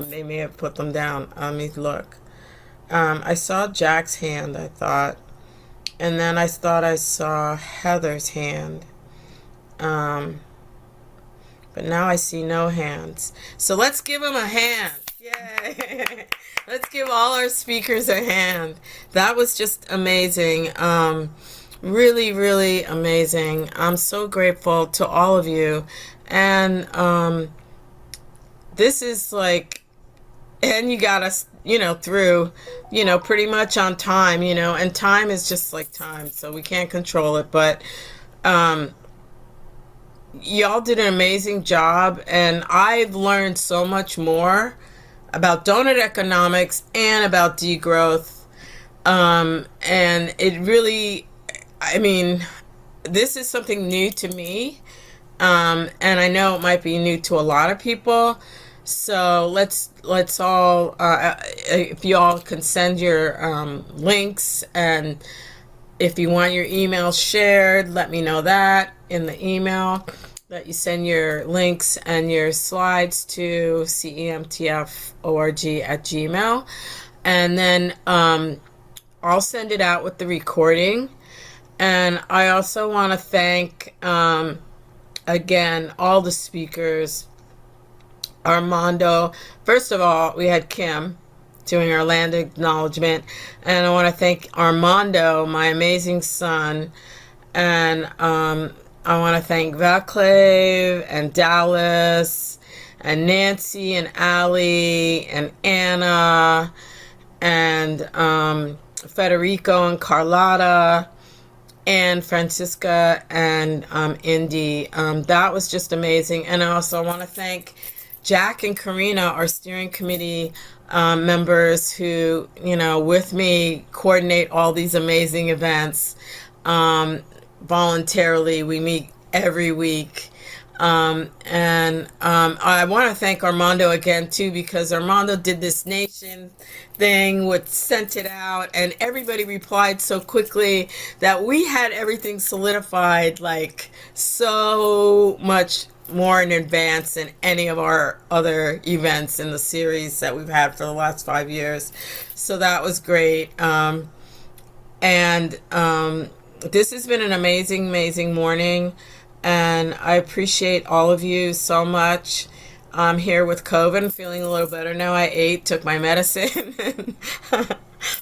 they may have put them down. Let me look. I saw Jack's hand, I thought, and then I thought I saw Heather's hand. But now I see no hands. So let's give them a hand. Yay! Let's give all our speakers a hand. That was just amazing. Really, really amazing. I'm so grateful to all of you. And this is like, and you got us, through, pretty much on time, and time is just like time, so we can't control it. But y'all did an amazing job, and I've learned so much more about donut economics and about degrowth. And it really, this is something new to me. And I know it might be new to a lot of people. So let's all, if you all can send your links, and if you want your email shared, let me know that in the email, that you send your links and your slides to CEMTF.org@gmail. And then I'll send it out with the recording. And I also want to thank, again, all the speakers. Armando, first of all, we had Kim doing our land acknowledgement, and I want to thank Armando, my amazing son, and I want to thank Vaclav and Dallas and Nancy and Allie and Anna and Federico and Carlotta and Francisca and Indy. That was just amazing. And I also want to thank Jack and Karina, our steering committee members who, with me coordinate all these amazing events. Voluntarily, we meet every week. I want to thank Armando again, too, because Armando did this nation thing, sent it out, and everybody replied so quickly that we had everything solidified, like, so much more in advance than any of our other events in the series that we've had for the last 5 years. So that was great. This has been an amazing, amazing morning, and I appreciate all of you so much. I'm here with COVID. I'm feeling a little better now. I took my medicine.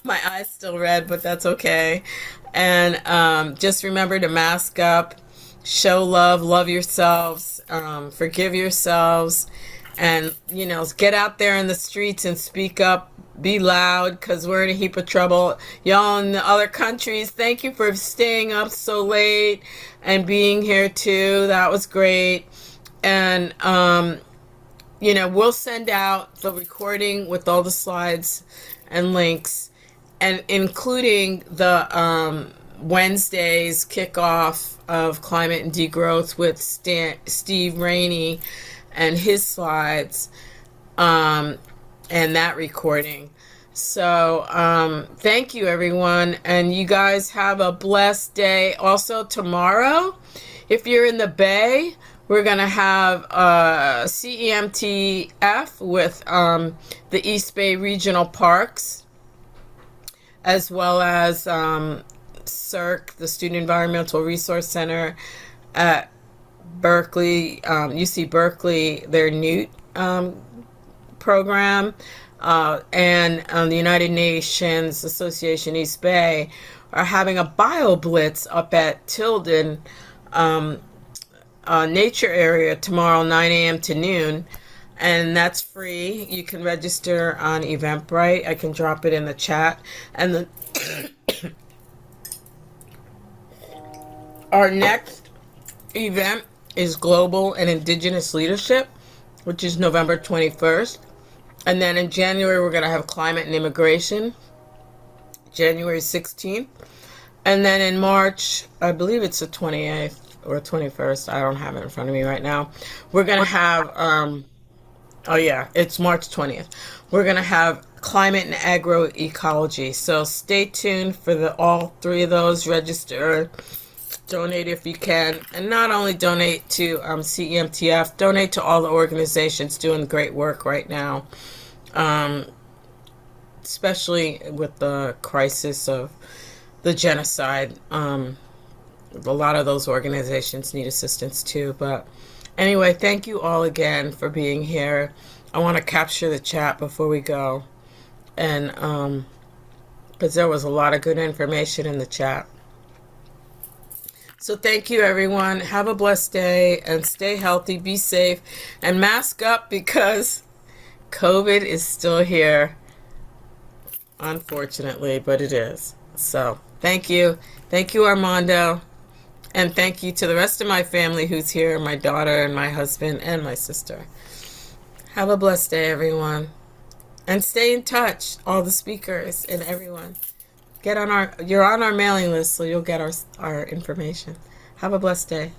My eyes still red, but that's okay. And just remember to mask up, show love, love yourselves, forgive yourselves, And, you know, get out there in the streets and speak up, be loud, because we're in a heap of trouble. Y'all in the other countries, thank you for staying up so late and being here too. That was great. And, you know, we'll send out the recording with all the slides and links, and including the Wednesday's kickoff of Climate and Degrowth with Steve Rainey and his slides, and that recording. So thank you, everyone, and you guys have a blessed day. Also tomorrow, if you're in the Bay, we're going to have CEMTF with the East Bay Regional Parks, as well as CERC, the Student Environmental Resource Center at Berkeley, UC Berkeley, their Newt program, and the United Nations Association East Bay are having a bio blitz up at Tilden nature area tomorrow, 9 a.m. to noon, and that's free. You can register on Eventbrite. I can drop it in the chat. And the our next event is Global and Indigenous Leadership, which is November 21st. And then in January, we're going to have Climate and Immigration, January 16th. And then in March, I believe it's the 28th or 21st. I don't have it in front of me right now. We're going to have, oh yeah, it's March 20th. We're going to have Climate and Agroecology. So stay tuned for all three of those. Register, donate if you can, and not only donate to CEMTF, donate to all the organizations doing great work right now, especially with the crisis of the genocide. A lot of those organizations need assistance too. But anyway, thank you all again for being here. I want to capture the chat before we go, and because there was a lot of good information in the chat. So thank you, everyone. Have a blessed day and stay healthy, be safe, and mask up because COVID is still here, unfortunately, but it is. So thank you. Thank you, Armando. And thank you to the rest of my family who's here, my daughter and my husband and my sister. Have a blessed day, everyone. And stay in touch, all the speakers and everyone. You're on our mailing list, so you'll get our information. Have a blessed day.